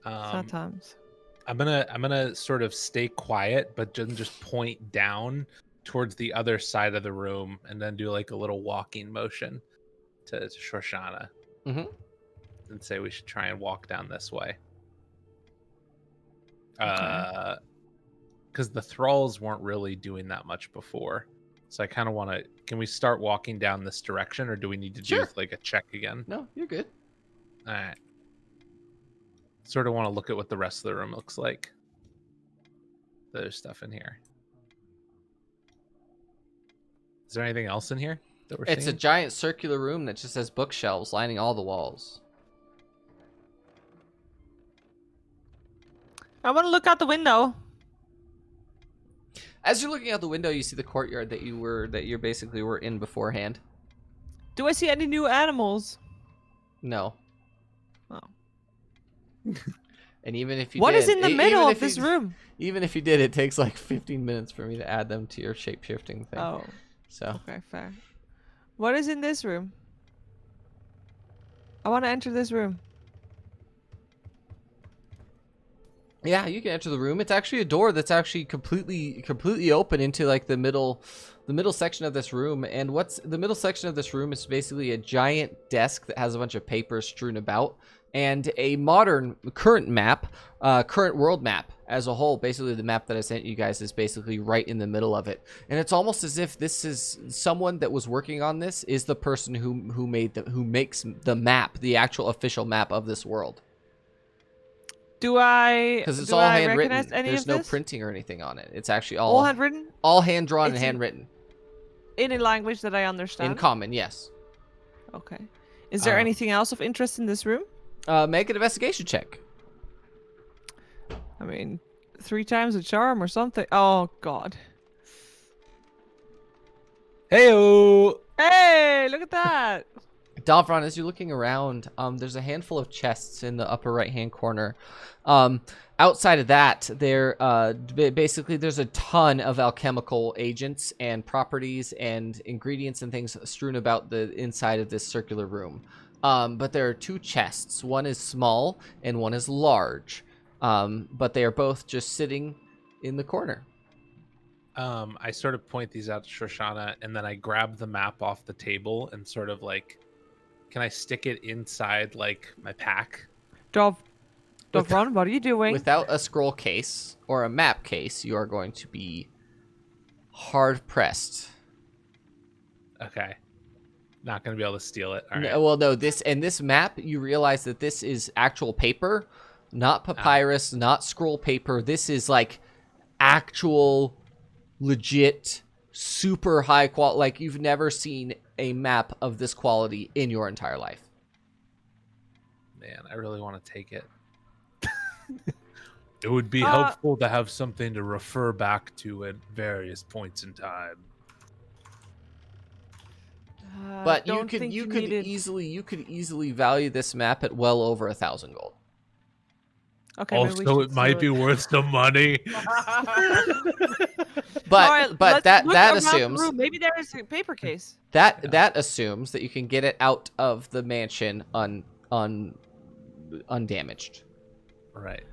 Um, sometimes. I'm gonna sort of stay quiet, but just point down towards the other side of the room, and then do like a little walking motion to Shoshana, Mhm. and say we should try and walk down this way. Okay. Because the thralls weren't really doing that much before, so I kind of want to. Can we start walking down this direction, or do we need to Sure. do like a check again? No, you're good. All right. Sort of want to look at what the rest of the room looks like. There's stuff in here. Is there anything else in here that we're It's a seeing? giant circular room that just has bookshelves lining all the walls. I want to look out the window. As you're looking out the window, you see the courtyard that you basically were in beforehand. Do I see any new animals? No. Oh. And even if you What did, is in the middle of this room? Even if you did, it takes like 15 minutes for me to add them to your shape-shifting thing. Oh, So, okay, fair. What is in this room? I want to enter this room. yeah, you can enter the room. It's actually a door that's actually completely open into like the middle section of this room. And what's the middle section of this room is basically a giant desk that has a bunch of papers strewn about, and a current world map as a whole. Basically, the map that I sent you guys is basically right in the middle of it, and it's almost as if this is someone that was working on this is the person who makes the map, the actual official map of this world. Do I? Because it's do all I handwritten. recognize any There's of no this? printing or anything on it. It's actually All handwritten all hand drawn and It's in- handwritten. in a language that I understand. In common, yes. Okay. Is there anything else of interest in this room? Make an investigation check. I mean, 3 times a charm or something. Oh God. Heyo! Hey, look at that. Davron, as you're looking around, there's a handful of chests in the upper right-hand corner. Outside of that, basically there's a ton of alchemical agents and properties and ingredients and things strewn about the inside of this circular room. But there are 2 chests. One is small and one is large. But they are both just sitting in the corner. I sort of point these out to Shoshana, and then I grab the map off the table and sort of like, can I stick it inside like my pack? Davron, what are you doing? Without a scroll case or a map case, you are going to be hard pressed. Okay. Not gonna be able to steal it. All right. No, well, no. This map, you realize that this is actual paper, Not papyrus, not scroll paper. This is like actual, legit, super high quality. Like you've never seen a map of this quality in your entire life. Man, I really want to take it. It would be helpful to have something to refer back to at various points in time. But you don't could think you could needed- easily value this map at well over 1,000 gold. Okay, maybe we Also, should it might be do worth some money. But All right, but let's look that around the assumes room. Maybe there is a paper case. that assumes that you can get it out of the mansion undamaged. Right.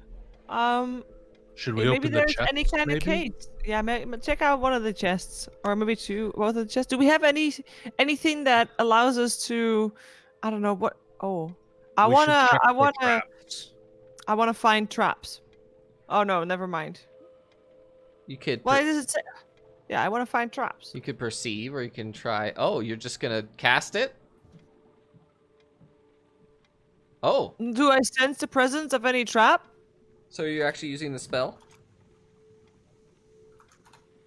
Should we Hey, maybe open the there's chest? any kind of case. Yeah, check out one of the chests, or maybe both of the chests. Do we have anything that allows us to? I don't know what. Oh, I wanna find traps. Oh no, never mind. You could Well, yeah, I wanna find traps. you could perceive, or you can try. Oh, you're just gonna cast it. Oh, Do I sense the presence of any trap? so you're actually using the spell?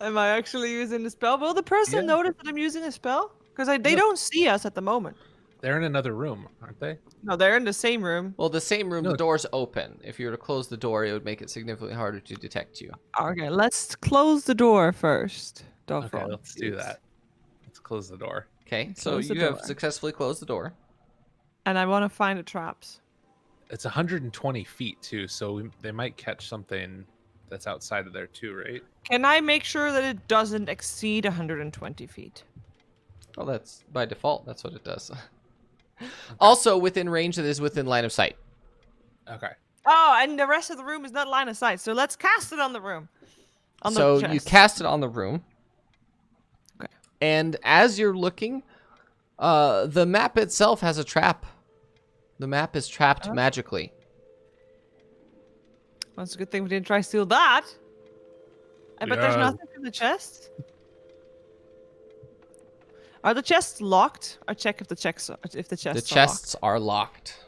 Am I actually using the spell? Will the person Yeah. notice that I'm using a spell? Because they don't see us at the moment. They're in another room, aren't they? No, they're in the same room. Well, the same room, No. the door's open. If you were to close the door, it would make it significantly harder to detect you. Okay, let's close the door first. Okay, let's do that. Let's close the door. Okay, so Close the you have door. successfully closed the door. And I want to find the traps. It's 120 feet too, so they might catch something that's outside of there too, right? Can I make sure that it doesn't exceed 120 feet? Well, that's by default. That's what it does. Also, within range, it is within line of sight. Okay. Oh, and the rest of the room is not line of sight. So let's cast it on the room. On So the you chest. cast it on the room. Okay. And as you're looking, the map itself has a trap. The map is trapped magically. Well, it's a good thing we didn't try to steal that. I bet there's Yeah. nothing in the chest. Are the chests locked? Or check if the chests The are chests are locked.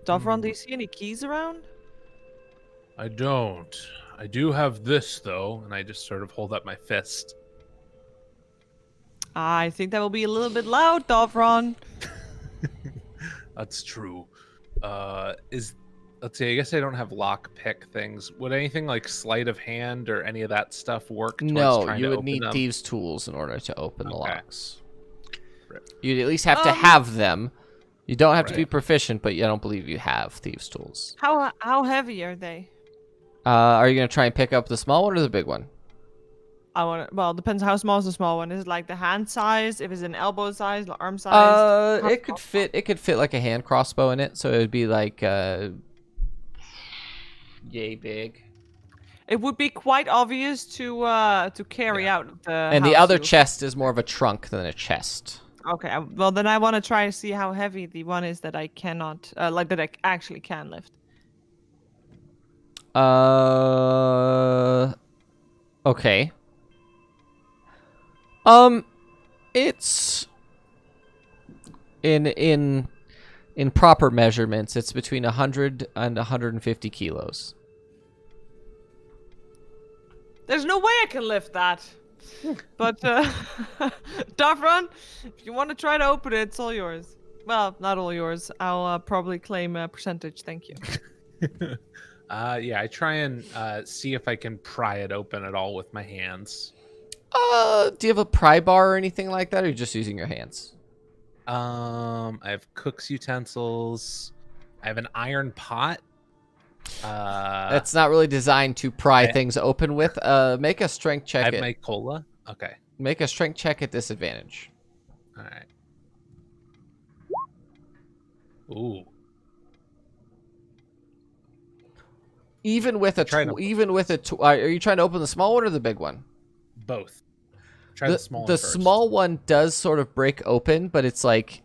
locked. Dovron, do you see any keys around? I don't. I do have this though, and I just sort of hold up my fist. I think that will be a little bit loud, Dovron. That's true. Let's see, I guess I don't have lock pick things. Would anything like sleight of hand or any of that stuff work towards No, trying you to would open need them? thieves' tools in order to open the Okay. locks. Rip. You'd at least have to have them. You don't have to be Right. proficient, but I don't believe you have thieves' tools. How heavy are they? Are you gonna try and pick up the small one or the big one? Well, it depends how small is the small one. Is it like the hand size? If it's an elbow size, arm size? It could fit. It could fit like a hand crossbow in it, so it would be like yay big. It would be quite obvious to carry out the. And the house other use. chest is more of a trunk than a chest. Okay, well then I want to try to see how heavy the one is that I cannot, like that I actually can lift. Okay. It's in proper measurements, it's between 100 and 150 kilos. There's no way I can lift that. But Davron, if you want to try to open it, it's all yours. Well, not all yours. I'll probably claim a percentage. Thank you. Yeah, I try and see if I can pry it open at all with my hands. Do you have a pry bar or anything like that, or are you just using your hands? I have cook's utensils. I have an iron pot. That's not really designed to pry things open with. Make a strength I check. have my cola. Okay. Make a strength check at disadvantage. All right. Ooh. Even with a are you trying to open the small one or the big one? Both. Try the small one The first. small one does sort of break open, but it's like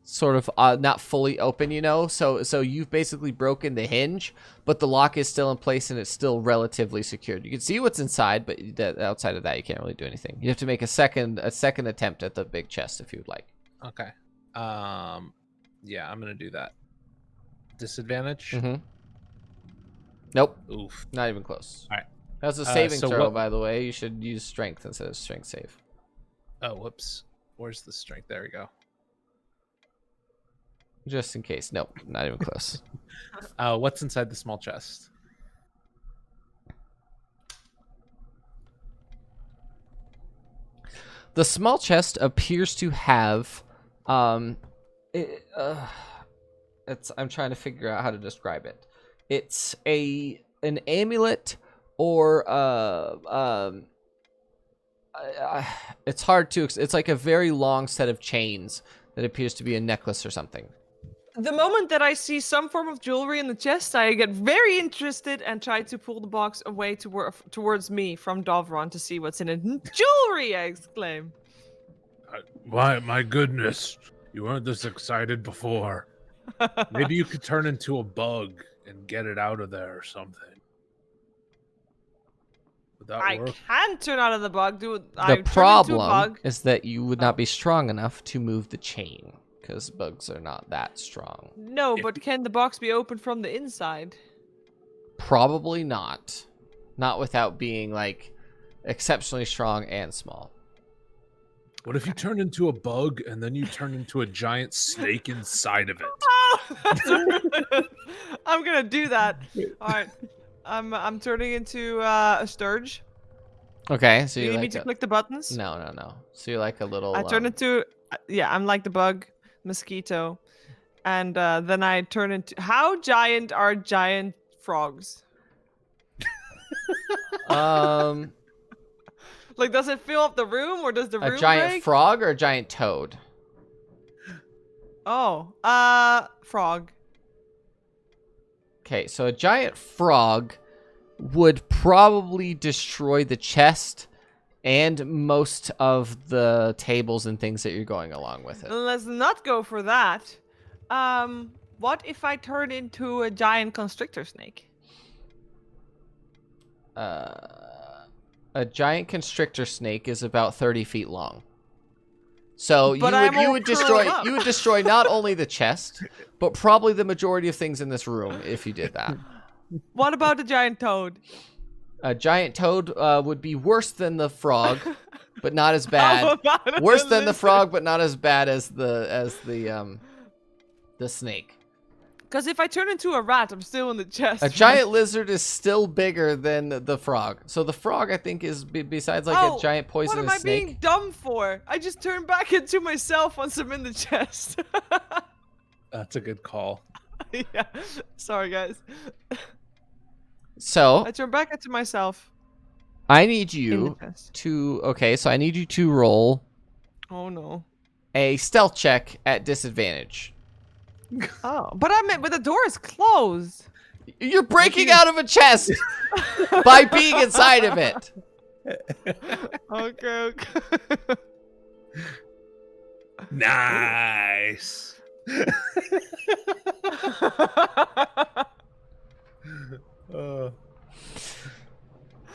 sort of not fully open, you know. So you've basically broken the hinge, but the lock is still in place and it's still relatively secured. You can see what's inside, but outside of that, you can't really do anything. You have to make a second attempt at the big chest if you would like. Okay. Yeah, I'm gonna do that. disadvantage. Nope, Oof. not even close. All right. That's a saving so throw, what- by the way. You should use strength instead of strength save. Oh, whoops. Where's the strength? There we go. Just in case. Nope, not even close. What's inside the small chest? The small chest appears to have, it's. I'm trying to figure out how to describe it. It's an amulet, or it's hard to. It's like a very long set of chains that appears to be a necklace or something. The moment that I see some form of jewelry in the chest, I get very interested and try to pull the box away towards me from Dovron to see what's in it. Jewelry! I exclaim. My goodness. You weren't this excited before. Maybe you could turn into a bug and get it out of there or something. Would that I work? can turn out of the bug. The problem is that you would not be strong enough to move the chain, because bugs are not that strong. No, but can the box be opened from the inside? Probably not. Not without being, like, exceptionally strong and small. What if you turn into a bug and then you turn into a giant snake inside of it? Oh, I'm gonna do that. All right, I'm turning into a sturge. Okay, so Do you you need me like to click the buttons? No. So you're like a little. I turn into yeah. I'm like the bug, mosquito, and then I turn into. How giant are giant frogs? Like, does it fill up the room, or does the room A giant break? frog or a giant toad? Oh, frog. Okay, so a giant frog would probably destroy the chest and most of the tables and things that you're going along with it. Let's not go for that. What if I turn into a giant constrictor snake? A giant constrictor snake is about 30 feet long. So But I'm you all would curled destroy up. you would destroy not only the chest, but probably the majority of things in this room if you did that. What about the giant toad? A giant toad would be worse than the frog, but not as How bad. about Worse a than the lizard? frog, but not as bad as the snake. Because if I turn into a rat, I'm still in the chest. A giant lizard is still bigger than the frog. So the frog, I think, is besides like a giant poisonous What am I snake. being dumb for? I just turn back into myself once I'm in the chest. That's a good call. Yeah. Sorry, guys. So I turn back into myself I need in you the chest. to so I need you to roll Oh no. a stealth check at disadvantage. Oh, but but the door is closed. You're breaking out of a chest by being inside of it. Okay. Nice.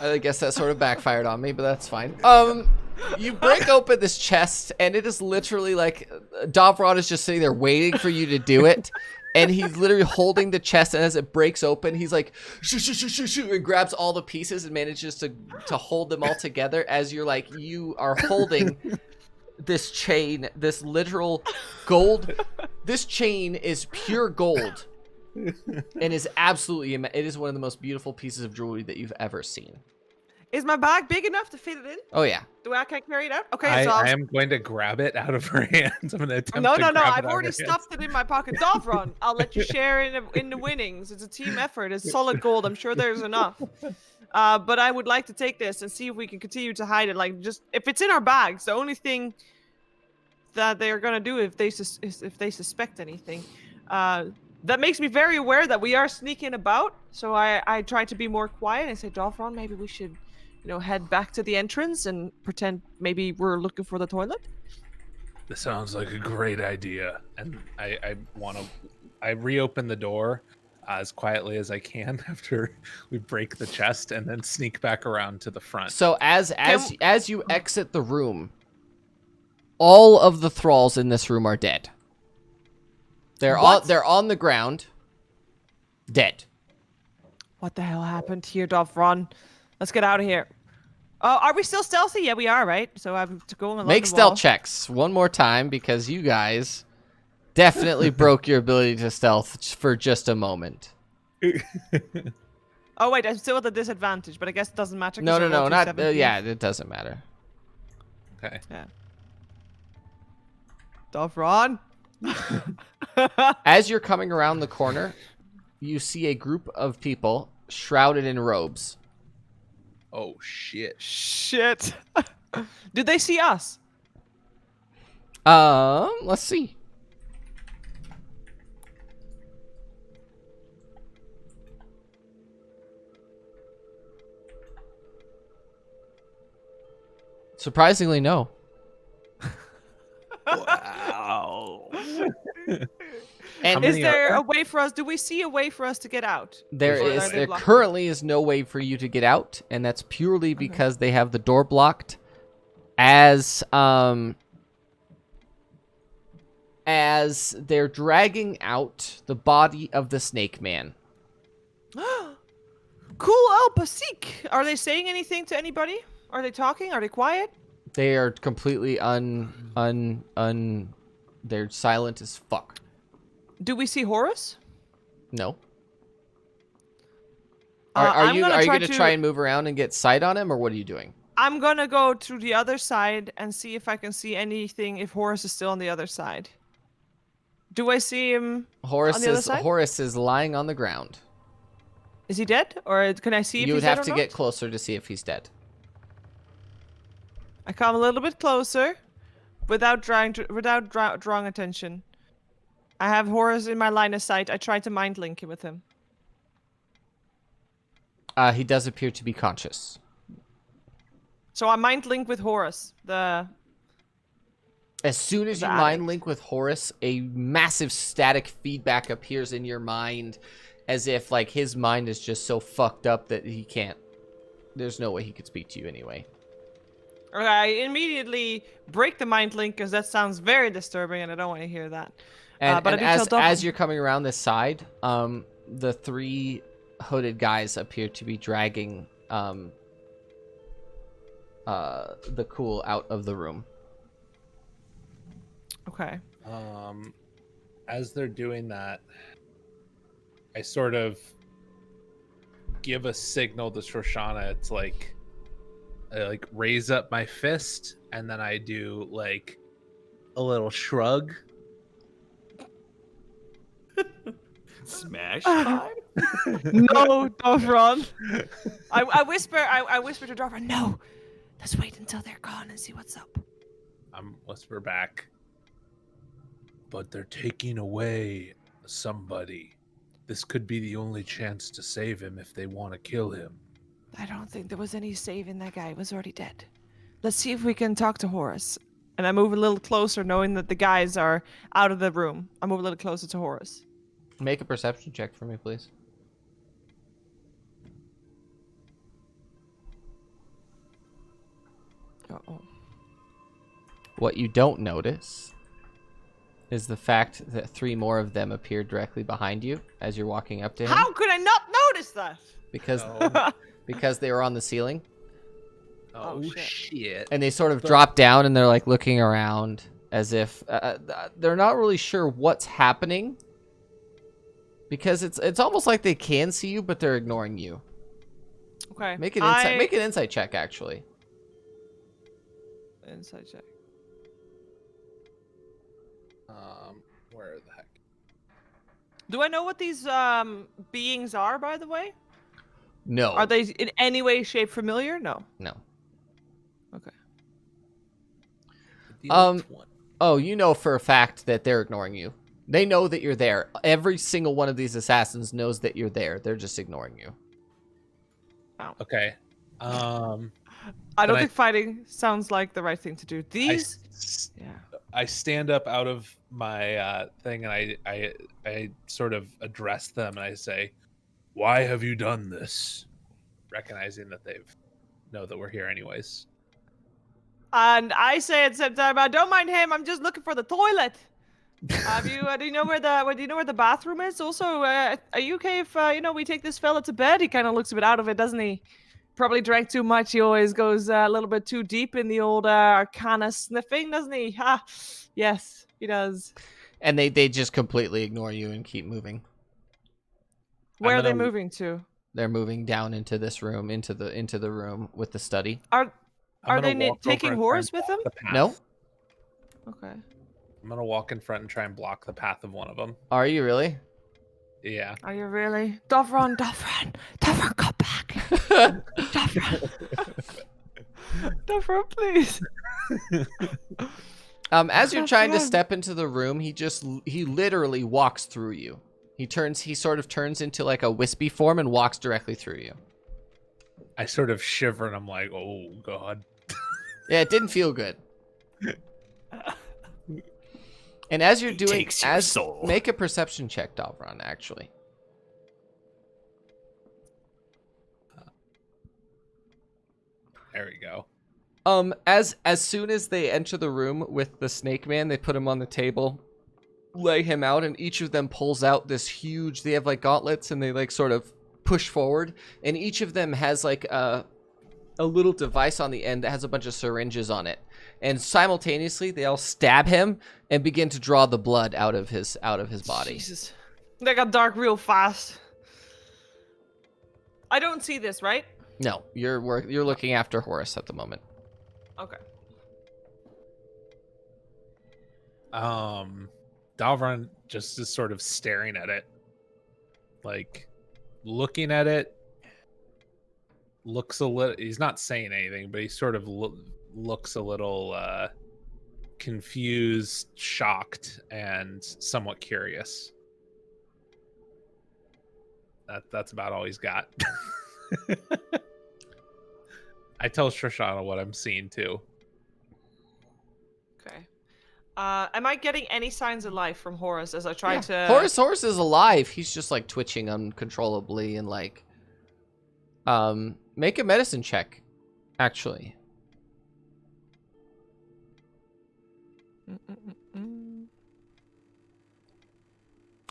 I guess that sort of backfired on me, but that's fine. You break open this chest, and it is literally like Davrod is just sitting there waiting for you to do it, and he's literally holding the chest. And as it breaks open, he's like, shoo, shoo, shoo, shoo, shoo, and grabs all the pieces and manages to hold them all together. As you are holding this chain, this literal gold. This chain is pure gold, and is absolutely. It is one of the most beautiful pieces of jewelry that you've ever seen. Is my bag big enough to fit it in? Oh yeah. Do I can't carry it out? Okay, so I am going to grab it out of her hands. I'm going to attempt No, to no, no. grab it I've out of already her stuffed it in my pocket. Dovron, I'll let you share in the winnings. It's a team effort. It's solid gold. I'm sure there's enough. But I would like to take this and see if we can continue to hide it. Like, just if it's in our bags, the only thing that they are gonna do if they suspect anything. That makes me very aware that we are sneaking about. So I try to be more quiet. I say, Dovron, maybe we should, head back to the entrance and pretend maybe we're looking for the toilet. This sounds like a great idea. And I reopen the door as quietly as I can after we break the chest, and then sneak back around to the front. So as you exit the room, all of the thralls in this room are dead. They're What? they're on the ground. Dead. What the hell happened here, Dovron? Let's get out of here. Oh, are we still stealthy? Yeah, we are, right? So I'm going along Make the stealth wall. checks one more time because you guys definitely broke your ability to stealth for just a moment. Oh wait, I'm still at a disadvantage, but I guess it doesn't matter. No, 'Cause I no, no, rolled not. 217s. Yeah, it doesn't matter. Okay. Yeah. Dovron. As you're coming around the corner, you see a group of people shrouded in robes. Oh shit. Shit. Did they see us? Let's see. Surprisingly, no. Wow. And Is there a way for us? Do we see a way for us to get out? there Or is are they there blocked? currently is no way for you to get out, and that's purely because they have the door blocked as they're dragging out the body of the snake man. Cool El Pasik. Are they saying anything to anybody? Are they talking? Are they quiet? They are completely they're silent as fuck. Do we see Horus? No. Are I'm you gonna going to try and move around and get sight on him, or what are you doing? I'm gonna go to the other side and see if I can see anything. If Horus is still on the other side. Do I see him Horus on the other side? Horus is lying on the ground. Is he dead, or can I see if You he's would dead have or to get not? closer to see if he's dead. I come a little bit closer, without drawing attention. I have Horus in my line of sight. I try to mind link with him. He does appear to be conscious. So I mind link with Horus. As soon as The you mind addict. link with Horus, a massive static feedback appears in your mind, as if like his mind is just so fucked up that he can't. There's no way he could speak to you anyway. Okay, I immediately break the mind link because that sounds very disturbing, and I don't want to hear that. And, But and I do tell as Dublin. you're coming around this side, the three hooded guys appear to be dragging the Cool out of the room. Okay. As they're doing that, I sort of give a signal to Shoshana. It's like I like raise up my fist, and then I do like a little shrug. Smash time? No, Dovron. I whisper to Dovron, no. Let's wait until they're gone and see what's up. I'm whisper back. But they're taking away somebody. This could be the only chance to save him if they want to kill him. I don't think there was any saving that guy. He was already dead. Let's see if we can talk to Horus. And I move a little closer, knowing that the guys are out of the room. I move a little closer to Horus. Make a perception check for me, please. Uh-oh. What you don't notice is the fact that three more of them appear directly behind you as you're walking up to him. How could I not notice that? Because Oh, because they were on the ceiling. Oh, shit. shit. And they sort of drop down and they're like looking around as if they're not really sure what's happening. Because it's almost like they can see you, but they're ignoring you. Okay. Make an insight check, actually. Insight check. Where the heck? Do I know what these beings are, by the way? No. Are they in any way, shape familiar? No. No. Okay. Oh, you know for a fact that they're ignoring you. They know that you're there. Every single one of these assassins knows that you're there. They're just ignoring you. Okay. I don't think fighting sounds like the right thing to do. These, yeah. I stand up out of my thing, and I sort of address them, and I say, "Why have you done this?" Recognizing that they know that we're here anyways. And I say at the same time, I don't mind him. I'm just looking for the toilet. Have you? Do you know where the bathroom is? Also, are you okay if we take this fella to bed? He kind of looks a bit out of it, doesn't he? Probably drank too much. He always goes a little bit too deep in the old arcana sniffing, doesn't he? Ha! Yes, he does. And they just completely ignore you and keep moving. Where are they gonna- moving to? They're moving down into this room, into the room with the study. Are I'm they gonna walk over taking and try Horus and with them? block the path. No? Okay. I'm gonna walk in front and try and block the path of one of them. Are you really? Yeah. Are you really? Dovron, come back. Dovron. Dovron, please. As you're trying to Dovron. step into the room, he literally walks through you. He sort of turns into like a wispy form and walks directly through you. I sort of shiver and I'm like, oh god. Yeah, it didn't feel good. And as you're doing, takes your soul. make a perception check, Davron, actually. There we go. As soon as they enter the room with the snake man, they put him on the table, lay him out, and each of them pulls out this huge, they have like gauntlets, and they like sort of push forward, and each of them has like a little device on the end that has a bunch of syringes on it. And simultaneously, they all stab him and begin to draw the blood out of his body. Jesus. They got dark real fast. I don't see this, right? No, you're looking after Horus at the moment. Okay. Dalvron just is sort of staring at it. Like looking at it, looks a little, he's not saying anything, but he sort of looks a little confused, shocked, and somewhat curious. That's about all he's got. I tell Shoshana what I'm seeing too. Okay. Am I getting any signs of life from Horus as I try to... Horus is alive. He's just like twitching uncontrollably and like make a medicine check, actually.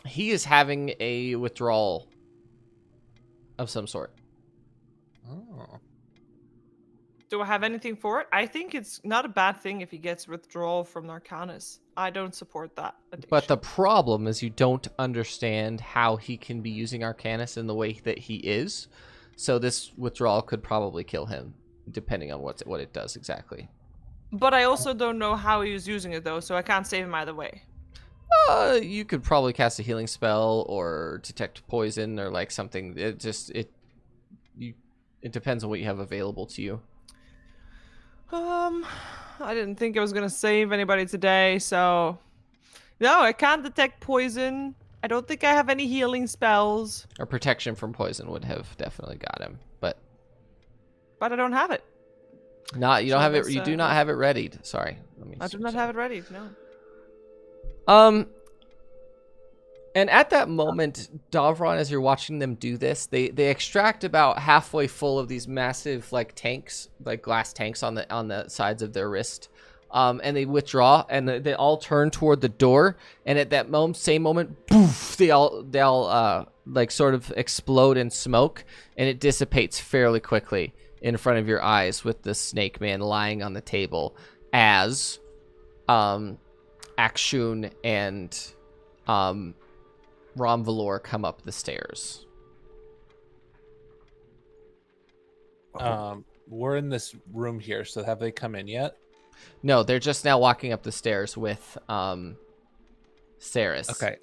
He is having a withdrawal of some sort. Oh. Do I have anything for it? I think it's not a bad thing if he gets withdrawal from Narcanus. I don't support that addiction. But the problem is you don't understand how he can be using Arcanus in the way that he is. So this withdrawal could probably kill him, depending on what it does exactly. But I also don't know how he was using it, though, so I can't save him either way. You could probably cast a healing spell or detect poison or like something. It depends on what you have available to you. I didn't think I was gonna save anybody today, so... No, I can't detect poison. I don't think I have any healing spells. Or protection from poison would have definitely got him, but But I don't have it. you So don't have it. that's, You do not have it readied. Sorry. I do not have it ready, no. And at that moment, Davron, as you're watching them do this, they extract about halfway full of these massive like tanks, like glass tanks on the sides of their wrist. And they withdraw, and they all turn toward the door. And at that same moment, poof! They all like sort of explode in smoke, and it dissipates fairly quickly in front of your eyes, with the snake man lying on the table as Akshun and Ram Valor come up the stairs. We're in this room here, so have they come in yet? No, they're just now walking up the stairs with Saris. Okay.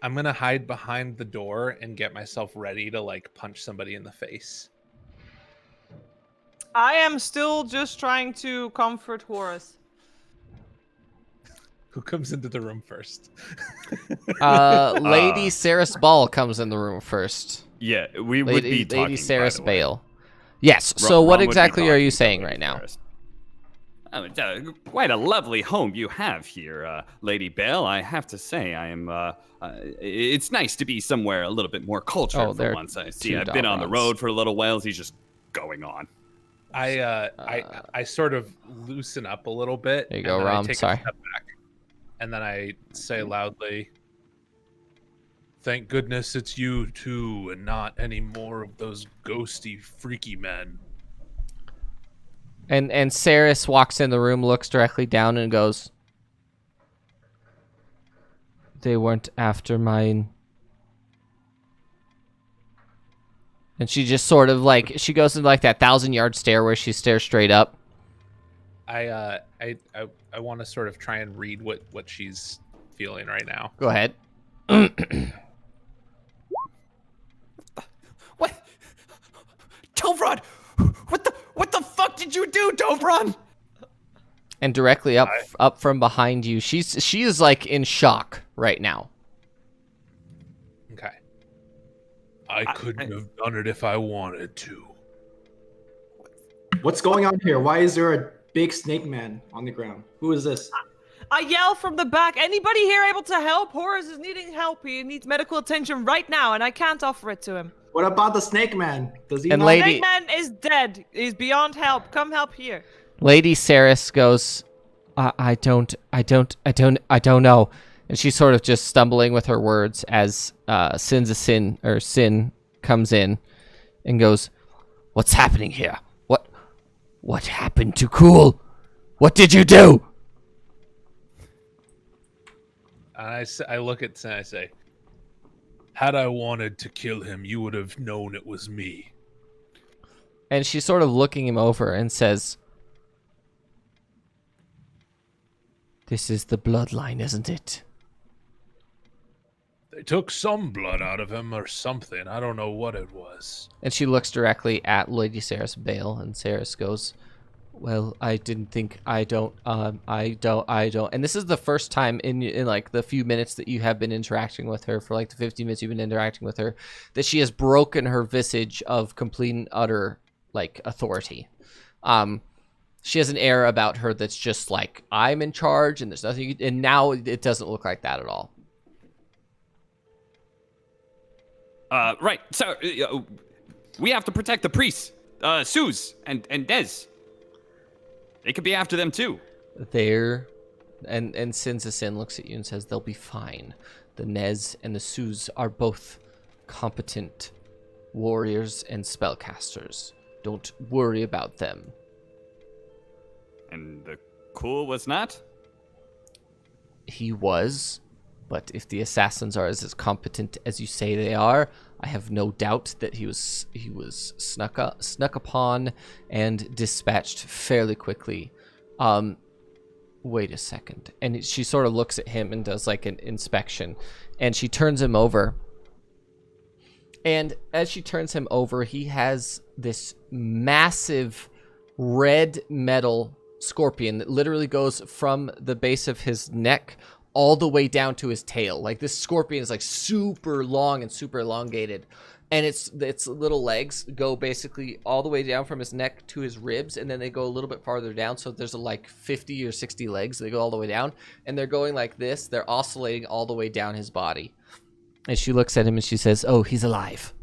I'm gonna hide behind the door and get myself ready to like punch somebody in the face. I am still just trying to comfort Horus. Who comes into the room first? Lady Saris Ball comes in the room first. Yeah, we would be talking, Lady Saris by the way. Bale. Yes. So Ron what would be exactly are talking you to saying Lady right now? Saris. Oh, it's, quite a lovely home you have here, Lady Bale. I have to say, I am. It's nice to be somewhere a little bit more cultured Oh, for there are once. I see. two I've been on the Dalrons. road for a little while. He's just going on. I sort of loosen up a little bit. There you and go, then I Rom. take a Sorry. step back. And then I say loudly, "Thank goodness it's you two and not any more of those ghosty, freaky men." And Saris walks in the room, looks directly down, and goes, "They weren't after mine." And she just sort of like, she goes into like that 1,000-yard stare where she stares straight up. I want to sort of try and read what she's feeling right now. Go ahead. What? Tovron! What the fuck did you do, Tovron? And directly up from behind you, she is like in shock right now. Okay. I couldn't have done it if I wanted to. What's going on here? Why is there a big snake man on the ground? Who is this? I yell from the back, anybody here able to help? Horace is needing help. He needs medical attention right now, and I can't offer it to him. What about the snake man? Does he And not? lady- Snake man is dead. He's beyond help. Come help here. Lady Saris goes, I don't know. And she's sort of just stumbling with her words as Sin comes in and goes, "What's happening here? What happened to Cool? What did you do?" And I look at Sin and I say, "Had I wanted to kill him, you would have known it was me." And she's sort of looking him over and says, "This is the bloodline, isn't it?" They took some blood out of him or something. I don't know what it was. And she looks directly at Lady Saris Bale, and Saris goes, "Well, I didn't think, I don't. And this is the first time in like the few minutes that you have been interacting with her, for like the 15 minutes you've been interacting with her, that she has broken her visage of complete and utter like authority. She has an air about her that's just like, I'm in charge and there's nothing, and now it doesn't look like that at all. Right. So we have to protect the priests, Suze and Dez. They could be after them too. There, and Sin looks at you and says, "They'll be fine. The Nez and the Suze are both competent warriors and spellcasters. Don't worry about them." And the Cool was not? He was, but if the assassins are as competent as you say they are, I have no doubt that he was snuck upon and dispatched fairly quickly. Wait a second. And she sort of looks at him and does like an inspection, and she turns him over. And as she turns him over, he has this massive red metal scorpion that literally goes from the base of his neck all the way down to his tail. Like, this scorpion is like super long and super elongated, and its little legs go basically all the way down from his neck to his ribs, and then they go a little bit farther down. So there's like 50 or 60 legs. They go all the way down, and they're going like this. They're oscillating all the way down his body. And she looks at him and she says, "Oh, he's alive."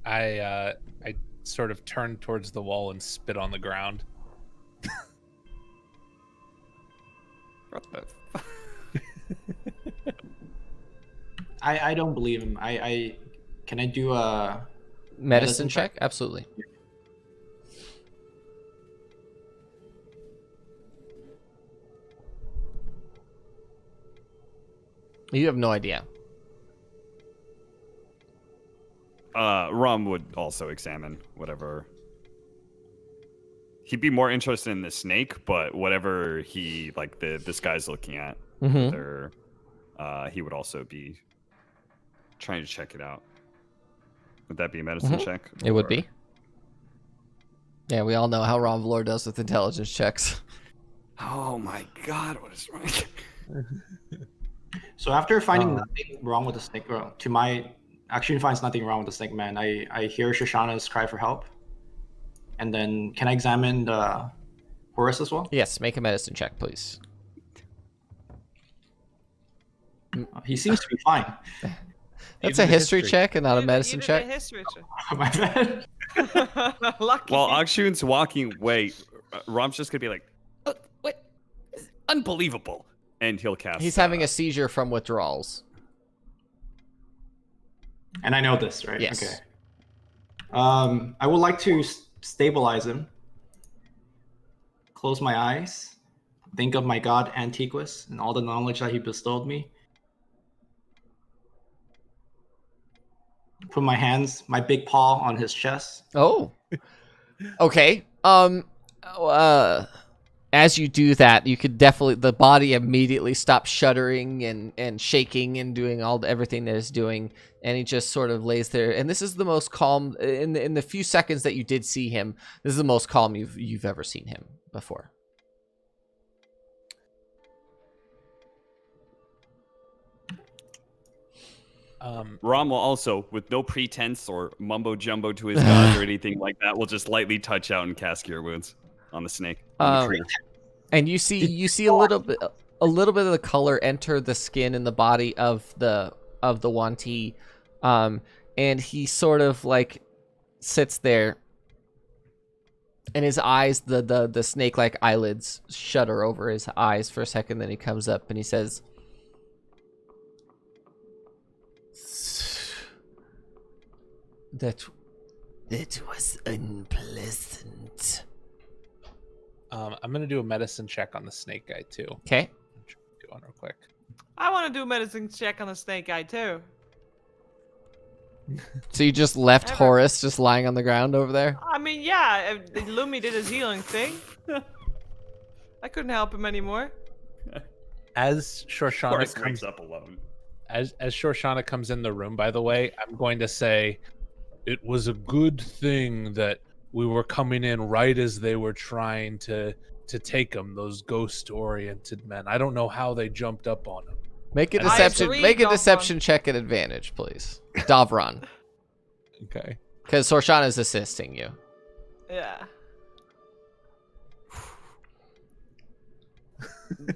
I sort of turn towards the wall and spit on the ground. What the fuck? I don't believe him. I can I do a Medicine check? Absolutely. You have no idea. Rum would also examine whatever. He'd be more interested in the snake, but whatever he like this guy's looking at, whether, he would also be trying to check it out. Would that be a medicine check? It would or- be. Yeah, we all know how Ron Vlor does with intelligence checks. Oh my god, what is wrong? So after finding nothing wrong with the snake, to my action finds nothing wrong with the snake man, I hear Shoshana's cry for help. And then can I examine the Horus as well? Yes, make a medicine check, please. He seems to be fine. That's Even a the history check and not a You medicine did check. A history My bad. check. Lucky. While Akshun's walking away, Rom's just gonna be like, unbelievable. And he'll cast. He's having a seizure from withdrawals. And I know this, right? Yes. Okay. I would like to stabilize him. Close my eyes. Think of my god Antiquus and all the knowledge that he bestowed me. Put my hands, my big paw on his chest. Oh. Okay. As you do that, you could definitely, the body immediately stops shuddering and shaking and doing everything that it's doing, and he just sort of lays there. And this is the most calm in the few seconds that you did see him. This is the most calm you've ever seen him before. Rom will also, with no pretense or mumbo jumbo to his gods or anything like that, will just lightly touch out and cast Cure Wounds on the snake. And you see a little bit of the color enter the skin and the body of the Wanti, and he sort of like sits there, and his eyes, the snake-like eyelids shudder over his eyes for a second. Then he comes up and he says, That was unpleasant. I'm gonna do a medicine check on the snake guy too. Okay. Do one real quick. I want to do a medicine check on the snake guy too. So you just left Ever. Horace just lying on the ground over there? I mean, yeah, Lumi did his healing thing. I couldn't help him anymore. As Shorshana Horace comes comes up alone. as Shorshana comes in the room, by the way, I'm going to say it was a good thing that we were coming in right as they were trying to take him, those ghost-oriented men. I don't know how they jumped up on him. Make a I deception. agree, Make a Davron. deception check at advantage, please. Davron, Okay. because Sorshana is assisting you. Yeah.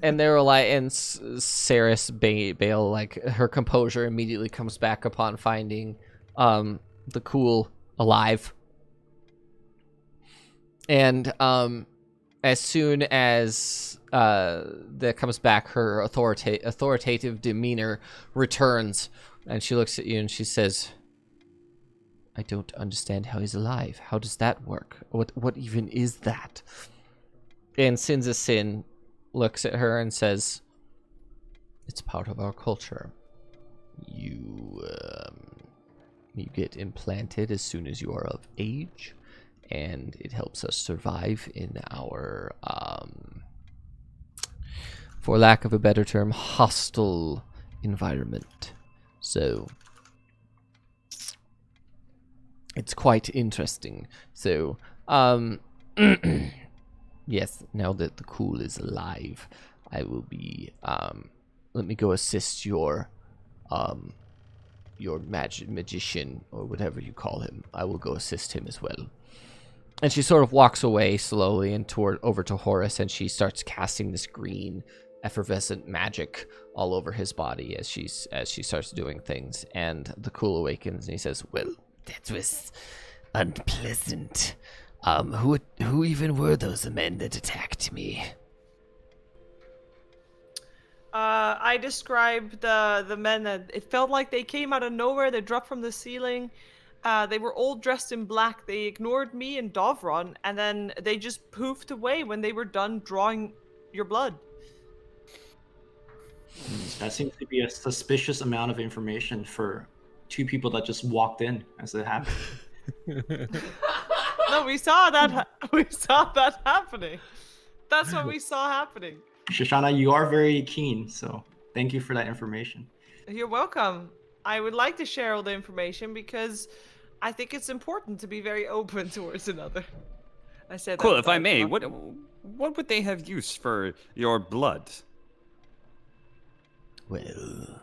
And they were like, and Saris Bale, like her composure immediately comes back upon finding the Cool alive. And as soon as that comes back, her authoritative demeanor returns, and she looks at you and she says, I don't understand how he's alive. How does that work? What even is that? And Sinza Sin looks at her and says, it's part of our culture. You get implanted as soon as you are of age, and it helps us survive in our, for lack of a better term, hostile environment. So it's quite interesting. So, yes, now that the Cool is alive, I will be, let me go assist your magician, or whatever you call him. I will go assist him as well. And she sort of walks away slowly and over to Horace, and she starts casting this green effervescent magic all over his body as she starts doing things. And the Cool awakens and he says, well, that was unpleasant. Who even were those men that attacked me? I described the men that it felt like they came out of nowhere. They dropped from the ceiling. They were all dressed in black. They ignored me and Davron, and then they just poofed away when they were done drawing your blood. That seems to be a suspicious amount of information for two people that just walked in as it happened. No, we saw that. We saw that happening. That's what we saw happening. Shoshana, you are very keen, so thank you for that information. You're welcome. I would like to share all the information because I think it's important to be very open towards another. I said Cool, that if I without may, talking. what would they have use for your blood? Well,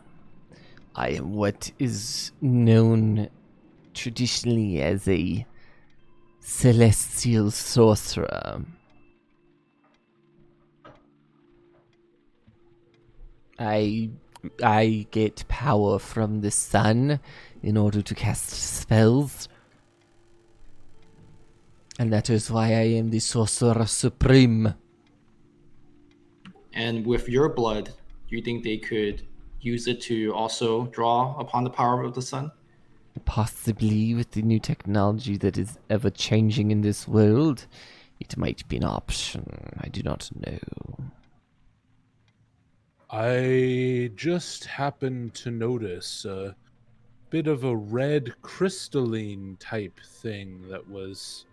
I am what is known traditionally as a celestial sorcerer. I get power from the sun in order to cast spells. And that is why I am the Sorcerer Supreme. And with your blood, do you think they could use it to also draw upon the power of the sun? Possibly with the new technology that is ever changing in this world, it might be an option. I do not know. I just happened to notice a bit of a red crystalline type thing that was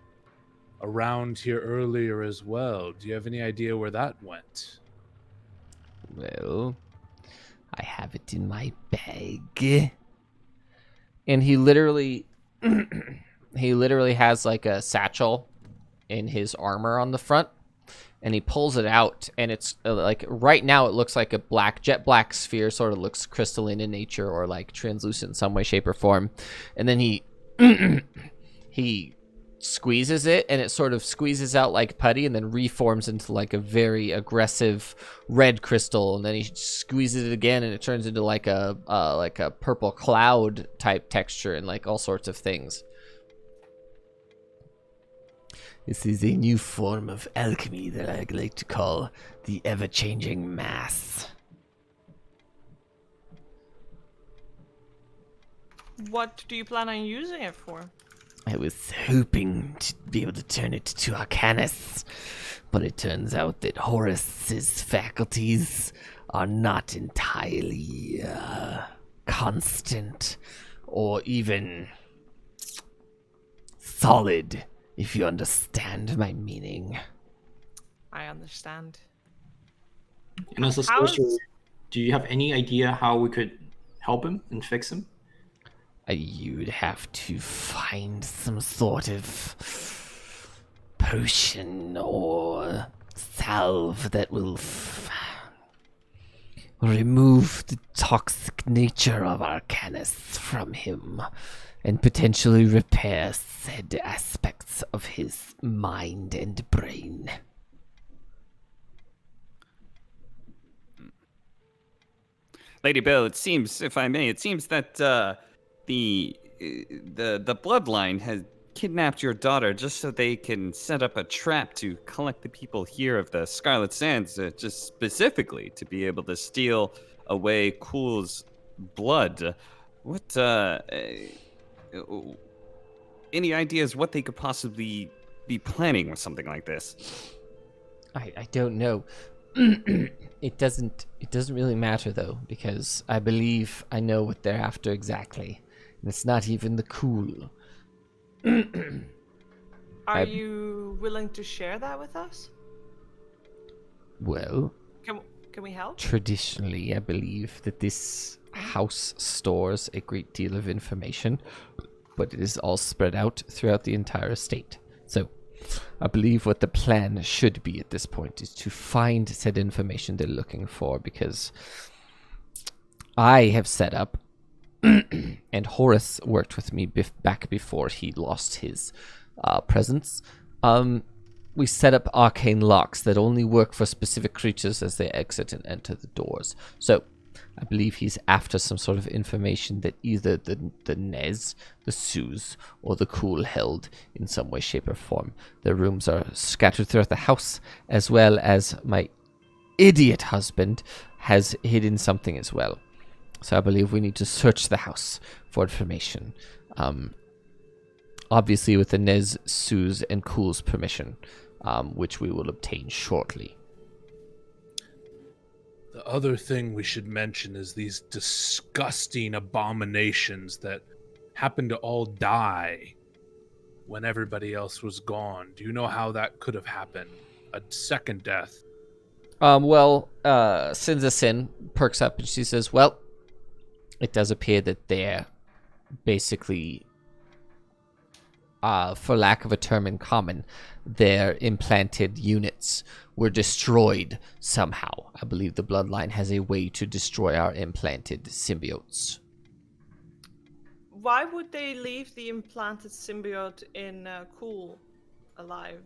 around here earlier as well. Do you have any idea where that went? Well, I have it in my bag. And he literally has like a satchel in his armor on the front, and he pulls it out, and it's like right now it looks like a jet black sphere, sort of looks crystalline in nature or like translucent in some way, shape, or form. And then he he squeezes it, and it sort of squeezes out like putty and then reforms into like a very aggressive red crystal, and then he squeezes it again and it turns into like a purple cloud type texture and like all sorts of things. This is a new form of alchemy that I like to call the ever-changing mass. What do you plan on using it for? I was hoping to be able to turn it to Arcanus, but it turns out that Horace's faculties are not entirely constant or even solid, if you understand my meaning. I understand. And as a How's- sorcerer, do you have any idea how we could help him and fix him? You'd have to find some sort of potion or salve that will remove the toxic nature of Arcanus from him and potentially repair said aspects of his mind and brain. Lady Bill, it seems, if I may, it seems that the bloodline has kidnapped your daughter just so they can set up a trap to collect the people here of the Scarlet Sands, just specifically to be able to steal away Cool's blood. What, any ideas what they could possibly be planning with something like this? I don't know. It doesn't really matter though, because I believe I know what they're after exactly. And it's not even the Cool. Are you willing to share that with us? Well, Can we help? traditionally I believe that this house stores a great deal of information, but it is all spread out throughout the entire estate. So I believe what the plan should be at this point is to find said information they're looking for, because I have set up, and Horace worked with me back before he lost his presence. We set up arcane locks that only work for specific creatures as they exit and enter the doors. So I believe he's after some sort of information that either the Nez, the Suze, or the Cool held in some way, shape, or form. Their rooms are scattered throughout the house, as well as my idiot husband has hidden something as well. So I believe we need to search the house for information. Obviously with the Nez, Suze, and Cool's permission, which we will obtain shortly. The other thing we should mention is these disgusting abominations that happened to all die when everybody else was gone. Do you know how that could have happened? A second death. Sin's Sin perks up and she says, well, it does appear that they're basically, for lack of a term in common, their implanted units were destroyed somehow. I believe the bloodline has a way to destroy our implanted symbiotes. Why would they leave the implanted symbiote in Cool alive?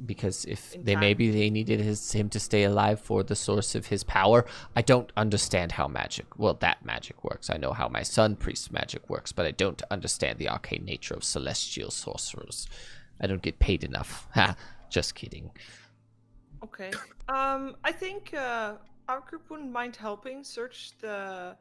Because if Intact. maybe they needed him to stay alive for the source of his power. I don't understand how that magic works. I know how my son priest magic works, but I don't understand the arcane nature of celestial sorcerers. I don't get paid enough. Ha, just kidding. Okay. I think our group wouldn't mind helping search the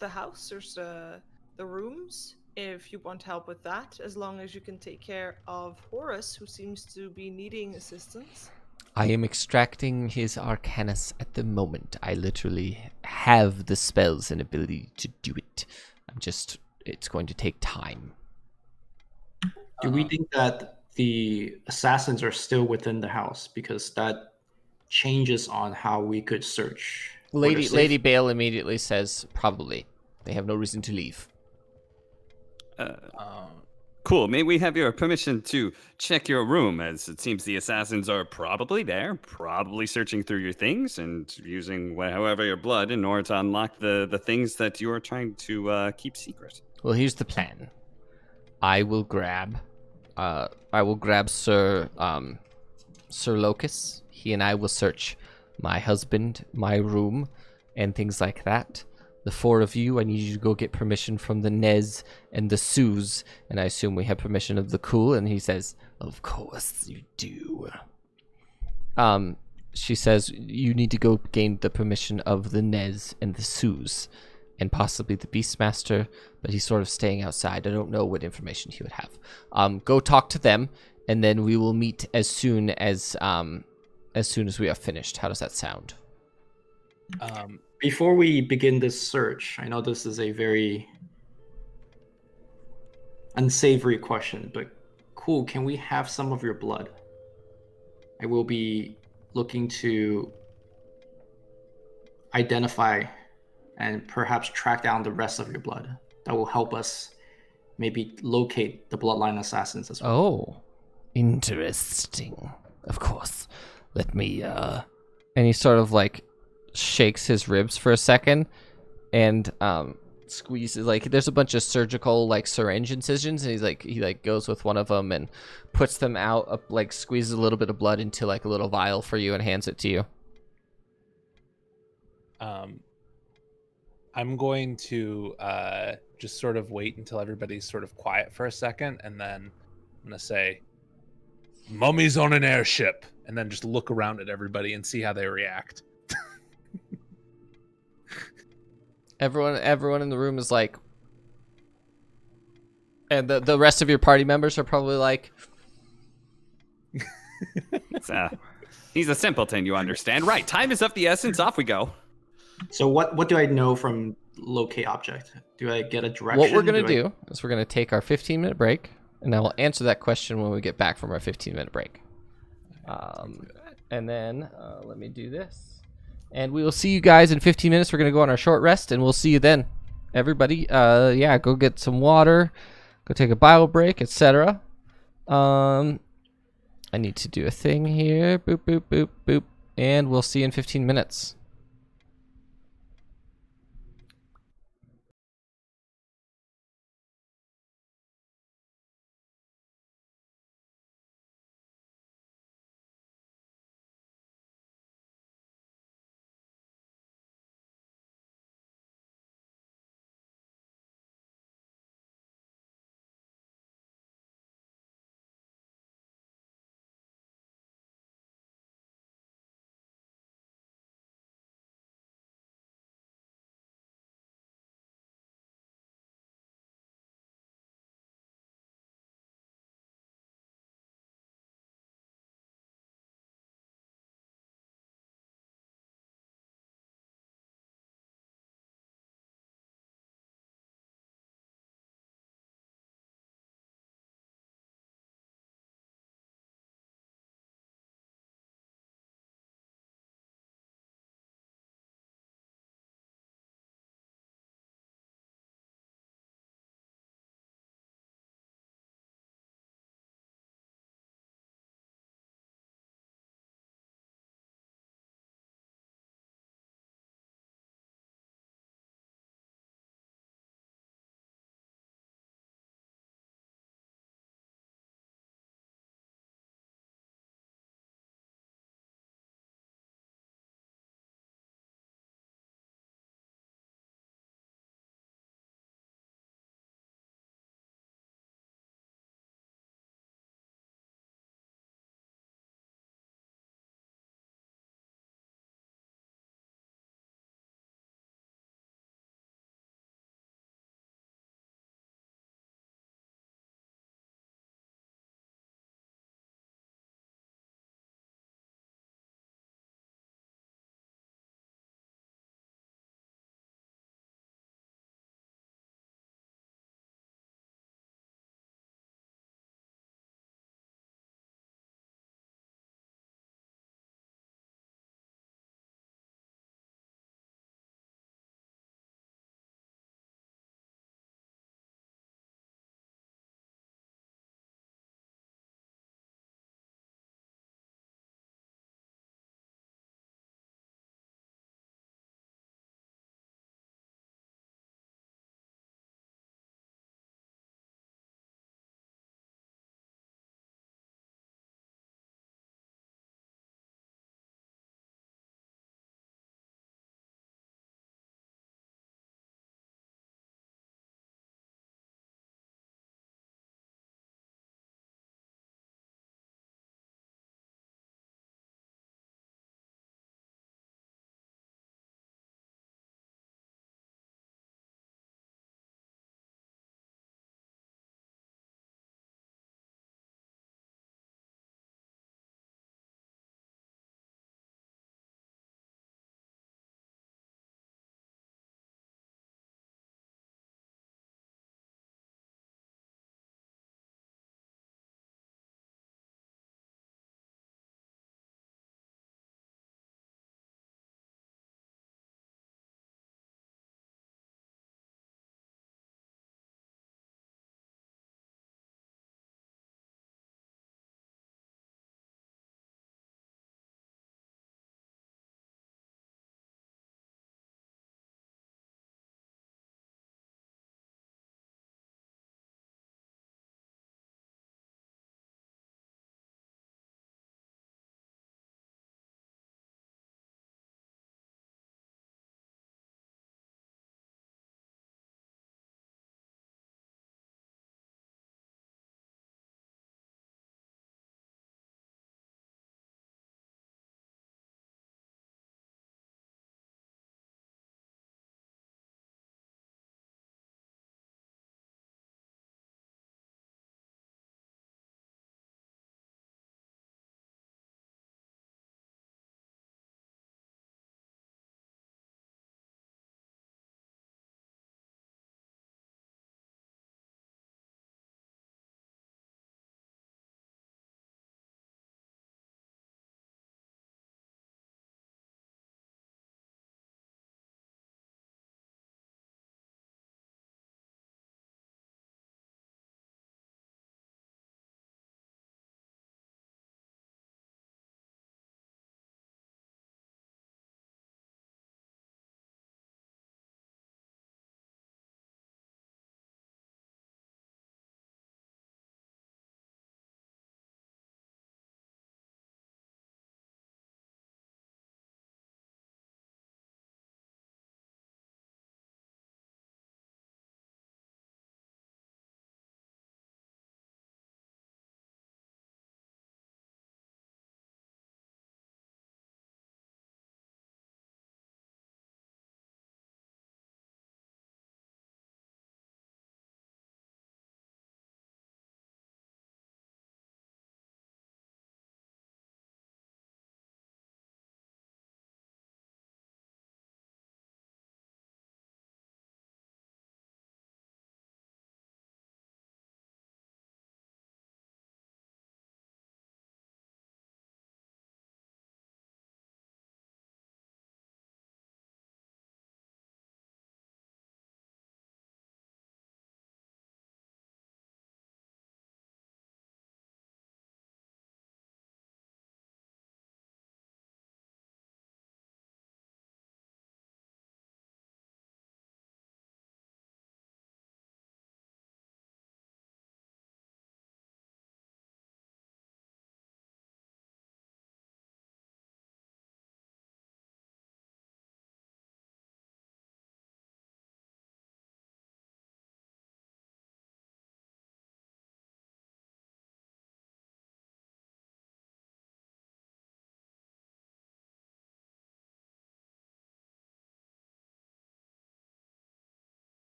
house, search the rooms, if you want help with that, as long as you can take care of Horace, who seems to be needing assistance. I am extracting his arcanus at the moment. I literally have the spells and ability to do it. It's going to take time. Do we think that the assassins are still within the house? Because that changes on how we could search. for their Lady safety. Bale immediately says, probably. They have no reason to leave. Cool. May we have your permission to check your room, as it seems the assassins are probably there, probably searching through your things and using however your blood in order to unlock the things that you are trying to keep secret. Well, here's the plan. I will grab Sir Locus. He and I will search my husband, my room, and things like that. The four of you, I need you to go get permission from the Nez and the Suze, and I assume we have permission of the Cool, and he says, of course you do. She says, you need to go gain the permission of the Nez and the Suze, and possibly the Beastmaster, but he's sort of staying outside. I don't know what information he would have. Go talk to them, and then we will meet as soon as we are finished. How does that sound? Before we begin this search, I know this is a very unsavory question, but cool, can we have some of your blood? I will be looking to identify and perhaps track down the rest of your blood. That will help us maybe locate the bloodline assassins as well. Oh, interesting. Of course. Let me, And he sort of, like, shakes his ribs for a second and, squeezes, like, there's a bunch of surgical, like, syringe incisions, and he goes with one of them and puts them out, like, squeezes a little bit of blood into, like, a little vial for you and hands it to you. I'm going to just sort of wait until everybody's sort of quiet for a second, and then I'm going to say, "Mummy's on an airship," and then just look around at everybody and see how they react. Everyone in the room is like, and the rest of your party members are probably like, He's a simpleton, you understand. Right, time is of the essence. Off we go. So what do I know from locate object? Do I get a direction? what we're going to do is we're going to take our 15-minute break, and I will answer that question when we get back from our 15-minute break. And then let me do this. And we will see you guys in 15 minutes. We're going to go on our short rest, and we'll see you then. Everybody, go get some water, go take a bio break, etc. I need to do a thing here. Boop, boop, boop, boop. And we'll see you in 15 minutes.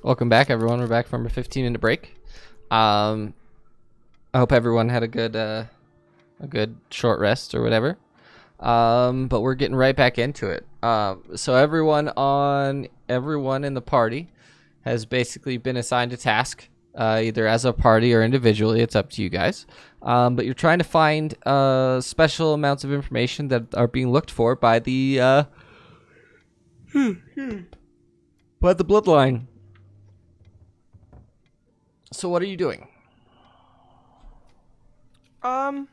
Welcome back, everyone. We're back from a 15-minute break. I hope everyone had a good short rest or whatever. But we're getting right back into it. So everyone in the party has basically been assigned a task, either as a party or individually. It's up to you guys. But you're trying to find special amounts of information that are being looked for by the bloodline. So what are you doing? Can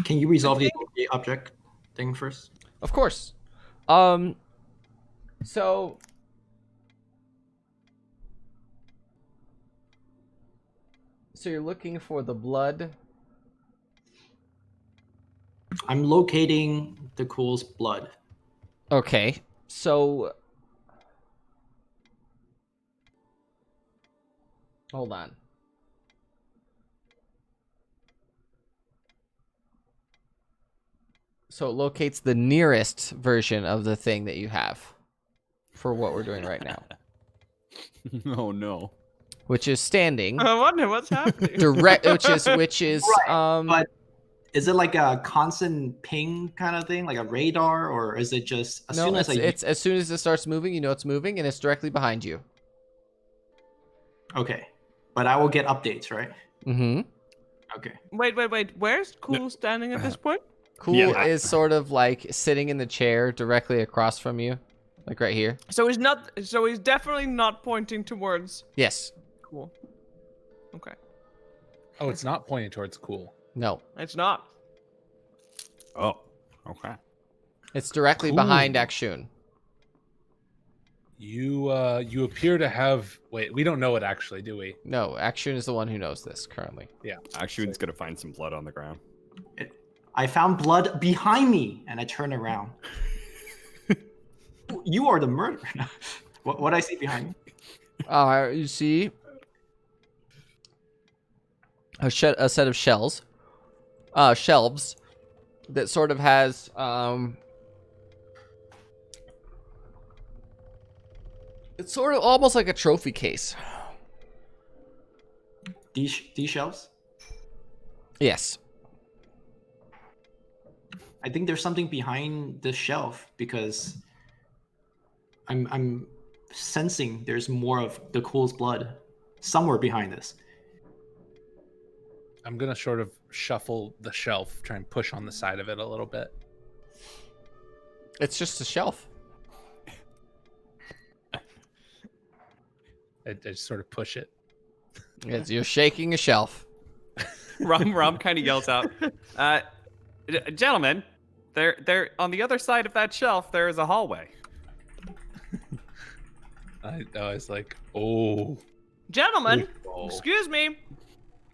you resolve the object thing first? Of course. So you're looking for the blood. I'm locating the Cool's blood. Okay. So hold on. So it locates the nearest version of the thing that you have for what we're doing right now, Oh no. which is standing I wonder what's happening. direct, which is But is it like a constant ping kind of thing, like a radar, or is it just as no, soon as it's as soon as it starts moving, you know it's moving, and it's directly behind you. Okay, but I will get updates, right? Mm-hmm. Okay. Wait. Where's Cool standing at this point? Cool Yeah. is sort of like sitting in the chair directly across from you, like right here. So he's not. So he's definitely not pointing towards Yes. Cool. Okay. Oh, it's not pointing towards Cool. No. It's not. Oh. Okay. It's directly Cool. behind Akshun. You appear to have. Wait, we don't know it actually, do we? No, Akshun is the one who knows this currently. Yeah. Akshu's gonna find some blood on the ground. I found blood behind me, and I turn around. You are the murderer. What I see behind me? You see a set of shelves that sort of has it's sort of almost like a trophy case. These shelves. Yes. I think there's something behind this shelf because I'm sensing there's more of the Cool's blood somewhere behind this. I'm gonna sort of shuffle the shelf, try and push on the side of it a little bit. It's just a shelf. I just sort of push it. You're shaking a shelf. Rom kind of yells out, "Gentlemen, there on the other side of that shelf there is a hallway." I was like, oh. Gentlemen, Oh. excuse me.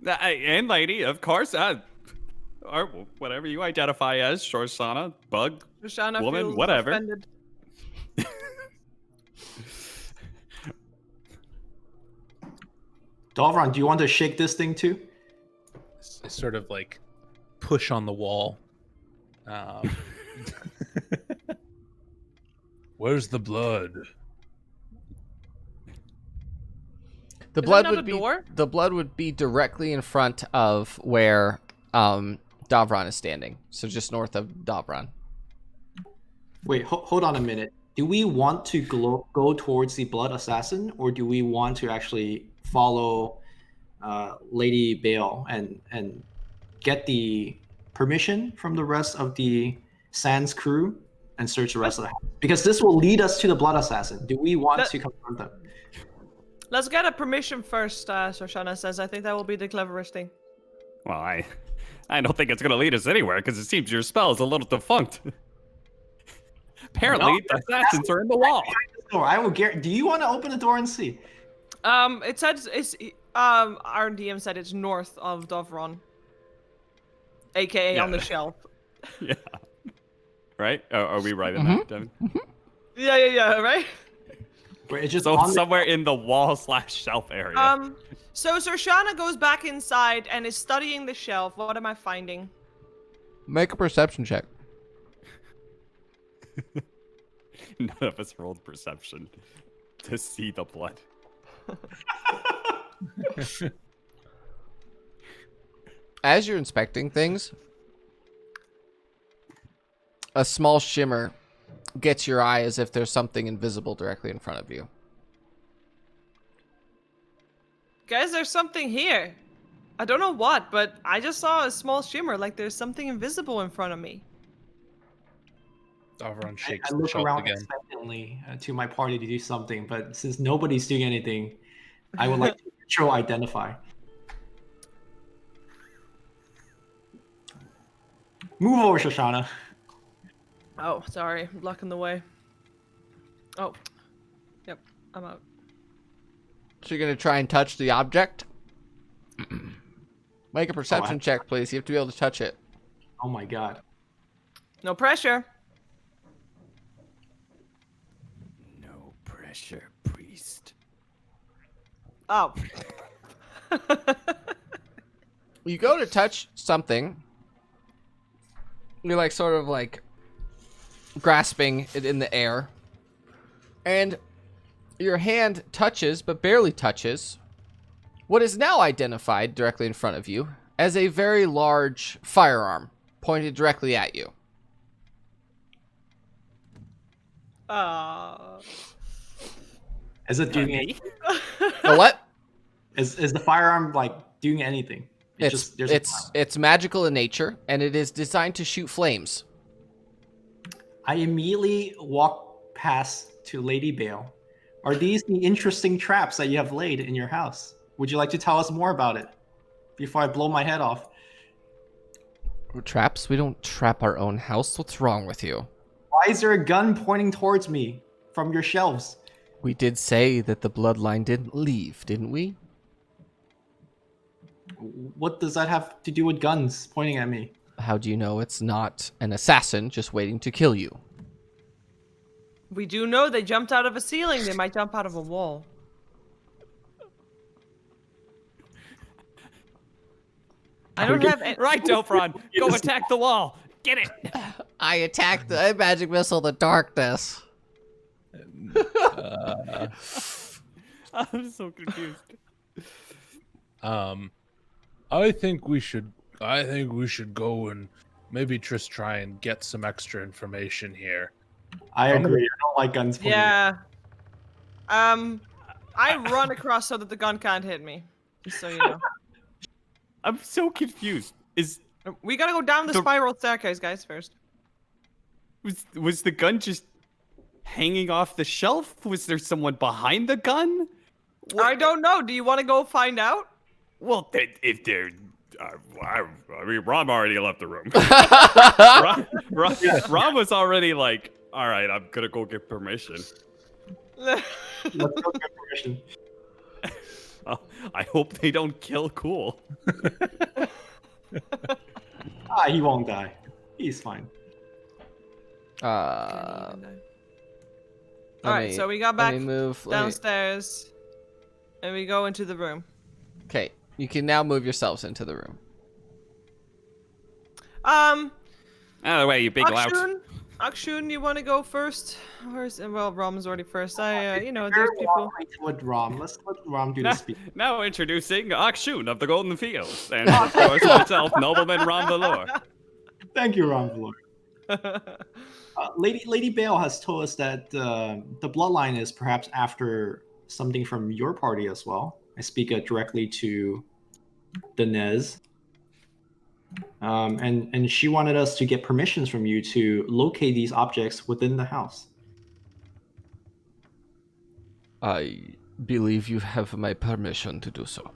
And lady, of course, or whatever you identify as, Shorsana, bug, Shoshana woman, feels whatever. offended. Dalvron, do you want to shake this thing too? I sort of like push on the wall. Where's the blood? The Is blood that not would a be door? the blood would be directly in front of where Davron is standing. So just north of Davron. Wait, hold on a minute. Do we want to go towards the blood assassin, or do we want to actually follow Lady Bale and get the permission from the rest of the Sands crew and search the rest of the house? Because this will lead us to the blood assassin. Do we want to confront them? Let's get a permission first, Shoshana says. I think that will be the cleverest thing. Well, I don't think it's going to lead us anywhere because it seems your spell is a little defunct. Apparently, the assassins are in the wall. Door. I will guarantee. Do you want to open the door and see? It says it's our DM said it's north of Dovron, aka Yeah. on the shelf. Yeah. Right? Are we right in that, Devin? Yeah, right. Wait, it's just So on somewhere in the wall/shelf area. So Shoshana goes back inside and is studying the shelf. What am I finding? Make a perception check. None of us rolled perception to see the blood. As you're inspecting things, a small shimmer gets your eye as if there's something invisible directly in front of you. Guys, there's something here. I don't know what, but I just saw a small shimmer, like there's something invisible in front of me. Davron I shakes the look shelf around again. expectantly to my party to do something, but since nobody's doing anything, I would like to control identify. Move over, Shoshana. Oh, sorry, blocking the way. Oh, yep, I'm out. So you're going to try and touch the object? Make a perception I- check, please. You have to be able to touch it. Oh my god. No pressure. No pressure, priest. Oh. You go to touch something. You're like sort of like grasping it in the air. And your hand touches, but barely touches, what is now identified directly in front of you as a very large firearm pointed directly at you. Is it doing anything? The what? Is the firearm like doing anything? There's a fire. It's magical in nature, and it is designed to shoot flames. I immediately walk past to Lady Bale. Are these the interesting traps that you have laid in your house? Would you like to tell us more about it before I blow my head off? Traps? We don't trap our own house. What's wrong with you? Why is there a gun pointing towards me from your shelves? We did say that the bloodline didn't leave, didn't we? What does that have to do with guns pointing at me? How do you know it's not an assassin just waiting to kill you? We do know they jumped out of a ceiling. They might jump out of a wall. I don't have any... Right, Delphron, go attack the wall. Get it. I attacked the magic missile, the darkness. I'm so confused. I think we should go and maybe just try and get some extra information here. I agree. I don't like guns pointing at me. Yeah. I run across so that the gun can't hit me. Just so you know. I'm so confused. We gotta go down the spiral staircase, guys, first. Was the gun just hanging off the shelf? Was there someone behind the gun? I don't know. Do you want to go find out? Well, if they're... I mean, Rom already left the room. Rom was already like, all right, I'm gonna go get permission. Let's go get permission. I hope they don't kill Cool. He won't die. He's fine. Alright, so we got back downstairs, and we go into the room. Okay, you can now move yourselves into the room. Out of the way, you big lout. Akshun, you want to go first? Well, Rom's already first. You know, there's people. With Rom. Let's let Rom do the speech. Now introducing Akshun of the Golden Fields, and of course myself, Nobleman Rom Valor. Thank you, Rom Valor. Lady Bale has told us that the bloodline is perhaps after something from your party as well. I speak directly to the Nez. And she wanted us to get permissions from you to locate these objects within the house. I believe you have my permission to do so.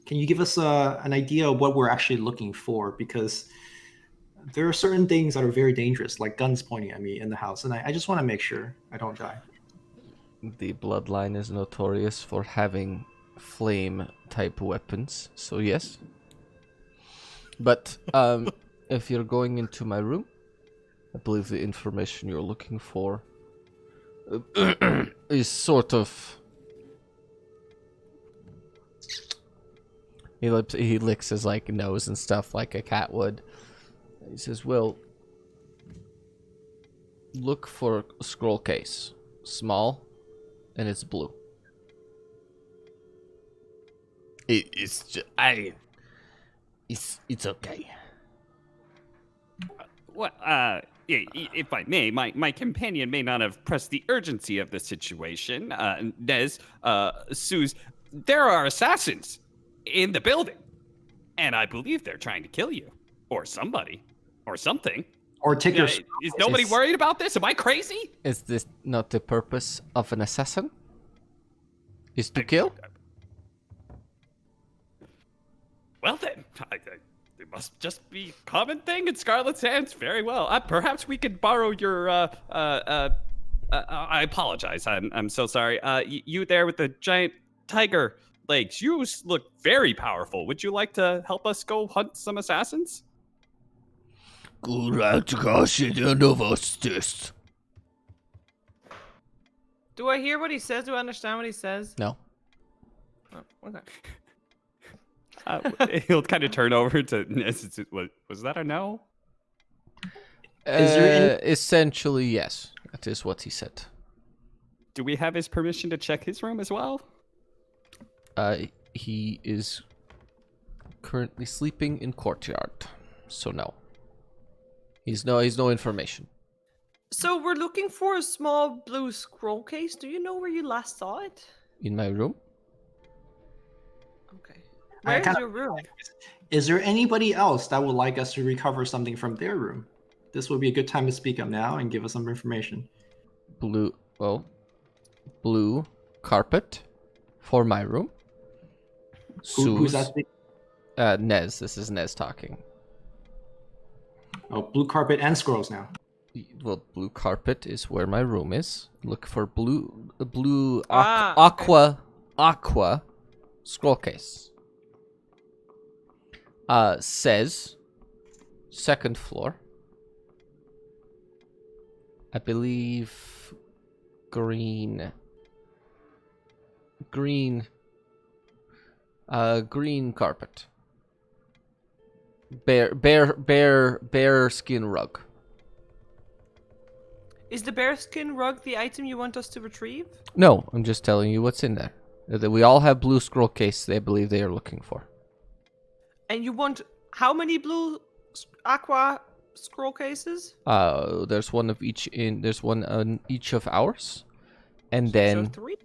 Can you give us an idea of what we're actually looking for? Because there are certain things that are very dangerous, like guns pointing at me in the house, and I just want to make sure I don't die. The bloodline is notorious for having flame-type weapons, so yes. But if you're going into my room, I believe the information you're looking for is sort of... He licks his like nose and stuff like a cat would. He says, well, look for a scroll case. Small, and it's blue. It's okay. What? If I may, my companion may not have pressed the urgency of the situation. Nez, Suze, there are assassins in the building, and I believe they're trying to kill you, or somebody, or something. Or take your. Is nobody worried about this? Am I crazy? Is this not the purpose of an assassin? Is to kill? Well then, it must just be a common thing in Scarlet's hands. Very well. Perhaps we could borrow your. I apologize. I'm so sorry. You there with the giant tiger legs? You look very powerful. Would you like to help us go hunt some assassins? Do Do I hear what he says? Do I understand what he says? No. Oh, okay. He'll kind of turn over to Nez. Was that a no? Is there Essentially, yes. That is what he said. Do we have his permission to check his room as well? He is currently sleeping in courtyard, so no. He's no information. So we're looking for a small blue scroll case. Do you know where you last saw it? In my room? Okay. I Where's kinda- your room? Is there anybody else that would like us to recover something from their room? This would be a good time to speak up now and give us some information. Blue carpet for my room. Who's that? Nez. This is Nez talking. Oh, blue carpet and scrolls now. Well, blue carpet is where my room is. Look for blue okay. aqua scroll case. Says second floor. I believe green carpet. Bear skin rug. Is the bearskin rug the item you want us to retrieve? No, I'm just telling you what's in there. That we all have blue scroll case they believe they are looking for. And you want how many blue aqua scroll cases? There's one of each there's one on each of ours. And So then 3?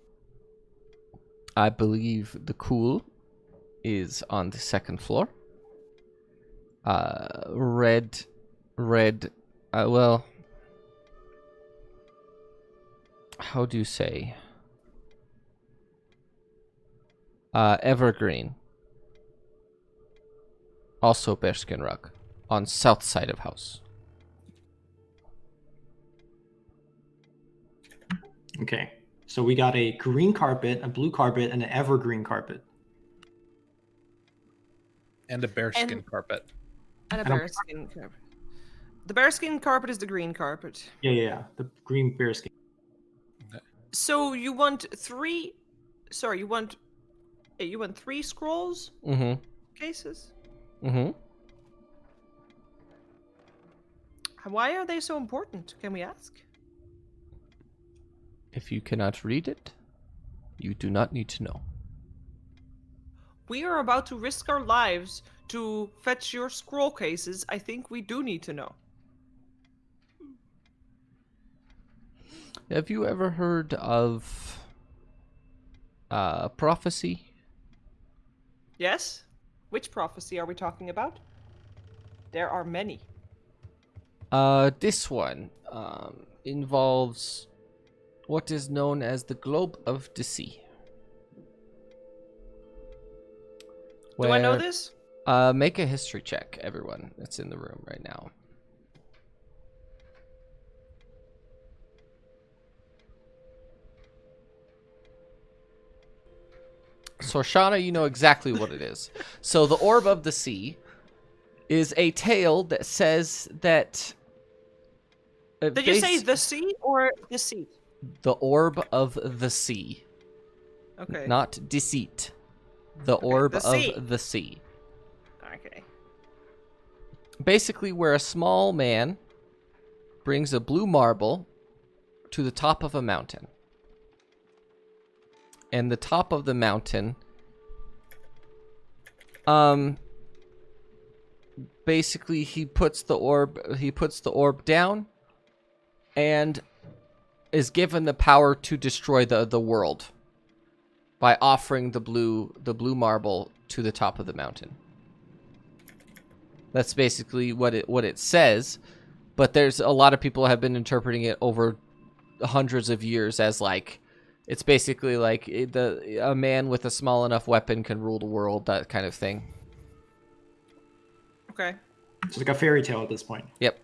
I believe the cool is on the second floor. Red, well, how do you say? Evergreen. Also bearskin rug on south side of house. Okay. So we got a green carpet, a blue carpet, and an evergreen carpet. And a bearskin And- carpet. And a I don't- bearskin carpet. The bearskin carpet is the green carpet. Yeah. The green bearskin. So you want 3? Sorry, you want 3 scrolls Mm-hmm. cases? Mm-hmm. And why are they so important? Can we ask? If you cannot read it, you do not need to know. We are about to risk our lives to fetch your scroll cases. I think we do need to know. Have you ever heard of prophecy? Yes? Which prophecy are we talking about? There are many. This one involves what is known as the Globe of the Sea. Do I know Where- this? Make a history check, everyone that's in the room right now. So, Shauna, you know exactly what it is. So, the Orb of the Sea is a tale that says that. Did you say the sea or the sea? the Orb of the Sea? Okay. Not deceit. The Orb the sea. of the Sea. Okay. Basically, where a small man brings a blue marble to the top of a mountain. And the top of the mountain Basically he puts the orb down and is given the power to destroy the world by offering the blue marble to the top of the mountain. That's basically what it says, but there's a lot of people have been interpreting it over hundreds of years as like it's basically like a man with a small enough weapon can rule the world, that kind of thing. Okay. It's like a fairy tale at this point. Yep.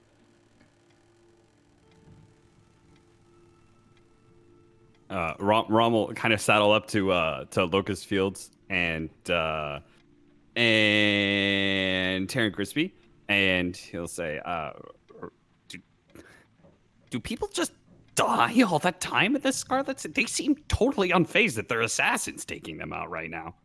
Rom will kind of saddle up to Locust Fields and Terran Crispy, and he'll say, do people just die all that time at the Scarlets? They seem totally unfazed that they're assassins taking them out right now.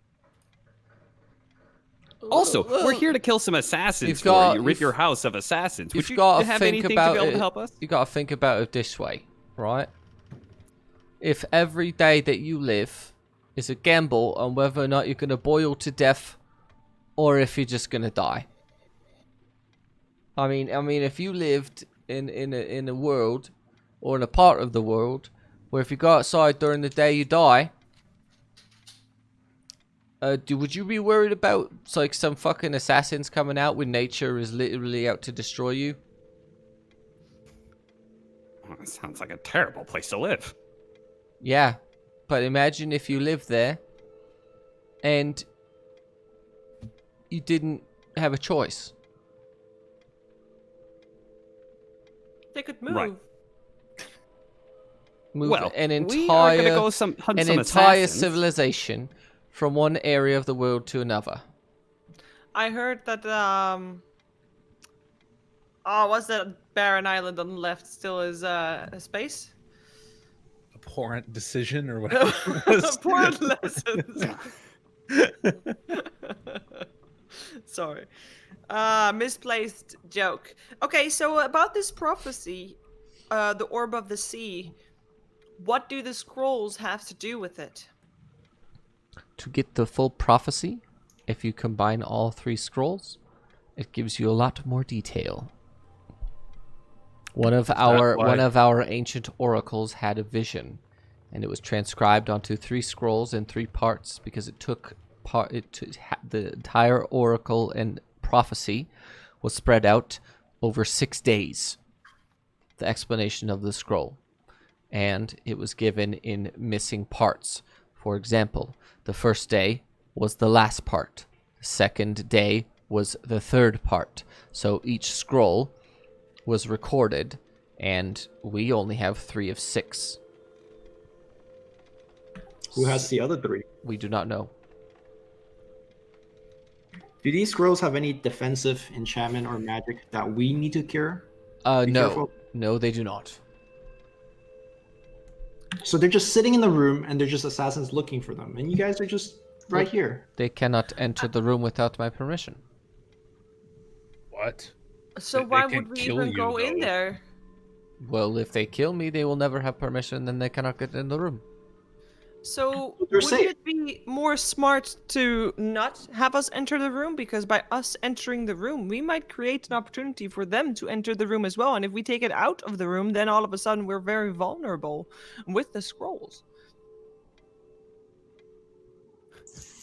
Also, we're here to kill some assassins for you, rid your house of assassins. Would you have anything to be able to help us? You gotta think about it this way, right? If every day that you live is a gamble on whether or not you're gonna boil to death or if you're just gonna die. I mean, if you lived in a world or in a part of the world where if you go outside during the day you die, would you be worried about like some fucking assassins coming out when nature is literally out to destroy you? Well, that sounds like a terrible place to live. Yeah, but imagine if you lived there and you didn't have a choice. They could move. Right. Move Well, an we are gonna entire go hunt some entire assassins. civilization from one area of the world to another. I heard that what's that barren island on the left still is a space? Abhorrent decision or whatever. it was. Important lessons. Sorry. Misplaced joke. Okay, so about this prophecy, the Orb of the Sea, what do the scrolls have to do with it? To get the full prophecy, if you combine all 3 scrolls, it gives you a lot more detail. One of our ancient oracles had a vision, and it was transcribed onto 3 scrolls in 3 parts because the entire oracle and prophecy was spread out over 6 days. The explanation of the scroll, and it was given in missing parts. For example, the first day was the last part. The second day was the third part. So each scroll was recorded, and we only have 3 of 6. Who has the other 3? We do not know. Do these scrolls have any defensive enchantment or magic that we need to cure? Be No. careful. No, they do not. So they're just sitting in the room and they're just assassins looking for them. And you guys are just right here. They cannot enter the room without my permission. What? So They why can would we kill even you, go in though. there? Well, if they kill me, they will never have permission, then they cannot get in the room. So They're wouldn't safe. it be more smart to not have us enter the room? Because by us entering the room, we might create an opportunity for them to enter the room as well. And if we take it out of the room, then all of a sudden we're very vulnerable with the scrolls.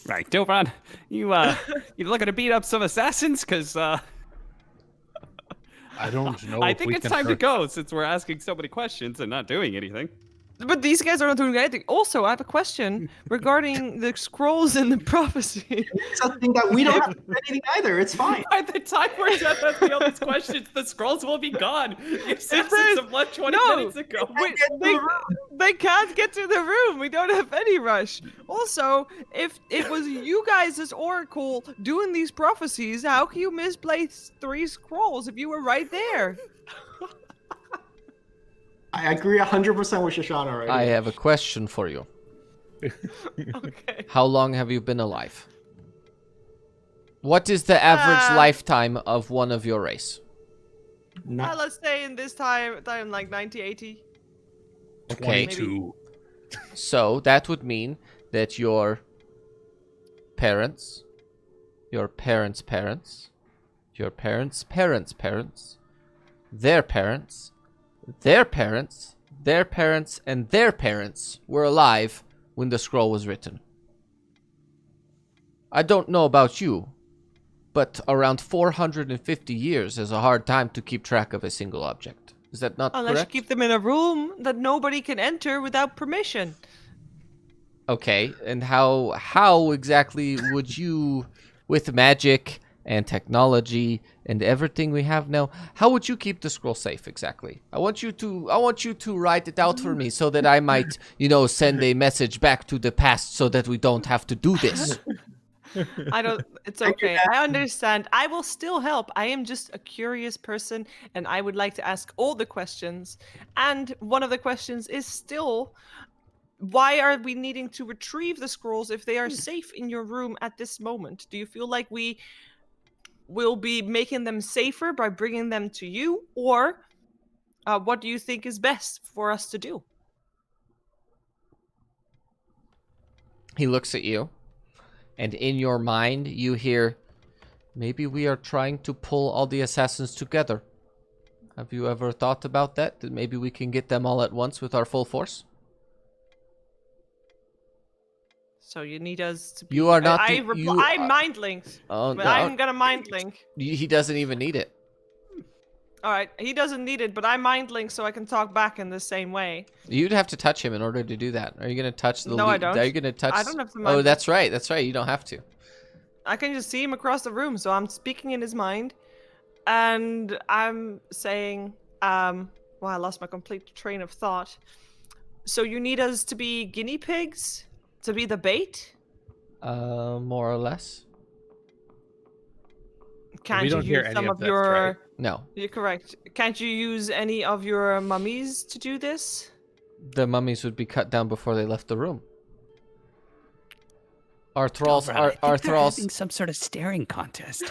Right, Dobron, you looking to beat up some assassins? Because I don't know. I if think we it's can time to hurt- go since we're asking so many questions and not doing anything. But these guys are not doing anything. Also, I have a question regarding the scrolls in the prophecy. It's something that we don't have to do anything either. It's fine. By the time we're done asking all these questions, the scrolls will be gone. The assassins have left 20 No. minutes ago. They can't get to the room. We don't have any rush. Also, if it was you guys as Oracle doing these prophecies, how can you misplace 3 scrolls if you were right there? I agree 100% with Shoshana right I here. have a question for you. Okay. How long have you been alive? What is the average lifetime of one of your race? Not, Let's say in this time like 90, 80. Okay. 22. So that would mean that your parents, your parents' parents, your parents' parents' parents, their parents, their parents, their parents, and their parents were alive when the scroll was written. I don't know about you, but around 450 years is a hard time to keep track of a single object. Is that not Unless correct? you keep them in a room that nobody can enter without permission. Okay, and how exactly would you, with magic and technology and everything we have now, how would you keep the scroll safe exactly? I want you to write it out for me so that I might, send a message back to the past so that we don't have to do this. I don't. It's Thank you, okay. I understand. I will still help. I am just a curious person, and I would like to ask all the questions. And one of the questions is still, why are we needing to retrieve the scrolls if they are safe in your room at this moment? Do you feel like we will be making them safer by bringing them to you, or what do you think is best for us to do? He looks at you, and in your mind you hear, maybe we are trying to pull all the assassins together. Have you ever thought about that? That maybe we can get them all at once with our full force? So you need us to be. You are not I the- reply. you I are- mind linked. Oh, But no. I'm gonna mind link. He doesn't even need it. All right, he doesn't need it, but I mind link so I can talk back in the same way. You'd have to touch him in order to do that. Are you going to touch the No, I don't. Are you going to touch... I don't have to Oh, mind that's right. That's right. You don't have to. I can just see him across the room, so I'm speaking in his mind, and I'm saying, well, I lost my complete train of thought. So you need us to be guinea pigs, to be the bait? More or less. Can't we you don't hear use any some of of this, your? right? No. You're correct. Can't you use any of your mummies to do this? The mummies would be cut down before they left the room. Our thralls Galvran, I think our they're thralls having some sort of staring contest.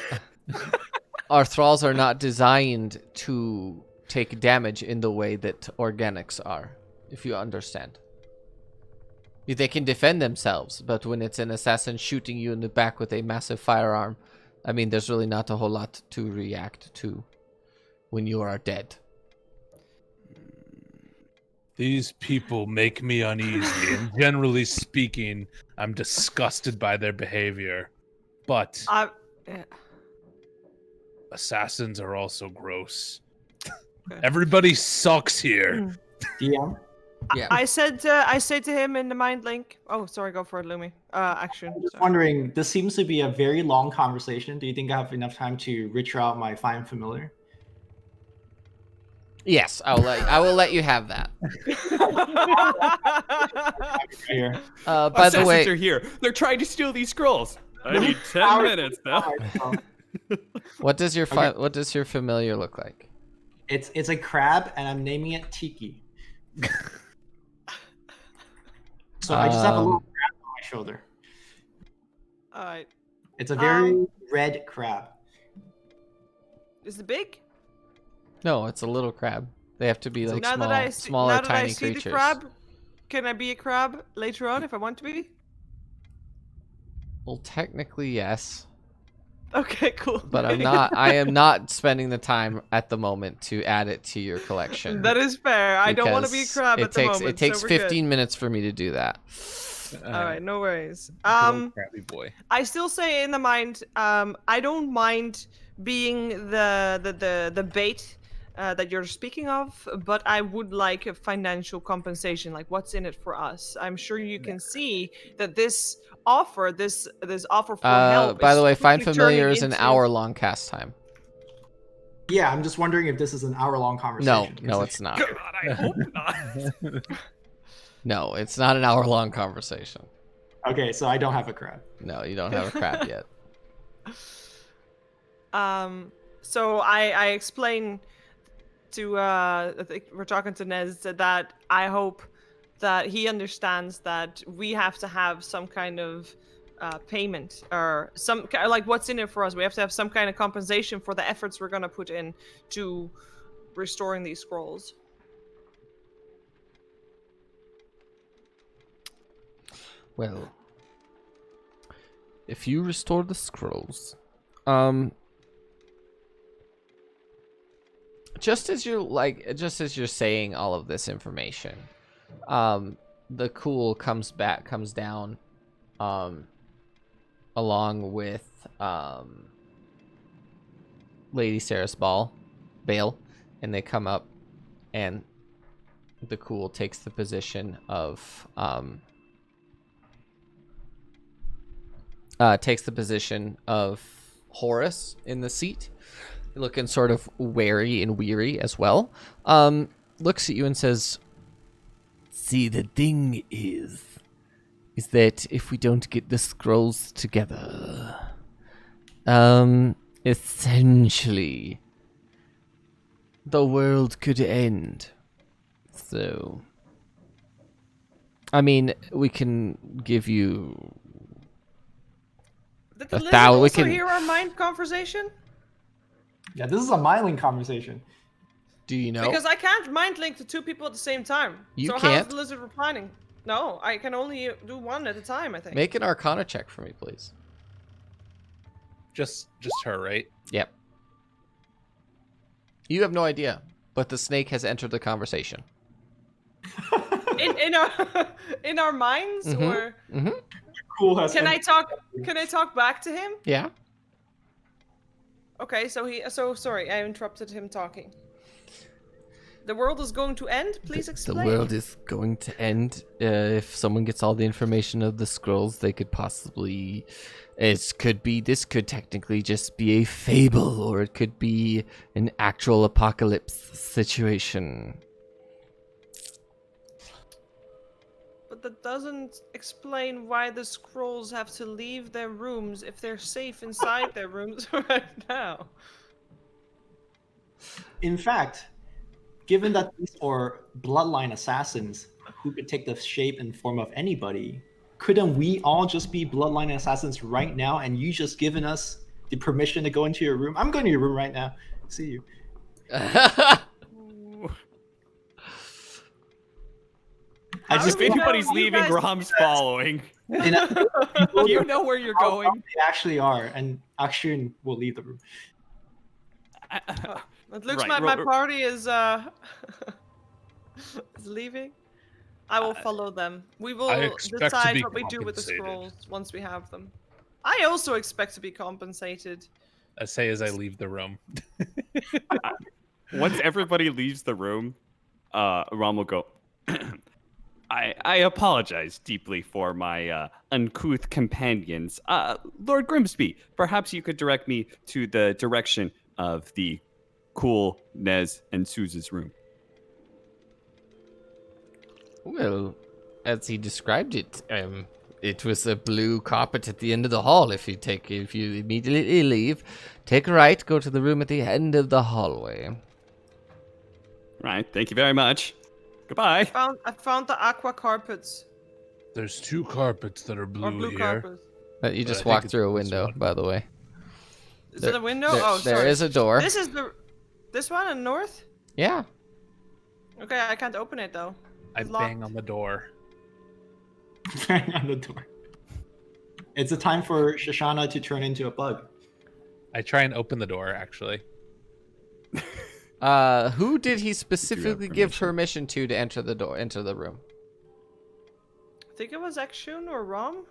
our thralls are not designed to take damage in the way that organics are, if you understand. They can defend themselves, but when it's an assassin shooting you in the back with a massive firearm, I mean, there's really not a whole lot to react to when you are dead. These people make me uneasy, and generally speaking, I'm disgusted by their behavior. But Yeah. assassins are also gross. Okay. Everybody sucks here. DM. Yeah. I said to him in the mind link. Oh, sorry, go for it, Lumi. Action. I'm just sorry. wondering, this seems to be a very long conversation. Do you think I have enough time to reach out my Find Familiar? Yes, I will let you have that. Here. By the Assassins way, are here. They're trying to steal these scrolls. I need 10 Hours- minutes now. what does your familiar look like? It's a crab, and I'm naming it Tiki. So I just have a little crab on my shoulder. All right. It's a very red crab. Is it big? No, it's a little crab. They have to be like now small, that I see, smaller, now that I tiny see creatures. the crab, can I be a crab later on if I want to be? Well, technically yes, Okay, cool. but I'm not. I am not spending the time at the moment to add it to your collection. That is fair. I don't want to be a because crab it at the takes, moment. It takes so we're 15 minutes for me to do that. Good. All right, no worries. Crabby boy. I still say in the mind, I don't mind being the bait that you're speaking of, but I would like a financial compensation. Like, what's in it for us? I'm sure you can see that this offer for help. By is the way, Find quickly Familiar turning is an into- hour-long cast time. Yeah, I'm just wondering if this is an hour-long No, conversation. no, it's not. God, I hope not. No, it's not an hour-long conversation. Okay, so I don't have a crab. No, you don't have a crab yet. So I explain to I think we're talking to Nez that I hope that he understands that we have to have some kind of payment or some like what's in it for us. We have to have some kind of compensation for the efforts we're gonna put in to restoring these scrolls. Well, If you restore the scrolls, just as you're saying all of this information, the Cool comes down, along with Lady Sarah's Bale, and they come up, and the Cool takes the position of Horace in the seat, looking sort of wary and weary as well. Looks at you and says, "See, the thing is that if we don't get the scrolls together, essentially, the world could end. So, I mean, we can give you Did the A lizard thou- we also can- hear our mind conversation? Yeah, this is a myling conversation. Do you know? Because I can't mind link to two people at the same time. You so how can't? is the lizard replying? No, I can only do one at a time, I think. Make an Arcana check for me, please. Just her, right? Yep. You have no idea, but the snake has entered the conversation. in our in our minds, Mhm. or Cool has can I talk back to him? Yeah. Okay, so sorry, I interrupted him talking. The world is going to end? Please explain. The world is going to end. If someone gets all the information of the scrolls, they could possibly... This could technically just be a fable, or it could be an actual apocalypse situation. But that doesn't explain why the scrolls have to leave their rooms if they're safe inside their rooms right now. In fact, given that these are bloodline assassins who could take the shape and form of anybody, couldn't we all just be bloodline assassins right now and you just given us the permission to go into your room? I'm going to your room right now. See you. I How just do If we know anybody's you leaving, guys- Rom's following. and Do you know where you're going? They actually are, and Akshun will leave the room. It looks Right, like my party is is leaving. I will follow them. We will expect to decide be what we do with the compensated. scrolls once we have them. I also expect to be compensated. I say as I leave the room. Once everybody leaves the room, Rom will go. I apologize deeply for my uncouth companions. Lord Grimsby, perhaps you could direct me to the direction of the Cool, Nez, and Suze's room. Well, as he described it, it was a blue carpet at the end of the hall. If you immediately leave, take a right, go to the room at the end of the hallway. Right, thank you very much. Goodbye. I found the aqua carpets There's 2 carpets that are or blue blue here. carpets. You But I just think walked it's through a this window, one. by the way. Is it a window? There- Oh, sorry. there is a door. This is this one in north. Yeah. Okay, I can't open it though. I It's bang locked. on the door. Bang on the door. It's a time for Shoshana to turn into a bug. I try and open the door, actually. Who did he specifically give permission to enter the room? I think it was Akshun or Rom.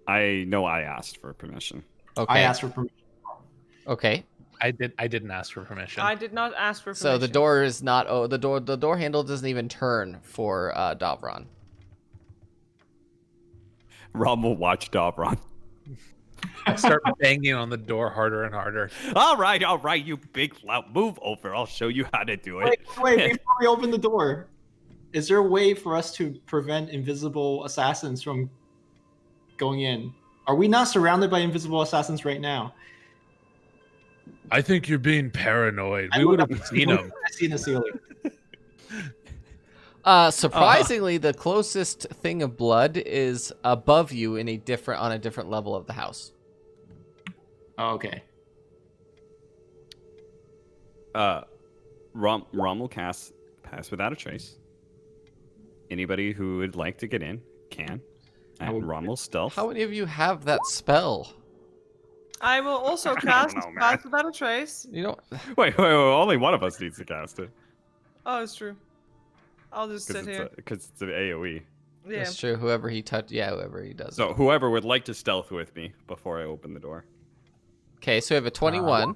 I know I asked for permission. Okay. I asked for permission. Okay. I didn't ask for permission. I did not ask for permission. So the door is not. Oh, the door handle doesn't even turn for Davron. Rom will watch Davron. I start banging on the door harder and harder. All right, you big loud. Move over. I'll show you how to do it. Wait, before we open the door, is there a way for us to prevent invisible assassins from going in? Are we not surrounded by invisible assassins right now? I think you're being paranoid. We would have seen them. I seen the ceiling. Surprisingly, the closest thing of blood is above you on a different level of the house. Oh, okay. Rom will cast Pass Without a Trace. Anybody who would like to get in can. And Rom will stealth. How many of you have that spell? I will also don't cast know, man. Path Without a Trace. You know, Wait, only one of us needs to cast it. Oh, it's true. I'll just sit here. Because it's an AoE. Yeah. that's true. Whoever he touched, yeah, whoever he does. So whoever would like to stealth with me before I open the door. Okay, so we have a 21.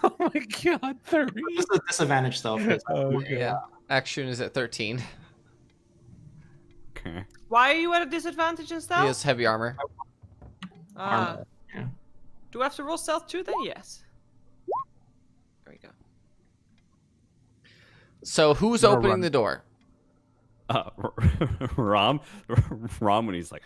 Oh my god, 30. This is a disadvantage stuff. Yeah. Action is at 13. Okay. Why are you at a disadvantage in He stealth? has heavy armor. Ah. Armor, yeah. Do I have to roll stealth too then? Yes. There we go. So who's I'm gonna opening run. the door? Rom, when he's like,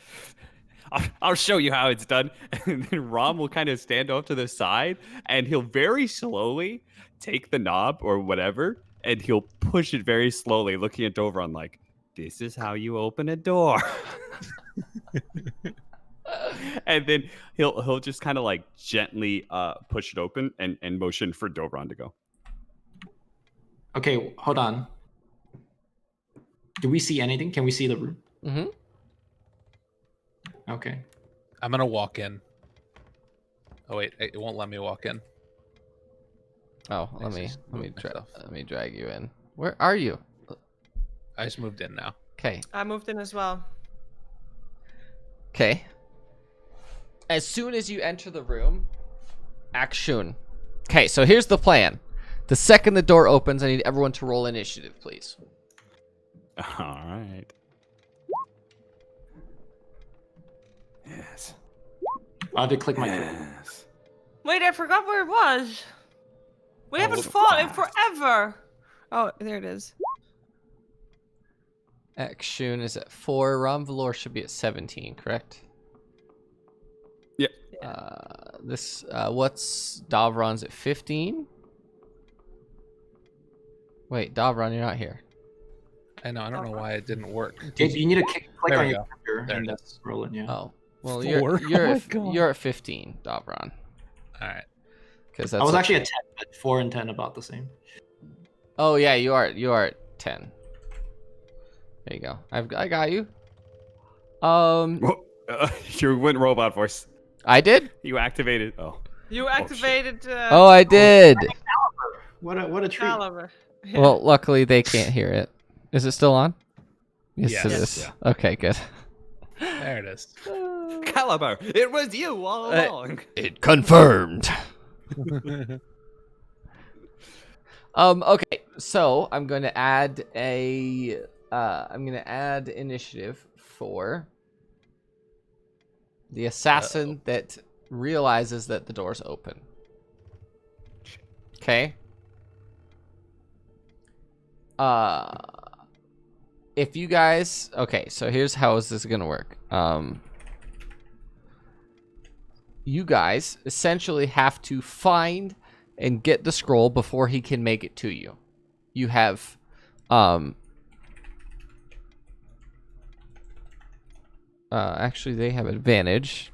I'll show you how it's done. And then Rom will kind of stand off to the side and he'll very slowly take the knob or whatever and he'll push it very slowly, looking at Dovron like, this is how you open a door. And then he'll just kind of like gently push it open and motion for Dovron to go. Okay, hold on. Do we see anything? Can we see the room? Mm-hmm. Okay. I'm gonna walk in. Oh wait, it won't let me walk in. Oh, let Let's just move myself. me drag you in. Where are you? I just moved in now. Okay. I moved in as well. Okay. As soon as you enter the room, action. Okay, so here's the plan. The second the door opens, I need everyone to roll initiative, please. All right. Yes. I have to click my Yes. Wait, I forgot where it was. We haven't so fought in fast. forever. Oh, there it is. Action is at 4. Rom Valor should be at 17, correct? Yep. What's Davron's at 15? Wait, Davron, you're not here. I know. I don't know why it didn't work. Gabe, you need to click There on we your go. character There and it that's roll it, yeah. Oh, well, 4? you're Oh my at, God. you're at 15, Davron, All right. because I that's was actually at 10, but 4 and 10 about the same. Oh yeah, you are at 10. There you go. I got you. You went robot voice. I did. You activated. Oh. You activated Oh, I did. What a treat. Caliber. Yeah. Well, luckily they can't hear it. Is it still on? Yes, it Yes. is. Okay, good. There it is. Caliber, it was you all along. It confirmed. Okay, so I'm going to add initiative for the assassin that realizes that the door's open. Okay. If you guys, okay, so here's how is this gonna work. You guys essentially have to find and get the scroll before he can make it to you. You have actually they have advantage.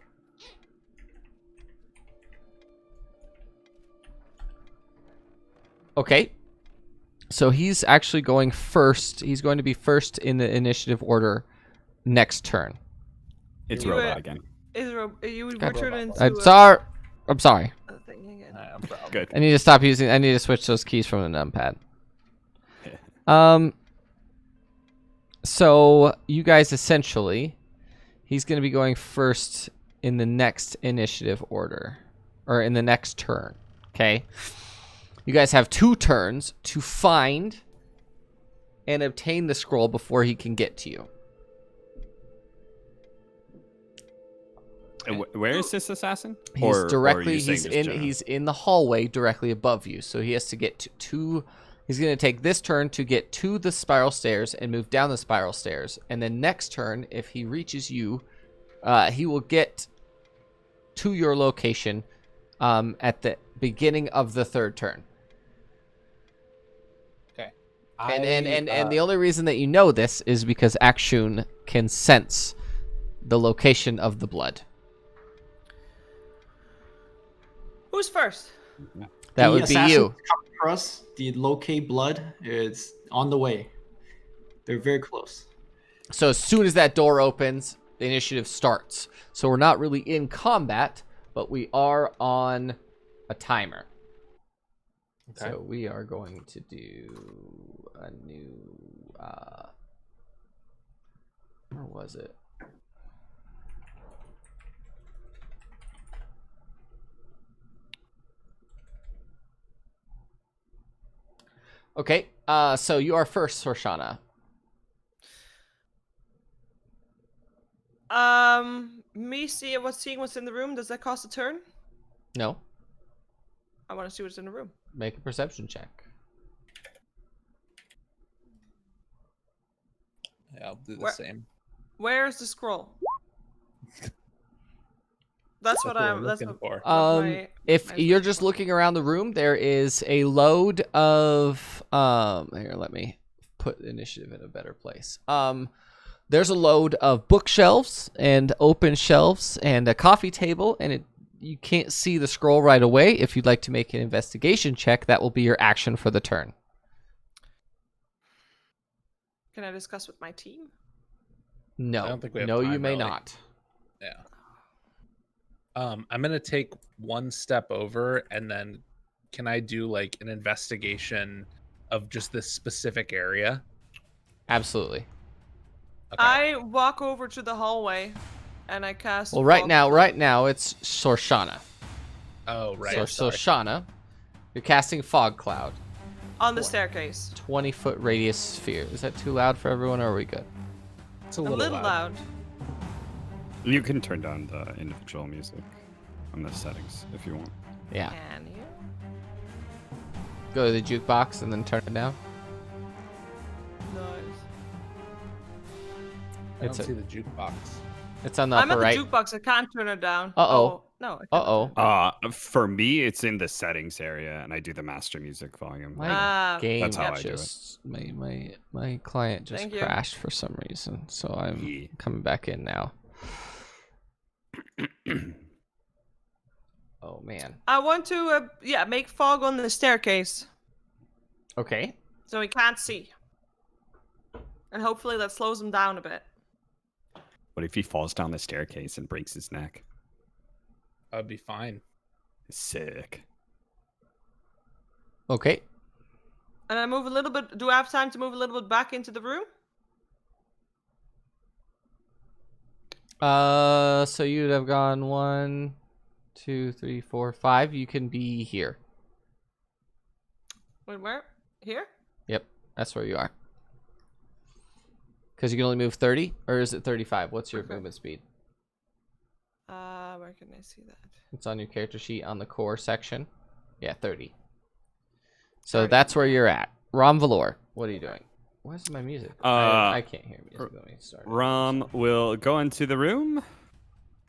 Okay. So he's actually going first. He's going to be first in the initiative order next turn. It's You robot were- again. You would God. turn into I'm sorry. I'm sorry. a thing again. Good. I need to stop using. I need to switch those keys from the numpad. So you guys essentially, he's going to be going first in the next initiative order, or in the next turn. Okay. You guys have 2 turns to find and obtain the scroll before he can get to you. And where is this assassin? He's Or are directly. you saying just general? He's in the hallway directly above you. So he has to get to. He's going to take this turn to get to the spiral stairs and move down the spiral stairs. And then next turn, if he reaches you, he will get to your location at the beginning of the 3rd turn. Okay. And the only reason that you know this is because Akshun can sense the location of the blood. Who's first? That The would be assassins you. coming for us. The locate blood is on the way. They're very close. So as soon as that door opens, the initiative starts. So we're not really in combat, but we are on a timer. Okay. So we are going to do a new, where was it? Okay, so you are first, Sorshana. Seeing what's in the room, does that cost a turn? No, I want to see what's in the room. make a perception check. Yeah, I'll do the Where- same. Where's the scroll? That's what I'm looking for. If my you're search just for. looking around the room, there is a load of here, let me put initiative in a better place. There's a load of bookshelves and open shelves and a coffee table, and you can't see the scroll right away. If you'd like to make an investigation check, that will be your action for the turn. Can I discuss with my team? No, I don't think we have no, you time, may really. not. Yeah. I'm gonna take one step over, and then can I do like an investigation of just this specific area? Absolutely. Okay. I walk over to the hallway, and I cast. Well, right fog now, cloud. it's Sorshana. Oh, right. So sorry. Sorshana, you're casting fog cloud, On the staircase. 20-foot radius sphere. Is that too loud for everyone, or are we good? It's a A little, little loud. You can turn down the individual music on the settings if you want. Yeah. Can you? Go to the jukebox and then turn it down. Nice. I don't It's a- see the jukebox. It's on the I'm upper at right. the jukebox. I can't turn it down. Uh-oh. Oh, no. I cannot Uh-oh. turn it For me, it's in the settings area, and I do the master music volume. My Ah, game That's how I do it. just my client just Thank you. crashed for some reason, so I'm Yeah. coming back in now. Oh man. I want to, make fog on the staircase Okay. so he can't see. And hopefully that slows him down a bit. What if he falls down the staircase and breaks his neck? That'd be fine. Sick. Okay. And I move a little bit. Do I have time to move a little bit back into the room? So you'd have gone 1, 2, 3, 4, 5. You can be here. Wait, where? Here? Yep, that's where you are. Because you can only move 30, or is it 35? What's your Okay. movement speed? Where can I see that? It's on your character sheet on the core section. Yeah, 30. So 30. that's where you're at. Rom Valor, what are you doing? Where's my music? I can't hear music. Let me start. Rom will go into the room.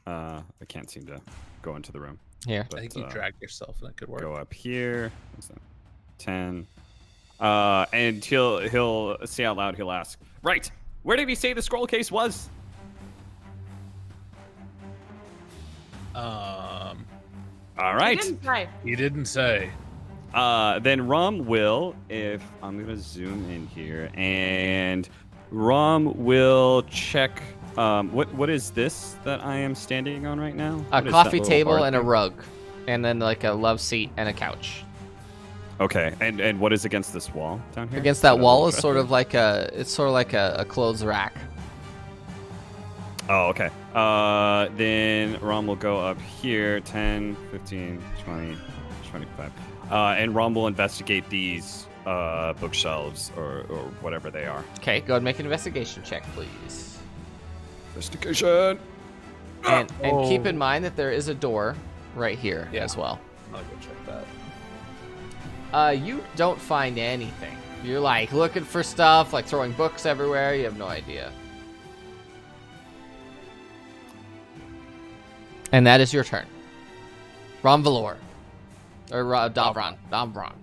I can't seem to go into the room. Here. I think you dragged yourself, and it could work. Go up here. What's that? 10. And he'll say out loud. He'll ask, "Right, where did he say the scroll case was?" All He right. didn't say. He didn't say. Then Rom will, if I'm gonna zoom in here, and Rom will check. What is this that I am standing on right now? A What is coffee that little table bar and a thing? rug. And then like a love seat and a couch. Okay, and what is against this wall down here? Against that wall little is sort of dresser? like a clothes rack. Oh, okay. Then Rom will go up here, 10, 15, 20, 25. And Rom will investigate these bookshelves or whatever they are. Okay, go ahead and make an investigation check, please. Investigation! And keep Oh. in mind that there is a door right here Yeah. as well. I'll go check that. You don't find anything. You're like looking for stuff, like throwing books everywhere. You have no idea. And that is your turn. Ron Valor. Or Davron. Davron.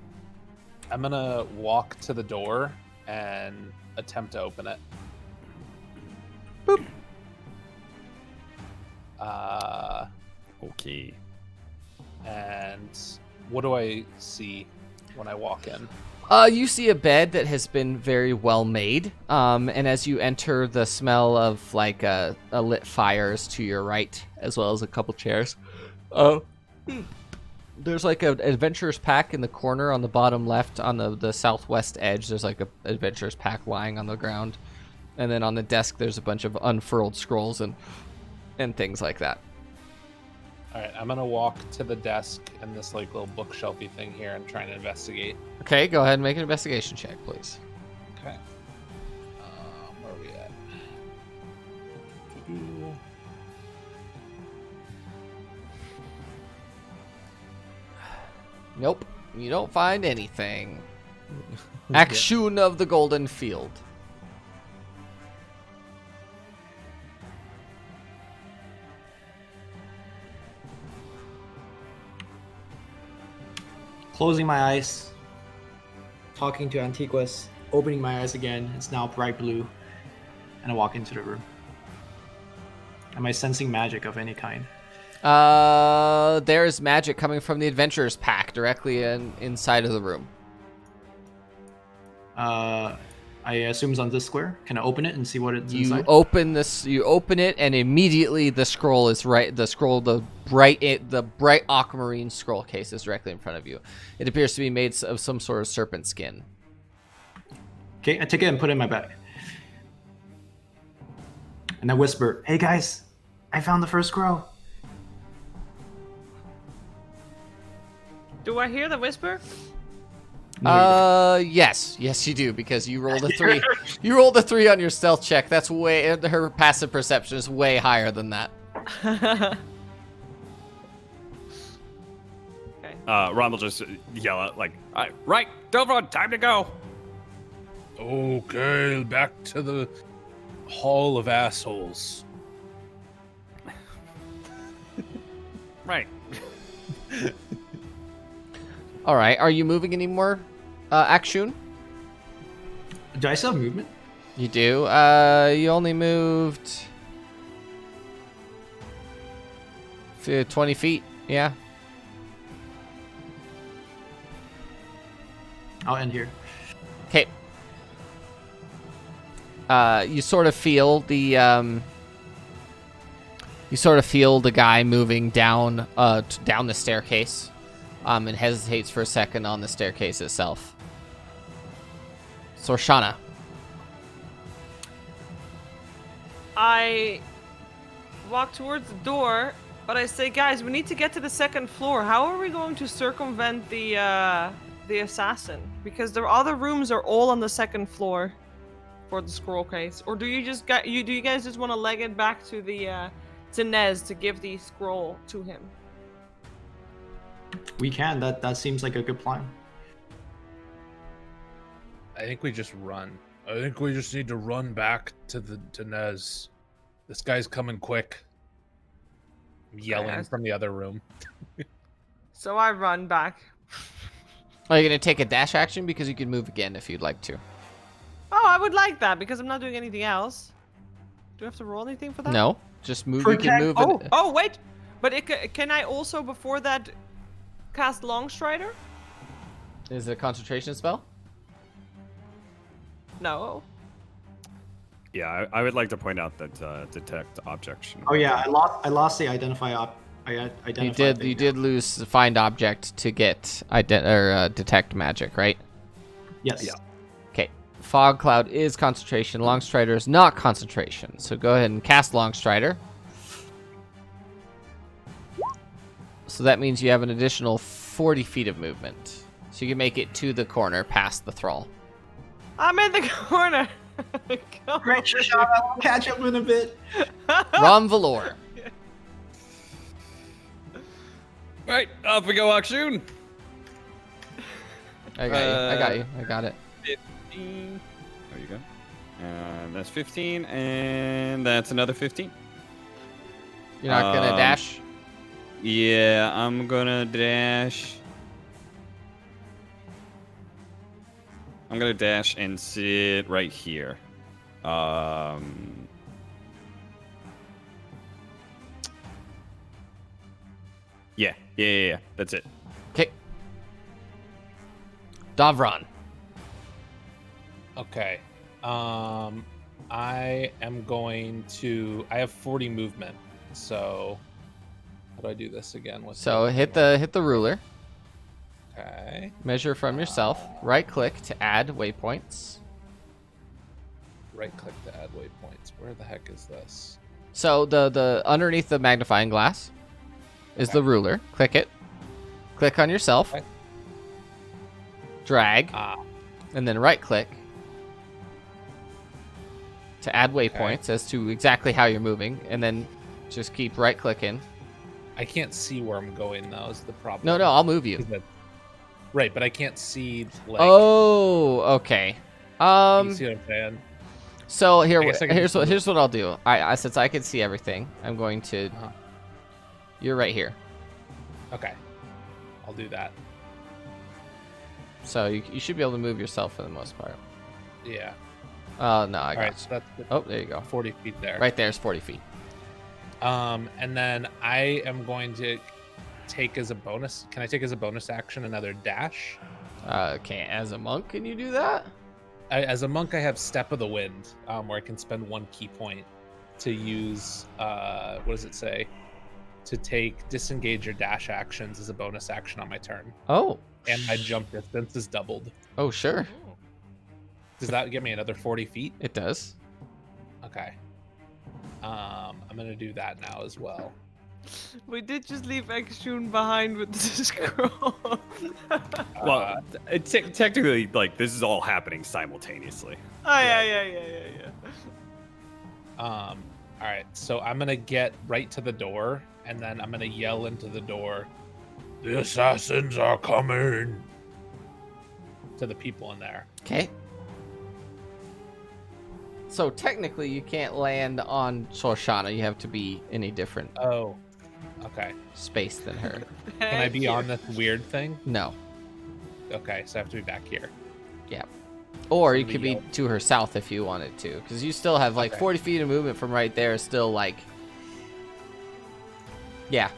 I'm gonna walk to the door and attempt to open it. Boop. Okay. And what do I see? when I walk in? You see a bed that has been very well made. And as you enter, the smell of like a lit fire is to your right, as well as a couple chairs. There's like an adventurer's pack in the corner on the bottom left on the southwest edge. There's like an adventurer's pack lying on the ground. And then on the desk, there's a bunch of unfurled scrolls and things like that. All right, I'm gonna walk to the desk and this like little bookshelfy thing here and try and investigate. Okay, go ahead and make an investigation check, please. Okay. Where are we at? Nope, you don't find anything. Action of the Golden Field. Closing my eyes, talking to Antiquus, opening my eyes again. It's now bright blue, and I walk into the room. Am I sensing magic of any kind? There is magic coming from the adventurer's pack directly inside of the room. I assume it's on this square. Can I open it and see what it's You inside? open this. You open it, and immediately the scroll is right. The bright aquamarine scroll case is directly in front of you. It appears to be made of some sort of serpent skin. Okay, I take it and put it in my bag. And I whisper, "Hey guys, I found the first scroll." Do I hear the whisper? No, Yes, you do because you rolled a 3. You rolled a 3 on your stealth check. That's way. Her passive perception is way higher than that. Okay. Ron will just yell out like, "Right, Delvron, time to go." Okay, back to the Hall of Assholes. Right. All right. Are you moving anymore, Akshun? Do I still have movement? You do. You only moved 20 feet. Yeah. I'll end here. Okay. You sort of feel the guy moving down down the staircase, and hesitates for a second on the staircase itself. Sorshana. I walk towards the door, but I say, guys, we need to get to the second floor. How are we going to circumvent the assassin? Because the other rooms are all on the second floor for the scroll case. Or do you guys just want to leg it back to the to Nez to give the scroll to him? We can. That seems like a good plan. I think we just run. I think we just need to run back to Nez. This guy's coming quick. I'm yelling Yes. from the other room. So I run back. Are you gonna take a dash action because you can move again if you'd like to? Oh, I would like that because I'm not doing anything else. Do I have to roll anything for that? No, just move. You can move. Oh, wait. But can I also, before that, cast Longstrider? Is it a concentration spell? No. Yeah, I would like to point out that detect object. Oh yeah, I lost the identify You did lose the find object to get detect magic, right? Yes. Yeah. Okay. Fog cloud is concentration. Longstrider is not concentration. So go ahead and cast Longstrider. So that means you have an additional 40 feet of movement. So you can make it to the corner past the thrall. I'm in the corner. Come Great over shot. I will catch up in a bit. Rom Valor. Right, off we go, Akshun. I got you. I got it. 15. There you go. And that's 15, and that's another 15. You're not gonna dash? Yeah, I'm gonna dash. I'm gonna dash and sit right here. Yeah. That's it. Okay. Davron. Okay. I am going to. I have 40 movement, so how do I do this again? So hit the ruler. Okay. Measure from yourself. Right click to add waypoints. Right click to add waypoints. Where the heck is this? So the underneath the magnifying glass is the ruler. Click it. Click on yourself. Okay. Drag. Ah. And then right click to add waypoints as to exactly how you're moving, and then just keep right clicking. I can't see where I'm going though. Is the problem? No, I'll move you. Right, but I can't see. Like, Oh, okay. you see what I'm saying? So I guess I can here's just what I'll do. I since I can see everything, I'm going to. Uh-huh. You're right here, Okay, I'll do that. so you should be able to move yourself for the most part. Yeah. Oh no, I All got. right, so that's Oh, there you go. 40 feet there. Right there's 40 feet. And then I am going to take as a bonus. Can I take as a bonus action another dash? Okay, as a monk, can you do that? As a monk, I have Step of the Wind, where I can spend 1 key point to use. What does it say? To take disengage or dash actions as a bonus action on my turn, Oh. and my jump distance is doubled. Oh sure, Does that give me another 40 feet? it does. Okay. I'm gonna do that now as well. We did just leave Exshun behind with the scroll. Well, technically, like this is all happening simultaneously. Oh yeah. All right, so I'm gonna get right to the door, and then I'm gonna yell into the door, "The assassins are coming!" to the people in there. Okay. So technically, you can't land on Shoshana. You have to be in a different Oh, okay. space than her. Can I be on this weird thing? No. Okay, so I have to be back here. Yeah. Or you Somebody could be yell. to her south if you wanted to, because you still have like Okay. 40 feet of movement from right there. Still like. Yeah.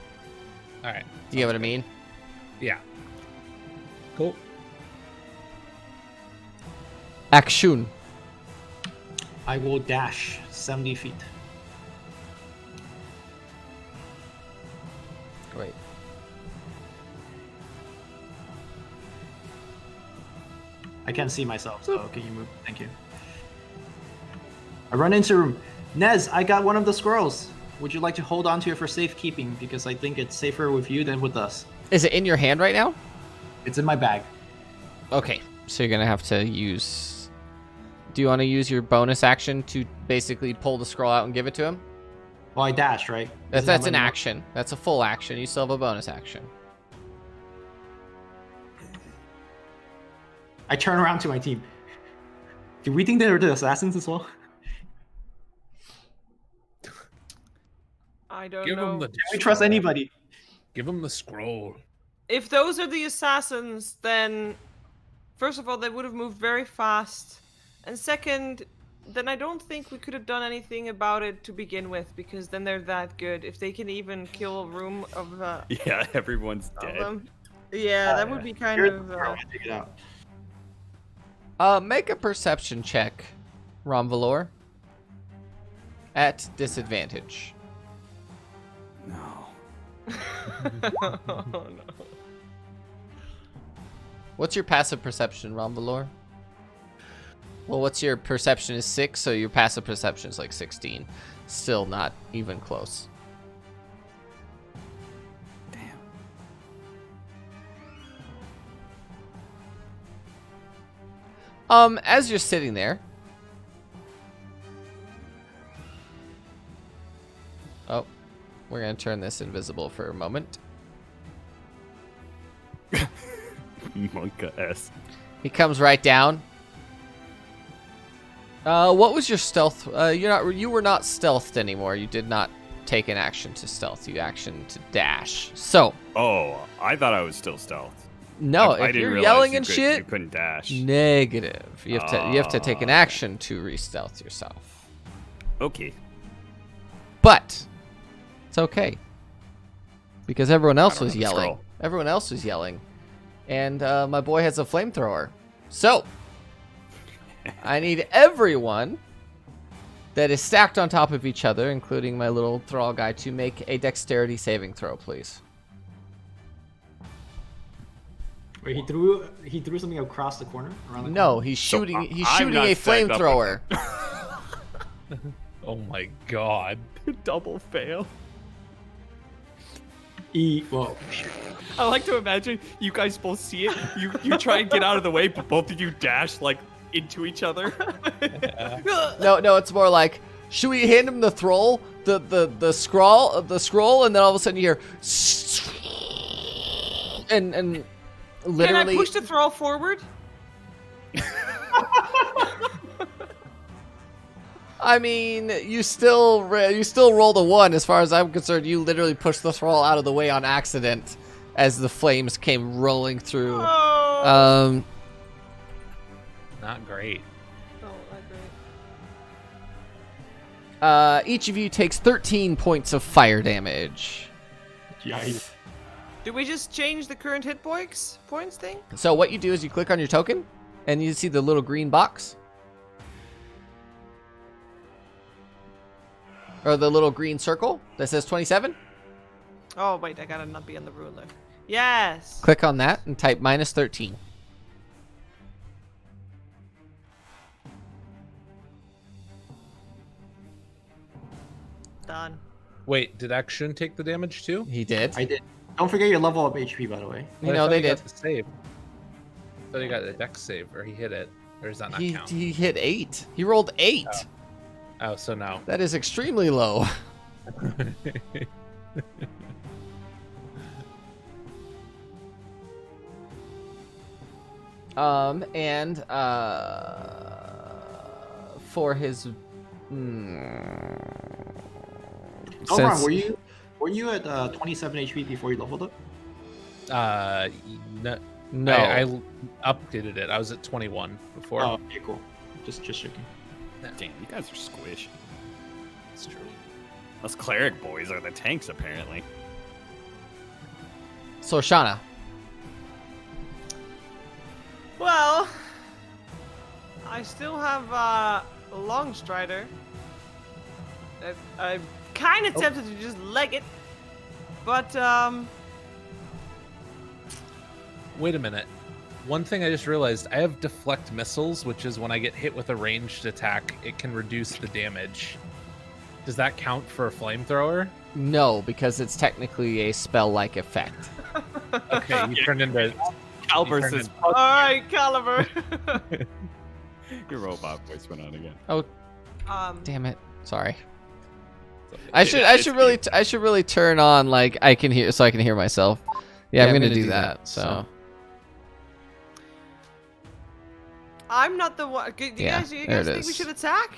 All right. You get what I mean? Yeah. Cool. Action. I will dash 70 feet. Great. I can't see myself, so can you move? Thank you. I run into a room. Nez, I got one of the scrolls. Would you like to hold on to it for safekeeping? Because I think it's safer with you than with us. Is it in your hand right now? It's in my bag. Okay. So you're gonna have to use. Do you want to use your bonus action to basically pull the scroll out and give it to him? Well, I dashed, right? That's an action. That's a full action. You still have a bonus action. I turn around to my team. Do we think they're the assassins as well? I don't Give know. him the. Can we trust anybody? Give him the scroll. If those are the assassins, then first of all, they would have moved very fast, and second, then I don't think we could have done anything about it to begin with, because then they're that good. If they can even kill a room of Yeah, everyone's dead. them, yeah, that would be kind Here's of. the scroll. Take it out. Make a perception check, Romvalor. At disadvantage. No. Oh, no. What's your passive perception, Romvalor? Well, what's your perception is 6, so your passive perception is like 16. Still not even close. As you're sitting there. Oh, we're gonna turn this invisible for a moment. Monka-esque. He comes right down. What was your stealth? You were not stealthed anymore. You did not take an action to stealth. You action to dash. So Oh, I thought I was still stealth. no, I if didn't you're realize yelling you and you shit, couldn't dash. negative. You have to take an okay. action to re-stealth yourself. Okay. But it's okay because everyone else don't was have a yelling. scroll. Everyone else was yelling. And my boy has a flamethrower. So, I need everyone that is stacked on top of each other, including my little thrall guy, to make a dexterity saving throw, please. Wait, he threw something across the corner around the No, corner? he's So, shooting. He's I'm shooting not a stacked up with flamethrower. Oh my god. Double fail. Whoa. I like to imagine you guys both see it. You try and get out of the way, but both of you dash like into each other. No, it's more like, should we hand him the scroll, the scroll, and then all of a sudden you hear, and literally. Can I push the throw forward? I mean, you still rolled a 1. As far as I'm concerned, you literally pushed the scroll out of the way on accident as the flames came rolling through. Oh. Not great. Oh, not great. Each of you takes 13 points of fire damage. Yikes. Did we just change the current hit points thing? So what you do is you click on your token, and you see the little green box. Or the little green circle that says 27. Oh, wait, I gotta not be on the ruler. Yes. Click on that and type -13. Done. Wait, did Action take the damage too? He did. I did. Don't forget your level of HP, by the way. You know, they did. The save. I thought he got the dex save, or he hit it. Or does that not count? He hit 8. He rolled 8. Oh, so no. That is extremely low. And for his Ron, were you at 27 HP before you leveled up? No. no. I updated it. I was at 21 before. Oh, okay, cool. Just checking. Damn, you guys are squish. That's true. Us cleric boys are the tanks, apparently. So Shauna, Well, I still have a long strider. I'm kind of tempted to just leg it, but Wait a minute. One thing I just realized, I have deflect missiles, which is when I get hit with a ranged attack, it can reduce the damage. Does that count for a flamethrower? no, because it's technically a spell-like effect. Okay, you turned into Albert turned says, in- all right, Caliber. your robot voice went on again. Oh, um, damn it! Sorry. I should really turn on like I can hear so I can hear myself. Yeah, I'm gonna do that. So I'm not the one. Do you Yeah, guys there think it we is. should attack?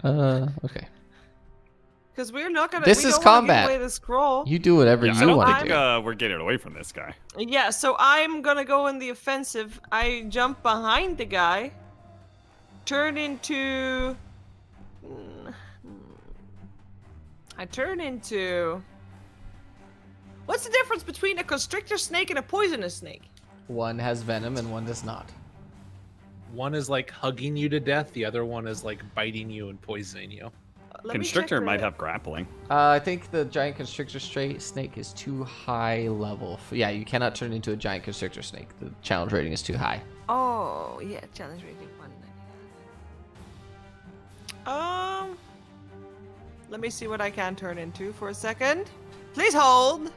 okay. Because we're not gonna. This we is don't wanna combat. Give away the scroll. You do whatever Yeah, I you don't want think to do. we're getting away from this guy. Yeah, so I'm gonna go in the offensive. I jump behind the guy, turn into. I turn into. What's the difference between a constrictor snake and a poisonous snake? One has venom and one does not. one is like hugging you to death, the other one is like biting you and poisoning you. Let me check Constrictor the- might have grappling. I think the giant constrictor snake is too high level. Yeah, you cannot turn into a giant constrictor snake. The challenge rating is too high. Oh yeah, challenge rating 1. Let me see what I can turn into for a second. Please hold.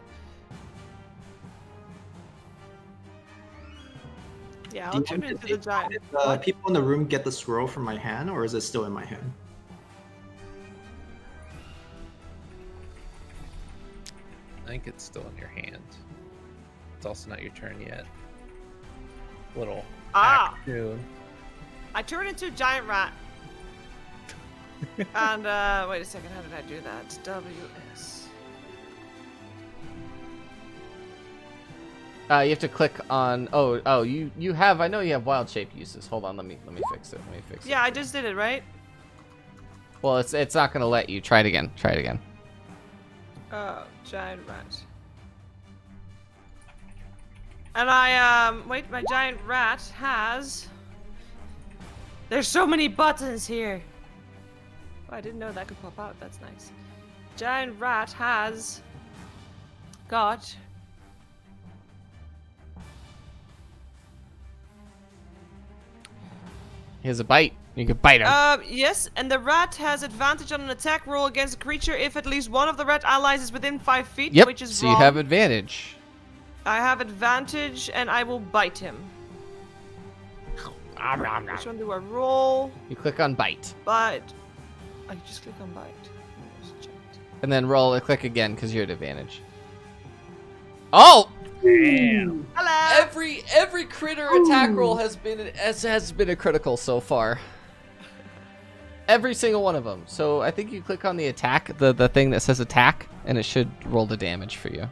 Yeah, I'll turn into the giant. Did the people in the room get the scroll from my hand, or is it still in my hand? I think it's still in your hand. It's also not your turn yet. Little action. I turn into a giant rat. And wait a second, how did I do that? WS. You have to click on. Oh, you have. I know you have wild shape uses. Hold on, let me fix it. Let me fix it. Yeah, I just did it, right? Well, it's not gonna let you. Try it again. Try it again. Oh, giant rat. And I wait, my giant rat has. There's so many buttons here. Oh, I didn't know that could pop out. That's nice. Giant rat has got. He has a bite. You can bite him. Yes, and the rat has advantage on an attack roll against a creature if at least one of the rat allies is within 5 feet, Yep. which is So wrong. you have advantage. I have advantage, and I will bite him. Which one do I roll? You click on bite, Bite. I just click on bite. Just checked. and then roll and click again because you're at advantage. Oh! Damn. Hello. Every critter attack roll has been a critical so far. Every single one of them. So I think you click on the attack, the thing that says attack, and it should roll the damage for you.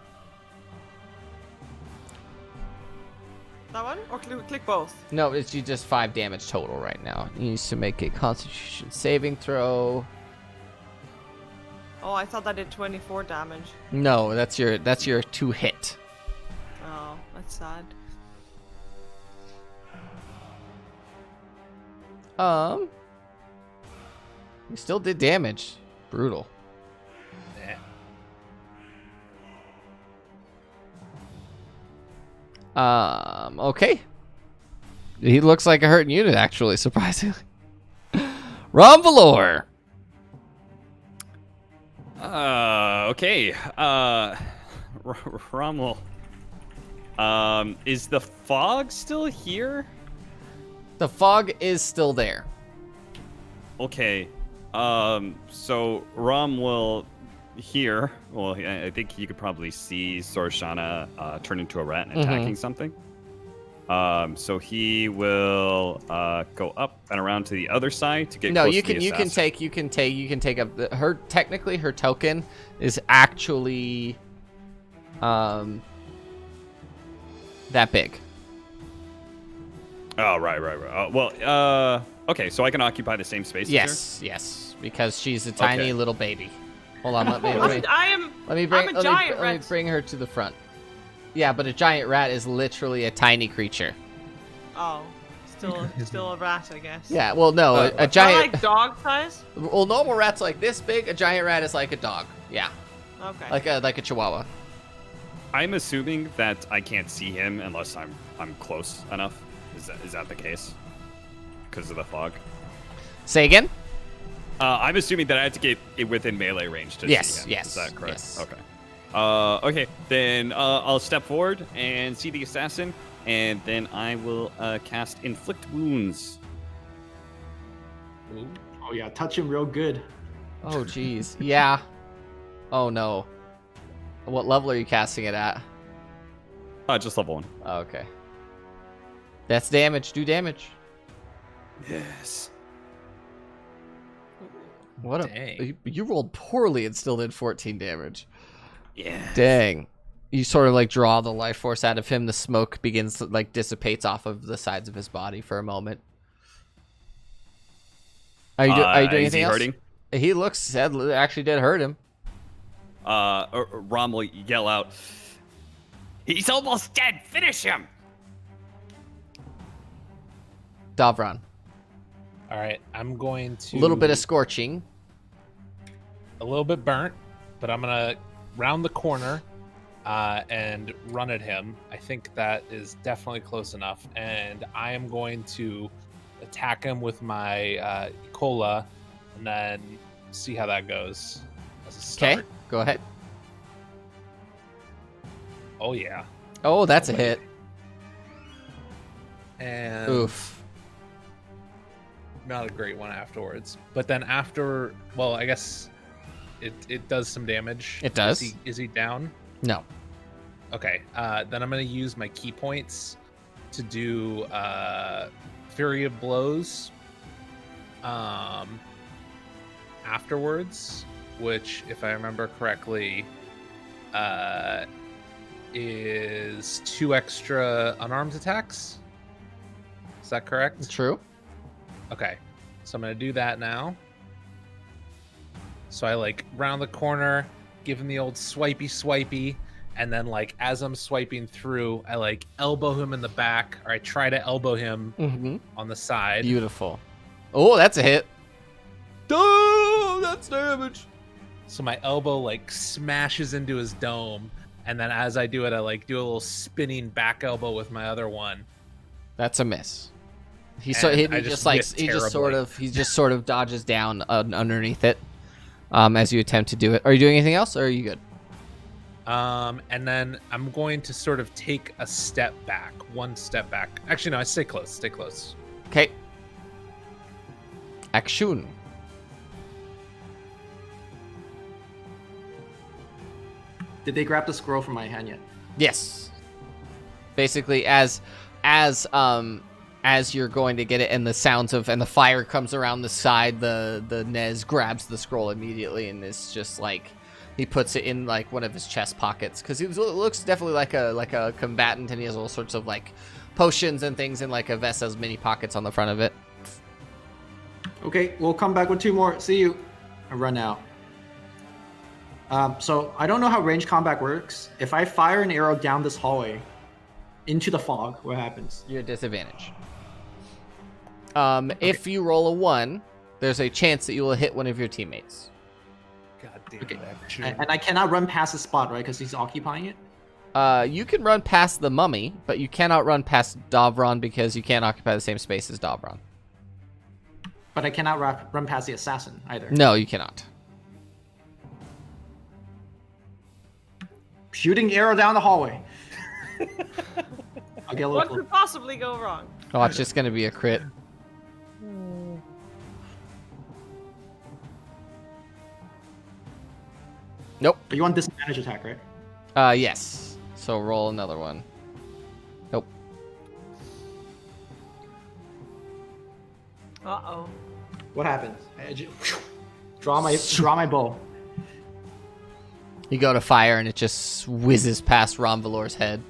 That one? Or click both? No, it's you just 5 damage total right now. You need to make a Constitution saving throw. Oh, I thought that did 24 damage. No, that's your 2 hit. Oh, that's sad. You still did damage. Brutal. Okay. He looks like a hurting unit, actually, surprisingly. Romvalor. Okay. Rommel. Is the fog still here? The fog is still there. Okay. So Rom will here. Well, I think you could probably see Sorshana turn into a rat and attacking something. So he will go up and around to the other side to get No, close you to the can take up her. Technically, her token is actually that big. Oh, right. Okay, so I can occupy the same space Yes, because she's a tiny Okay. little baby. Hold on, let me I'm a giant rat. bring her to the front. Yeah, but a giant rat is literally a tiny creature. Oh, still a rat, I guess. Yeah, well, no, a Not giant. like dog size. Well, normal rat's like this big. A giant rat is like a dog. Yeah, Okay. like a chihuahua. I'm assuming that I can't see him unless I'm close enough. Is that the case? Because of the fog. Say again. I'm assuming that I have to get it within melee range to Yes, see him. yes, Is that correct? yes. Okay. Okay, then I'll step forward and see the assassin, and then I will cast Inflict Wounds. Ooh. Oh yeah, touch him real good. Oh, jeez. Yeah. Oh no. What level are you casting it at? Just level 1. Oh, okay. That's damage. Do damage. Yes. What a Dang. you rolled poorly and still did 14 damage. Yeah. Dang. You sort of like draw the life force out of him. The smoke begins to like dissipates off of the sides of his body for a moment. Are you doing is he anything else? hurting? He looks sad. Actually, did hurt him. Rom will yell out, "He's almost dead! Finish him!" Davron. All right, I'm going to A little bit of scorching. a little bit burnt, but I'm gonna round the corner and run at him. I think that is definitely close enough, and I am going to attack him with my cola, and then see how that goes as a Okay, start. go ahead. Oh yeah, Oh, that's a hit. and Oof. not a great one afterwards. But then after, well, I guess it does some damage. It does. Is he down? No. Okay. Then I'm gonna use my key points to do Fury of Blows afterwards, which, if I remember correctly, is 2 extra unarmed attacks. Is that correct? True. Okay, so I'm gonna do that now. So I like round the corner, give him the old swipey, and then like as I'm swiping through, I like elbow him in the back, or I try to elbow him Mm-hmm. on the side. Beautiful. Oh, that's a hit. Oh, that's damage. So my elbow like smashes into his dome, and then as I do it, I like do a little spinning back elbow with my other one. That's a miss. He And I just like missed he just terribly. sort of dodges down underneath it, as you attempt to do it. Are you doing anything else, or are you good? And then I'm going to sort of take a step back, one step back. Actually, no, I stay close. Stay close. Okay. Action. Did they grab the scroll from my hand yet? Yes. Basically, as you're going to get it, and the sounds of and the fire comes around the side, the Nez grabs the scroll immediately, and it's just like he puts it in like one of his chest pockets because he looks definitely like a combatant, and he has all sorts of like potions and things in like a vest has many pockets on the front of it. Okay, we'll come back with 2 more. See you. I run out. So I don't know how range combat works. If I fire an arrow down this hallway into the fog, what happens? You're at disadvantage. If you roll a 1, there's a chance that you will hit one of your teammates. God damn Okay. that. And I cannot run past the spot, right? Because he's occupying it. You can run past the mummy, but you cannot run past Davron because you can't occupy the same space as Davron. But I cannot run past the assassin either. No, you cannot. Shooting arrow down the hallway. I'll get a What little. could possibly go wrong? Oh, it's just gonna be a crit. Nope. But you want disadvantage attack, right? Yes. So roll another one. Nope. Uh-oh. What happens? Draw my bow. You go to fire and it just whizzes past Ronvalor's head.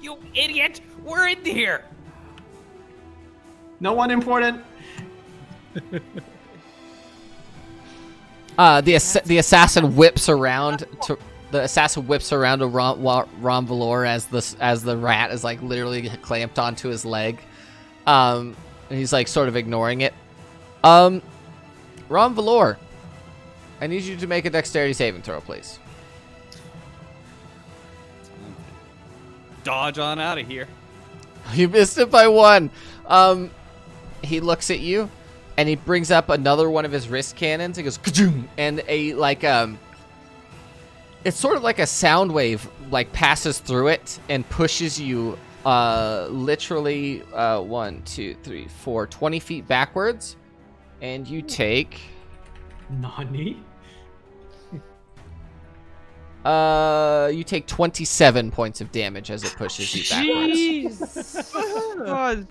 You idiot! We're in here! No one important. The assassin whips around to Ronvalor as the rat is like literally clamped onto his leg. And he's like sort of ignoring it. Ronvalor, I need you to make a dexterity saving throw, please. Dodge on out of here. You missed it by 1. He looks at you, and he brings up another one of his wrist cannons. He goes, ka-choom, and it's sort of like a sound wave, like passes through it and pushes you, literally 1, 2, 3, 4, 20 feet backwards, and you take, Nani? you take 27 points of damage as it pushes you backwards. Jeez. God.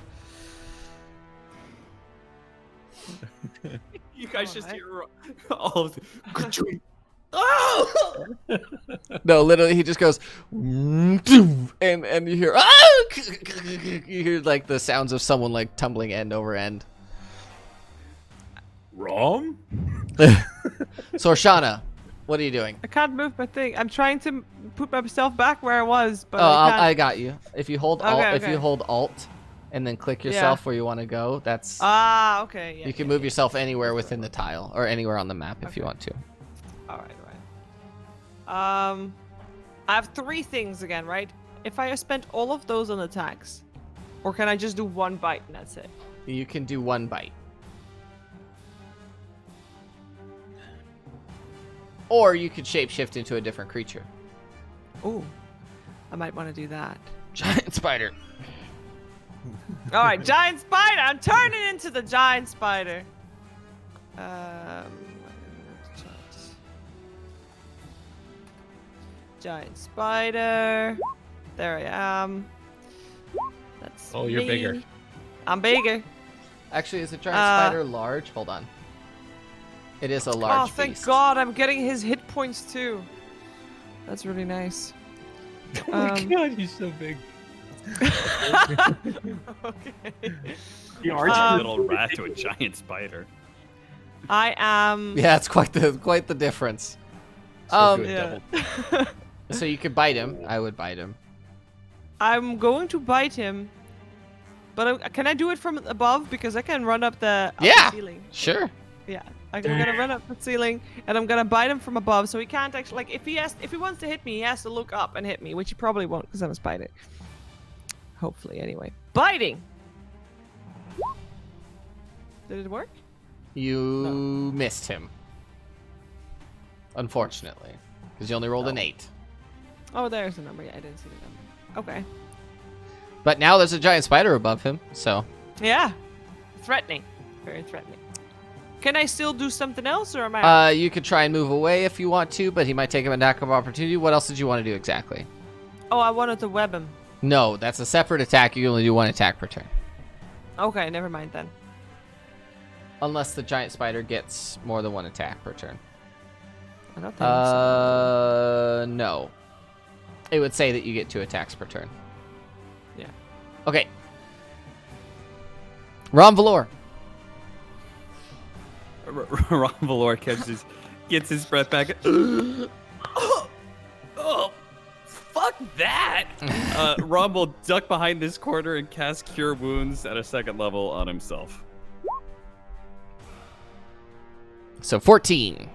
You guys just Alright. hear all of the... Oh! No, literally, he just goes, and you hear, ah! You hear like the sounds of someone like tumbling end over end. Rom? So, Arshana, what are you doing? I can't move my thing. I'm trying to put myself back where I was, but Oh, I can't. I got you. If you hold Alt, Okay, if you okay. hold Alt, and then click yourself where you want to go, that's Ah, okay. Yeah, you can yeah, move yeah. yourself anywhere within the tile or anywhere on the map if you Okay. want to. All right. I have 3 things again, right? If I spent all of those on attacks, or can I just do 1 bite and that's it? You can do 1 bite. Or you could shapeshift into a different creature. Ooh, I might want to do that. Giant spider. All right, giant spider. I'm turning into the giant spider. Giant spider. There I am. That's Oh, you're bigger. me. I'm bigger. Actually, is a giant spider large? Hold on. It is a large Oh, thank beast. God, I'm getting his hit points too. That's really nice. Oh my Um, god, he's so big. Okay. The A archer. little rat to a giant spider. I am. Yeah, it's quite the difference. So good Yeah. double. So you could bite him. I would bite him. I'm going to bite him, but can I do it from above because I can run up the Yeah. ceiling? Sure. Yeah, I'm gonna run up the ceiling and I'm gonna bite him from above, so he can't actually like if he wants to hit me, he has to look up and hit me, which he probably won't because I'm a spider. Hopefully, anyway. Biting. Did it work? You missed him. Unfortunately, because you only rolled an 8. Oh, there's the number. Yeah, I didn't see the number. Okay. But now there's a giant spider above him, so. Yeah. Threatening. Very threatening. Can I still do something else, or am I? You could try and move away if you want to, but he might take him an attack of opportunity. What else did you want to do exactly? Oh, I wanted to web him. No, that's a separate attack. You only do 1 attack per turn. Okay, never mind then. Unless the giant spider gets more than 1 attack per turn. I don't think so. No. It would say that you get 2 attacks per turn. Yeah. Okay. Ron Valor. Ron Valor gets his breath back. Oh, fuck that! Ron will duck behind this corner and cast Cure Wounds at a 2nd level on himself. So 14.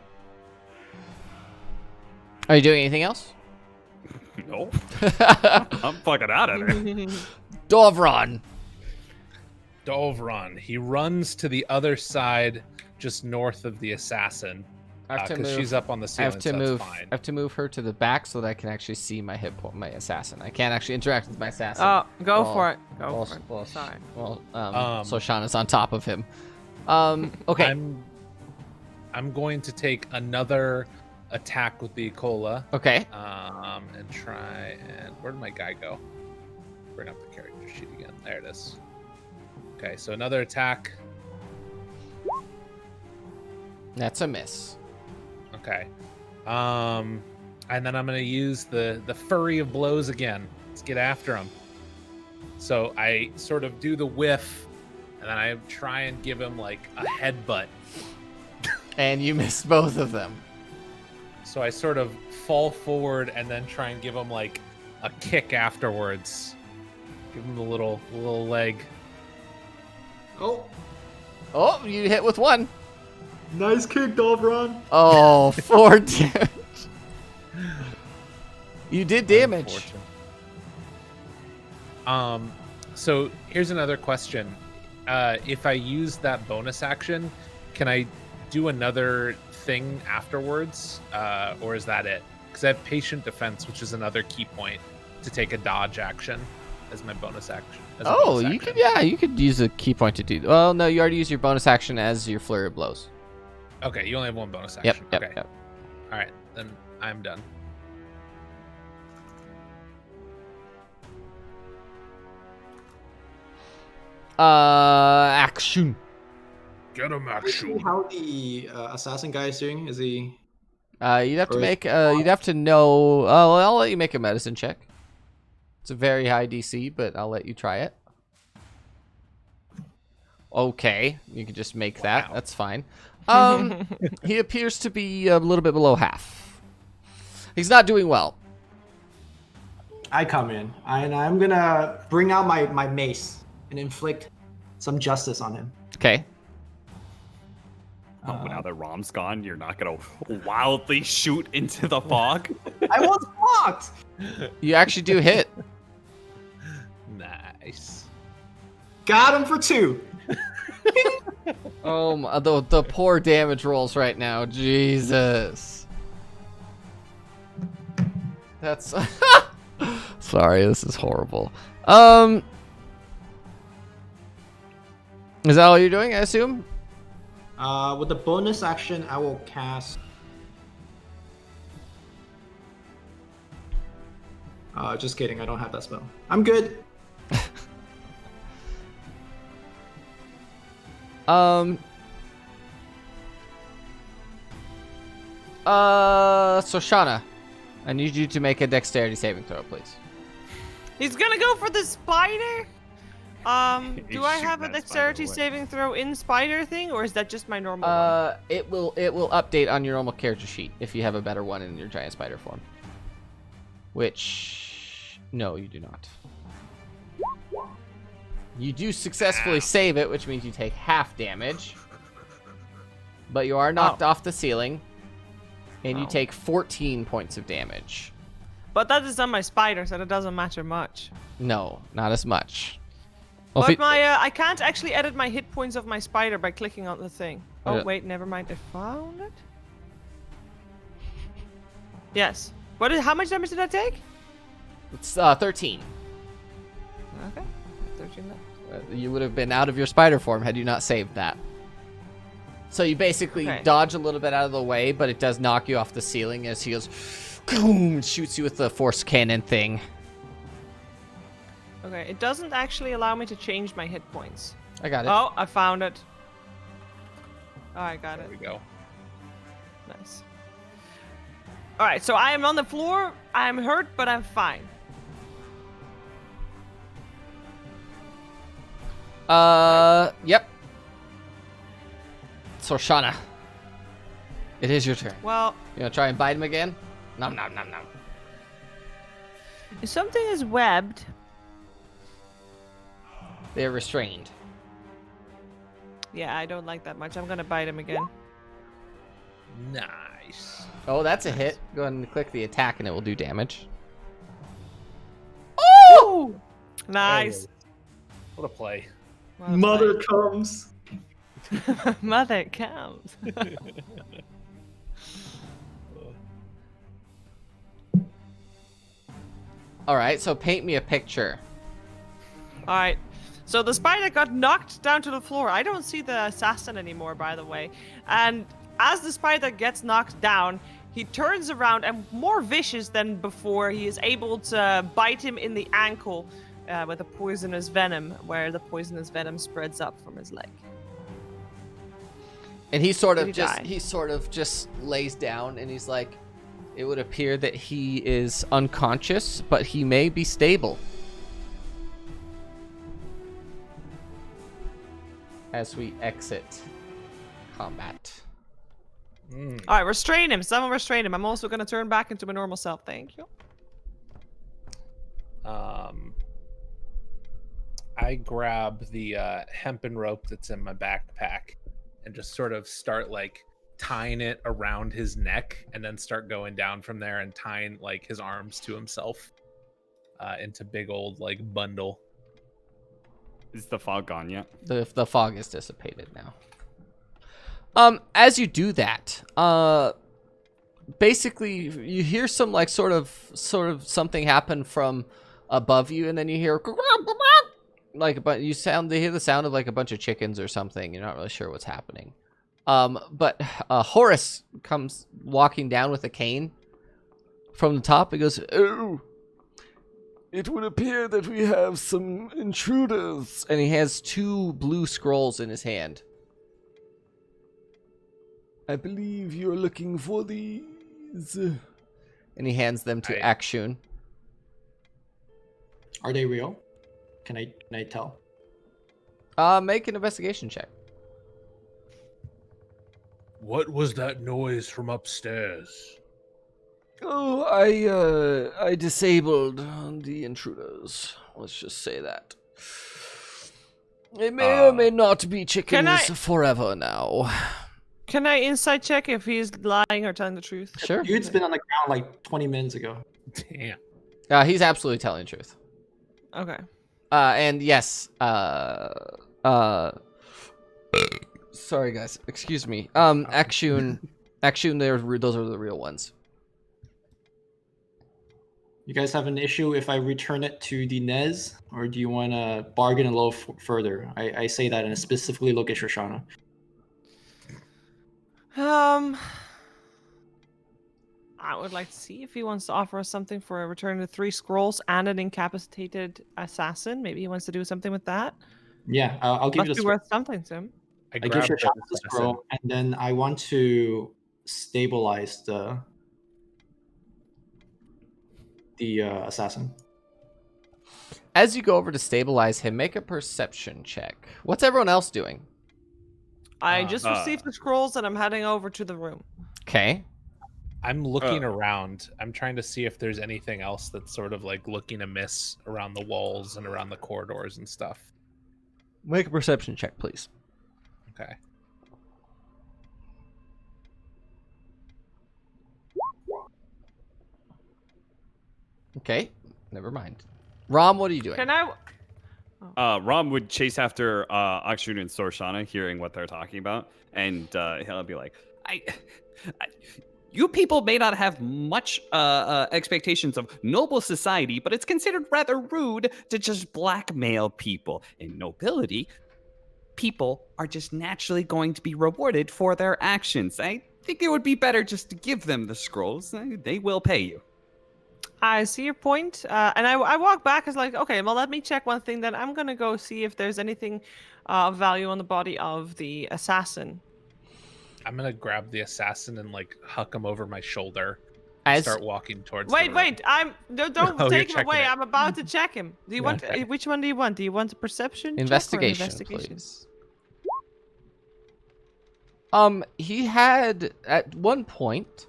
Are you doing anything else? Nope. I'm fucking out of there. Dovron. Dovron. He runs to the other side, just north of the assassin. I have to Because move. she's up on the I ceiling, have to so move. that's fine. I have to move her to the back so that I can actually see my my assassin. I can't actually interact with my assassin. Oh, go Well, for it. Go well, for it. well, Sorry. Well, so Shauna's on top of him. Okay. I'm going to take another attack with the Ikola. Okay. And try and where did my guy go? Bring up the character sheet again. There it is. Okay, so another attack. That's a miss. Okay. And then I'm gonna use the flurry of blows again. Let's get after him. So I sort of do the whiff, and then I try and give him like a headbutt. And you missed both of them. So I sort of fall forward and then try and give him like a kick afterwards. Give him a little leg. Oh, Oh, you hit with 1. nice kick, Dovron. Oh, 4 damage. You did damage. Unfortunate. So here's another question. If I use that bonus action, can I do another thing afterwards? Or is that it? Because I have patient defense, which is another key point to take a dodge action as my bonus action. as a Oh, bonus you action. could, yeah, you could use a key point to do. Well, no, you already used your bonus action as your flurry of blows. Okay, you only have 1 bonus Yep, action. yep, Okay. yep. All right, then I'm done. Action. Get him, See action. how the assassin guy is doing? Is he? You'd have to Or is- make. You'd have to know. Oh, well, I'll let you make a medicine check. It's a very high DC, but I'll let you try it. Okay, you can just make that. That's fine. He appears to be a little bit below half. He's not doing well. I come in and I'm gonna bring out my mace and inflict some justice on him. Okay. Oh, now that Rom's gone, you're not gonna wildly shoot into the fog? I was blocked. You actually do hit. Nice. Got him for 2. Oh, the poor damage rolls right now. Jesus. That's. Sorry, this is horrible. Is that all you're doing? I assume. With the bonus action, I will cast. Just kidding. I don't have that spell. I'm good. So Shauna, I need you to make a dexterity saving throw, please. He's gonna go for the spider. Do I shooting have a that spider dexterity away. saving throw in spider thing, or is that just my normal one? It will update on your normal character sheet if you have a better one in your giant spider form. Which no, you do not. You do successfully save it, which means you take half damage. But you are knocked off the ceiling, and you Oh. take 14 points of damage. But that is on my spider, so that doesn't matter much. No, not as much. Well, But if it- I can't actually edit my hit points of my spider by clicking on the thing. Oh Yeah. wait, never mind. I found it. Yes. How much damage did I take? it's 13. Okay. 13 left. You would have been out of your spider form had you not saved that. So you basically Okay. dodge a little bit out of the way, but it does knock you off the ceiling as he goes, boom, and shoots you with the force cannon thing. Okay, it doesn't actually allow me to change my hit points. I got it. Oh, I found it. Oh, I got There it. we go. Nice. All right, so I am on the floor. I'm hurt, but I'm fine. Yep. Sorshana, it is your turn. Well, You gonna try and bite him again? Nom nom nom nom. if something is webbed, They're restrained. yeah, I don't like that much. I'm gonna bite him again. Nice. Oh, that's a hit. Go ahead and click the attack, and it will do damage. Oh! Nice. What a play. Well played. Mother comes. Mother counts. All right, so paint me a picture. All right. So the spider got knocked down to the floor. I don't see the assassin anymore, by the way. And as the spider gets knocked down, he turns around and more vicious than before. He is able to bite him in the ankle with a poisonous venom, where the poisonous venom spreads up from his leg. And he sort of Did he die? just lays down, and he's like, it would appear that he is unconscious, but he may be stable. As we exit combat. All right, restrain him. Someone restrain him. I'm also going to turn back into my normal self. Thank you. I grab the hempen rope that's in my backpack and just sort of start like tying it around his neck, and then start going down from there and tying like his arms to himself into big old like bundle. Is the fog gone yet? The fog is dissipated now. As you do that, basically you hear some like sort of something happen from above you, and then you hear like you hear the sound of like a bunch of chickens or something. You're not really sure what's happening. But Horace comes walking down with a cane from the top. He goes, "Oh, it would appear that we have some intruders." And he has 2 blue scrolls in his hand. I believe you're looking for these. And he hands them to Akshun. Are they real? Can I tell? Make an investigation check. What was that noise from upstairs? Oh, I disabled the intruders. Let's just say that. It may or may not be chickens forever now. Can I insight check if he's lying or telling the truth? Sure. Dude's been on the ground like 20 minutes ago. Damn. He's absolutely telling the truth. Okay. And yes, sorry guys, excuse me. Akshun, those are the real ones. You guys have an issue if I return it to the Nez, or do you want to bargain a little further? I say that and I specifically look at Shoshana. I would like to see if he wants to offer us something for a return of 3 scrolls and an incapacitated assassin. Maybe he wants to do something with that. Yeah, I'll give Must you be the worth something to him. I give grabbed Shoshana the the assassin. scroll, and then I want to stabilize the assassin. As you go over to stabilize him, make a perception check. What's everyone else doing? I just received the scrolls and I'm heading over to the room. Okay. I'm looking around. I'm trying to see if there's anything else that's sort of like looking amiss around the walls and around the corridors and stuff. Make a perception check, please. Okay. Okay. Never mind. Rom, what are you doing? Can I? Rom would chase after Akshun and Sorshana, hearing what they're talking about, and he'll be like, you people may not have much expectations of noble society, but it's considered rather rude to just blackmail people. In nobility, people are just naturally going to be rewarded for their actions. I think it would be better just to give them the scrolls. They will pay you. I see your point. And I walk back as like, okay, well, let me check one thing. Then I'm going to go see if there's anything of value on the body of the assassin. I'm going to grab the assassin and like huck him over my shoulder. As Start walking towards Wait, the wait. Don't Oh, take you're him away. checking it. I'm about to check him. Do you want okay. which one do you want? Do you want a perception check or an investigation, investigation? please. He had at one point,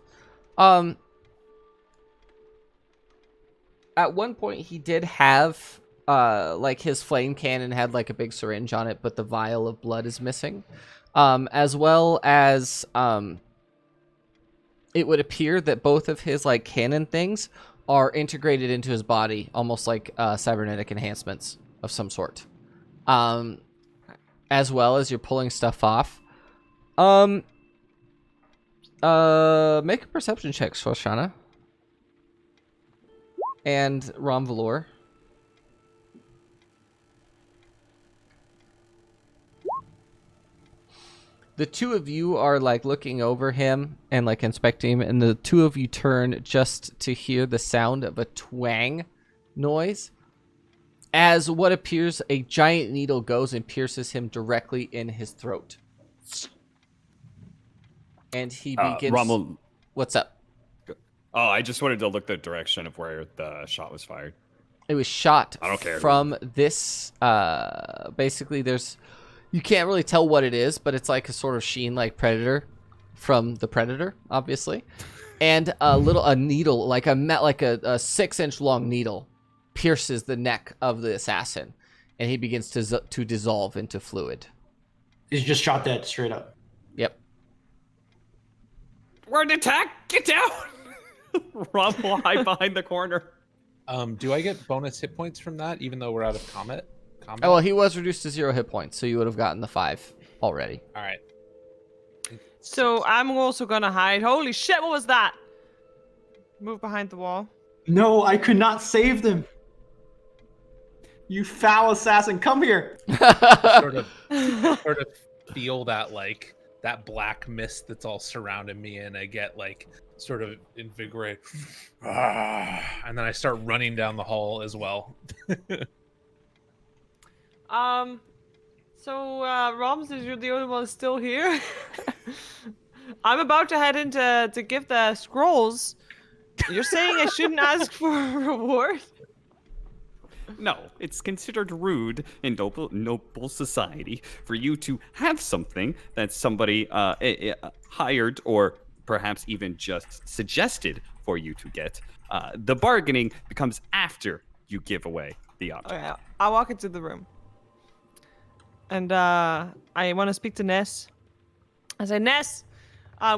he did have like his flame cannon had like a big syringe on it, but the vial of blood is missing. As well as it would appear that both of his like cannon things are integrated into his body, almost like cybernetic enhancements of some sort. As well as you're pulling stuff off. Make a perception check, Shoshana. And Rom Valor. The two of you are like looking over him and like inspecting him, and the two of you turn just to hear the sound of a twang noise as what appears a giant needle goes and pierces him directly in his throat. And he begins... Rommel... What's up? Oh, I just wanted to look the direction of where the shot was fired. It was shot I don't care. from this... basically, there's... You can't really tell what it is, but it's like a sort of sheen-like predator from the Predator, obviously. And a needle, like a 6-inch long needle, pierces the neck of the assassin, and he begins to dissolve into fluid. He's just shot dead, straight up. Yep. We're under attack! Get down! Rob will hide behind the corner. Do I get bonus hit points from that, even though we're out of combat? Oh, well, he was reduced to 0 hit points, so you would have gotten the 5 already. All right. So I'm also gonna hide. Holy shit! What was that? Move behind the wall. No, I could not save them. You foul assassin, come here. sort of feel that like that black mist that's all surrounding me, and I get like sort of invigorated, and then I start running down the hall as well. So Roms, is you're the only one still here? I'm about to head in to give the scrolls. You're saying I shouldn't ask for a reward? No, it's considered rude in noble society for you to have something that somebody hired or perhaps even just suggested for you to get. The bargaining becomes after you give away the object. Okay, I'll walk into the room. And I want to speak to Ness. I say, Ness,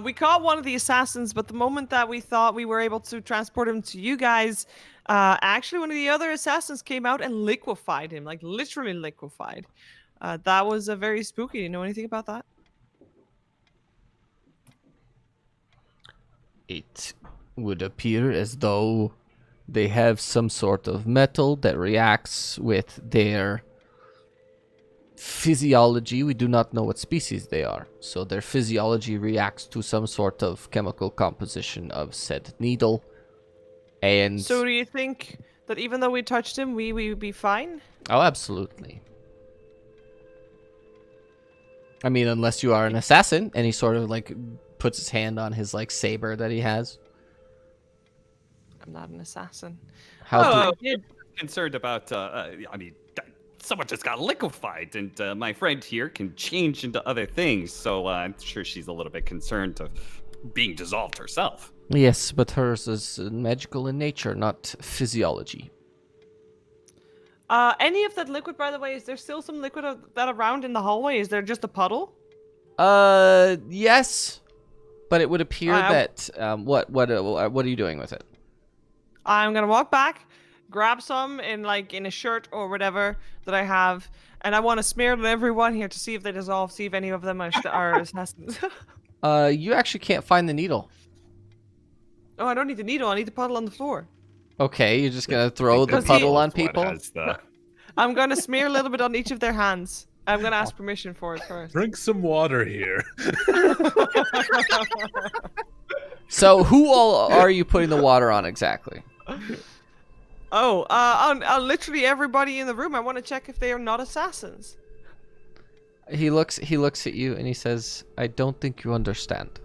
we caught one of the assassins, but the moment that we thought we were able to transport him to you guys, actually one of the other assassins came out and liquefied him, like literally liquefied. That was very spooky. Do you know anything about that? It would appear as though they have some sort of metal that reacts with their physiology. We do not know what species they are, so their physiology reacts to some sort of chemical composition of said needle. And So do you think that even though we touched him, we would be fine? oh, absolutely. I mean, unless you are an assassin, and he sort of like puts his hand on his like saber that he has. I'm not an assassin. How I do did concerned about. Someone just got liquefied, and my friend here can change into other things. So I'm sure she's a little bit concerned of being dissolved herself. Yes, but hers is magical in nature, not physiology. Any of that liquid, by the way, is there still some liquid of that around in the hallway? Is there just a puddle? Yes, but it would appear Alright, that what are you doing with it? I'm gonna walk back, grab some in a shirt or whatever that I have, and I want to smear it on everyone here to see if they dissolve, see if any of them are assassins. You actually can't find the needle. Oh, I don't need the needle. I need the puddle on the floor. Okay, you're just gonna throw the Because puddle on What people? has the- I'm gonna smear a little bit on each of their hands. I'm gonna ask permission for it first. Drink some water here. So who all are you putting the water on exactly? Oh, on literally everybody in the room. I want to check if they are not assassins. He looks at you and he says, "I don't think you understand.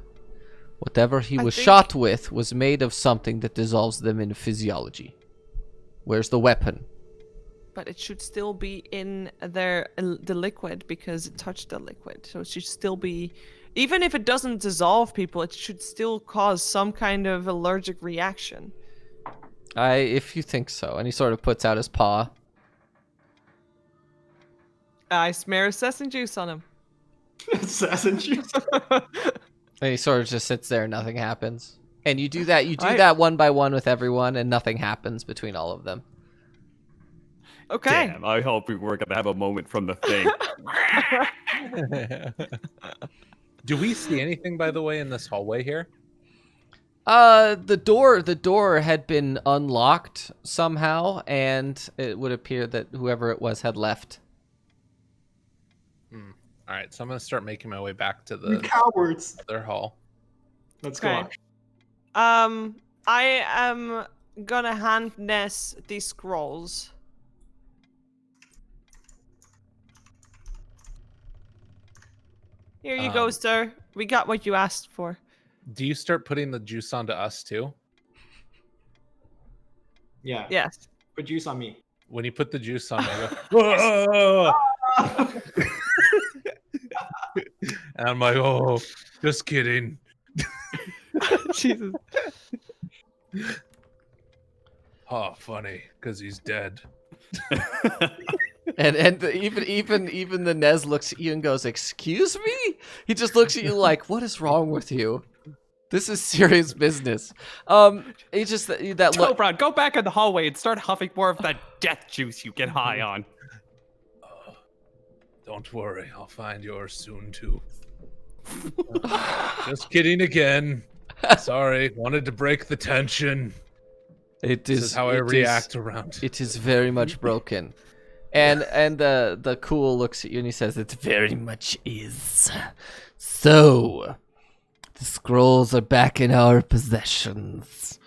Whatever he I was think- shot with was made of something that dissolves them in physiology. Where's the weapon?" But it should still be in the liquid because it touched the liquid. So it should still be, even if it doesn't dissolve people, it should still cause some kind of allergic reaction. If you think so. And he sort of puts out his paw. I smear assassin juice on him. Assassin juice. And he sort of just sits there and nothing happens. And you do that I- that one by one with everyone and nothing happens between all of them. Okay. Damn, I hope we were gonna have a moment from the thing. Do we see anything, by the way, in this hallway here? The door had been unlocked somehow, and it would appear that whoever it was had left. All right, so I'm gonna start making my way back to You the cowards. other hall. Let's Okay. go. I am gonna hand Ness these scrolls. Here you go, sir. We got what you asked for. Do you start putting the juice onto us too? Yeah. Yes. Put juice on me. When you put the juice on, I go, "Whoa!" And I'm like, oh, just kidding. Jesus. Oh, funny, because he's dead. And even the Nez looks at you and goes, "Excuse me?" He just looks at you like, "What is wrong with you? This is serious business." He just that look. Tobron, go back in the hallway and start huffing more of that death juice you get high on. Don't worry, I'll find yours soon too. Just kidding again. Sorry, wanted to break the tension. It This is is how I it is- react around. It is very much broken. And the cool looks at you and he says, "It very much is. So, the scrolls are back in our possessions.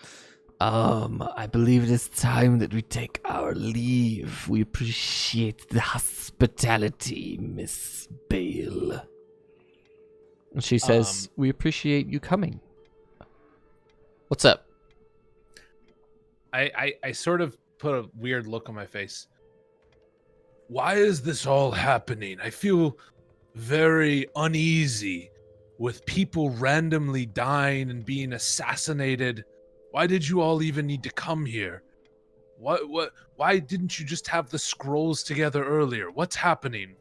I believe it is time that we take our leave. We appreciate the hospitality, Miss Bale." And she says, "We appreciate you coming. What's up?" I sort of put a weird look on my face. Why is this all happening? I feel very uneasy with people randomly dying and being assassinated. Why did you all even need to come here? Why didn't you just have the scrolls together earlier? What's happening?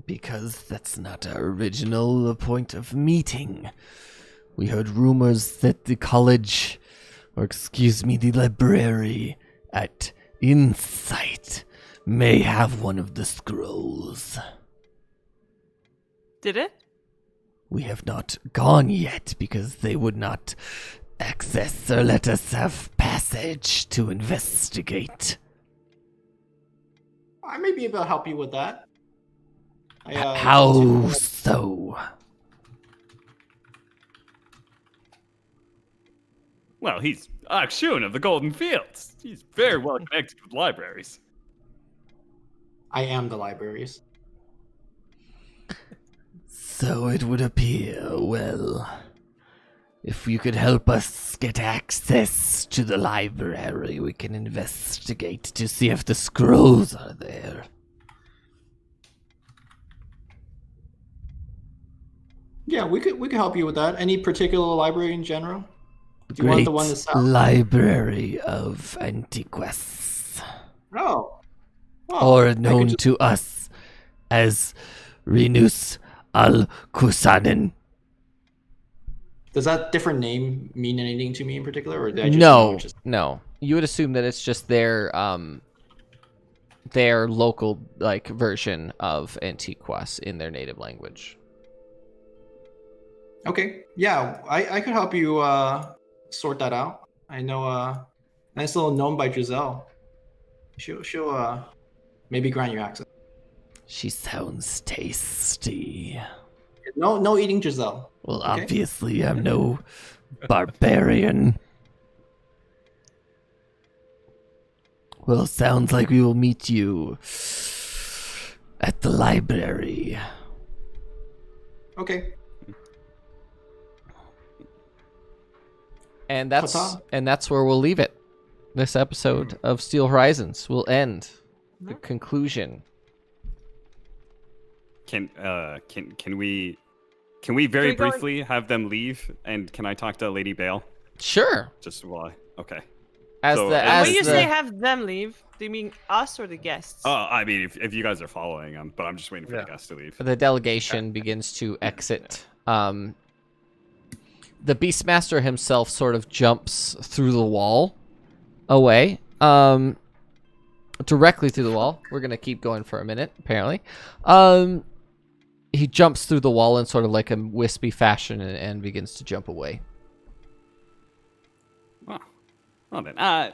Because that's not our original point of meeting. We heard rumors that the college, or excuse me, the library at Insight may have one of the scrolls. Did it? We have not gone yet because they would not access or let us have passage to investigate. I may be able to help you with that. How so? Well, he's Akshun of the Golden Fields. He's very well connected with libraries. I am the libraries. So it would appear, well, If you could help us get access to the library, we can investigate to see if the scrolls are there. Yeah, we could help you with that. Any particular library in general? Do you want Great the one that's south? Library of Antiquus, Oh. Well, or I could known just- to us as Renus al-Kusanen. Does that different name mean anything to me in particular, or did I just know No, it's just no. You would assume that it's just their local like version of Antiquus in their native language. okay? Yeah, I could help you sort that out. I know nice little gnome by Giselle. She'll maybe grant you access. She sounds tasty. No eating Giselle. Well, Okay. obviously, I'm no barbarian. Well, sounds like we will meet you at the library. Okay. And that's Ta-ta. where we'll leave it. This episode of Steel Horizons will end. The Mhm. conclusion. Can we very we go in- briefly have them leave? And can I talk to Lady Bale? Sure. Just why? Okay. As So, the and as When you the, say have them leave, do you mean us or the guests? Oh, I mean, if you guys are following them, but I'm just waiting for Yeah. the guests to leave. the delegation begins to exit. The Beastmaster himself sort of jumps through the wall away. Directly through the wall. We're gonna keep going for a minute, apparently. He jumps through the wall in sort of like a wispy fashion and begins to jump away. Well then,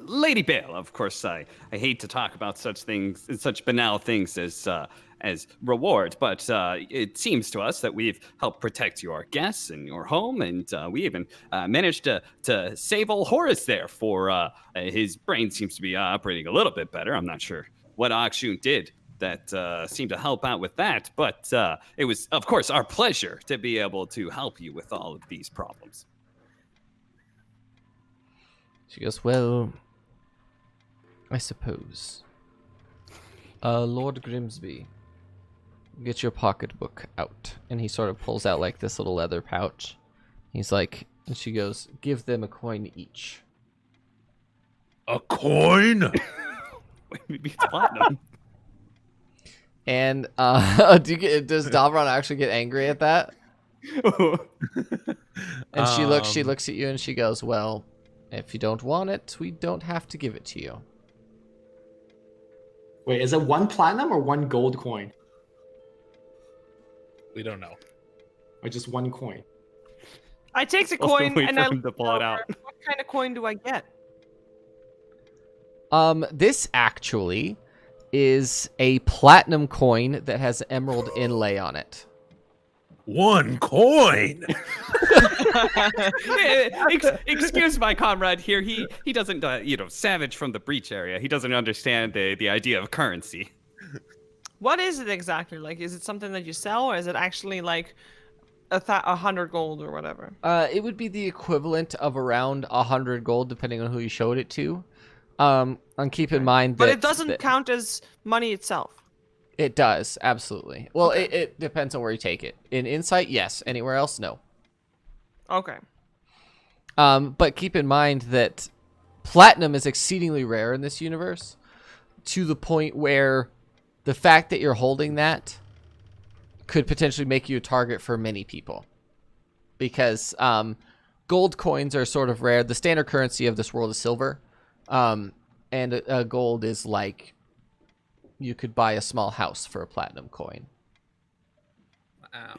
Lady Bale, of course, I hate to talk about such things, such banal things as reward, but it seems to us that we've helped protect your guests and your home, and we even managed to save old Horace there. For his brain seems to be operating a little bit better. I'm not sure what Akshun did that seemed to help out with that, but it was, of course, our pleasure to be able to help you with all of these problems. She goes, well, I suppose. Lord Grimsby, get your pocketbook out. And he sort of pulls out like this little leather pouch. He's like, and she goes, give them a coin each. A coin? Maybe it's platinum. And does Davron actually get angry at that? And she looks at you and she goes, well, if you don't want it, we don't have to give it to you. Wait, is it one platinum or one gold coin? We don't know. Or just one coin? I take the Also coin wait and for I him to look pull it over. out. What kind of coin do I get? This actually is a platinum coin that has emerald inlay on it. One coin. Excuse my comrade here. He doesn't, savage from the breach area. He doesn't understand the idea of currency. What is it exactly? Like, is it something that you sell, or is it actually like 100 gold or whatever? It would be the equivalent of around 100 gold, depending on who you showed it to. And keep in mind that... But it doesn't count as money itself. It does, absolutely. Well, Okay. it depends on where you take it. In Insight, yes. Anywhere else, no. Okay. But keep in mind that platinum is exceedingly rare in this universe, to the point where the fact that you're holding that could potentially make you a target for many people. Because gold coins are sort of rare. The standard currency of this world is silver. And gold is like, you could buy a small house for a platinum coin. Wow.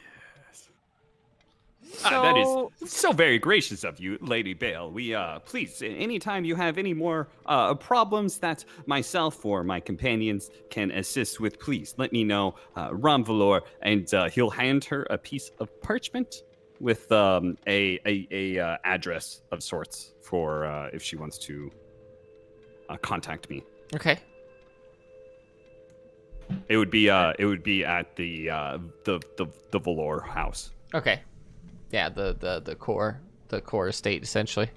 That is so very gracious of you, Lady Bale. We, please, anytime you have any more problems that myself or my companions can assist with, please let me know. Ramvalor, and he'll hand her a piece of parchment with a address of sorts for if she wants to contact me. Okay. It would be at the Valor house. Okay. Yeah, the core the core estate, essentially.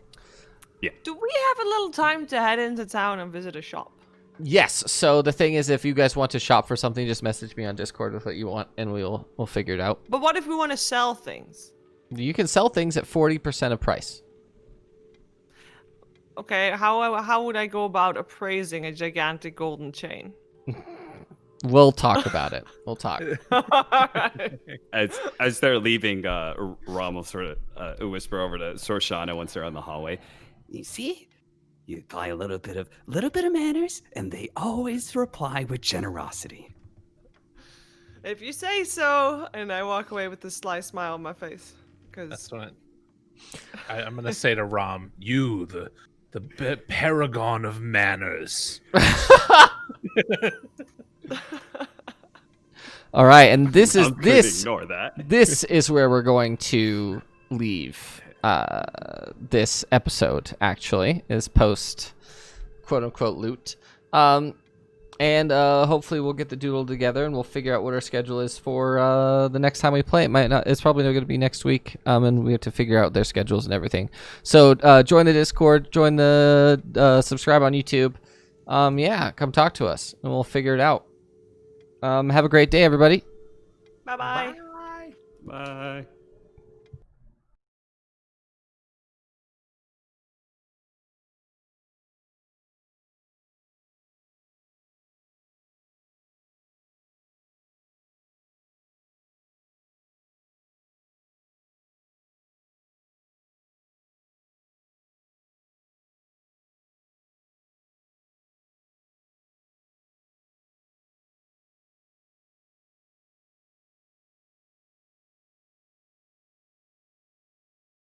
Do we have a little time to head into town and visit a shop? Yes. So the thing is, if you guys want to shop for something, just message me on Discord with what you want, and we'll figure it out. But what if we want to sell things? You can sell things at 40% of price. Okay, how would I go about appraising a gigantic golden chain? We'll talk about it. We'll talk. As they're leaving, Rom will sort of whisper over to Sorshana once they're on the hallway. You see, you apply a little bit of manners, and they always reply with generosity. If you say so, and I walk away with a sly smile on my face, because That's what I'm gonna say to Rom. You, the paragon of manners. All right, and this is Ignore that. this is where we're going to leave this episode. Actually, is post quote unquote loot. And hopefully we'll get the doodle together and we'll figure out what our schedule is for the next time we play. It's probably not going to be next week, and we have to figure out their schedules and everything. So join the Discord, join the subscribe on YouTube. Yeah, come talk to us and we'll figure it out. Have a great day, everybody. bye-bye. Bye.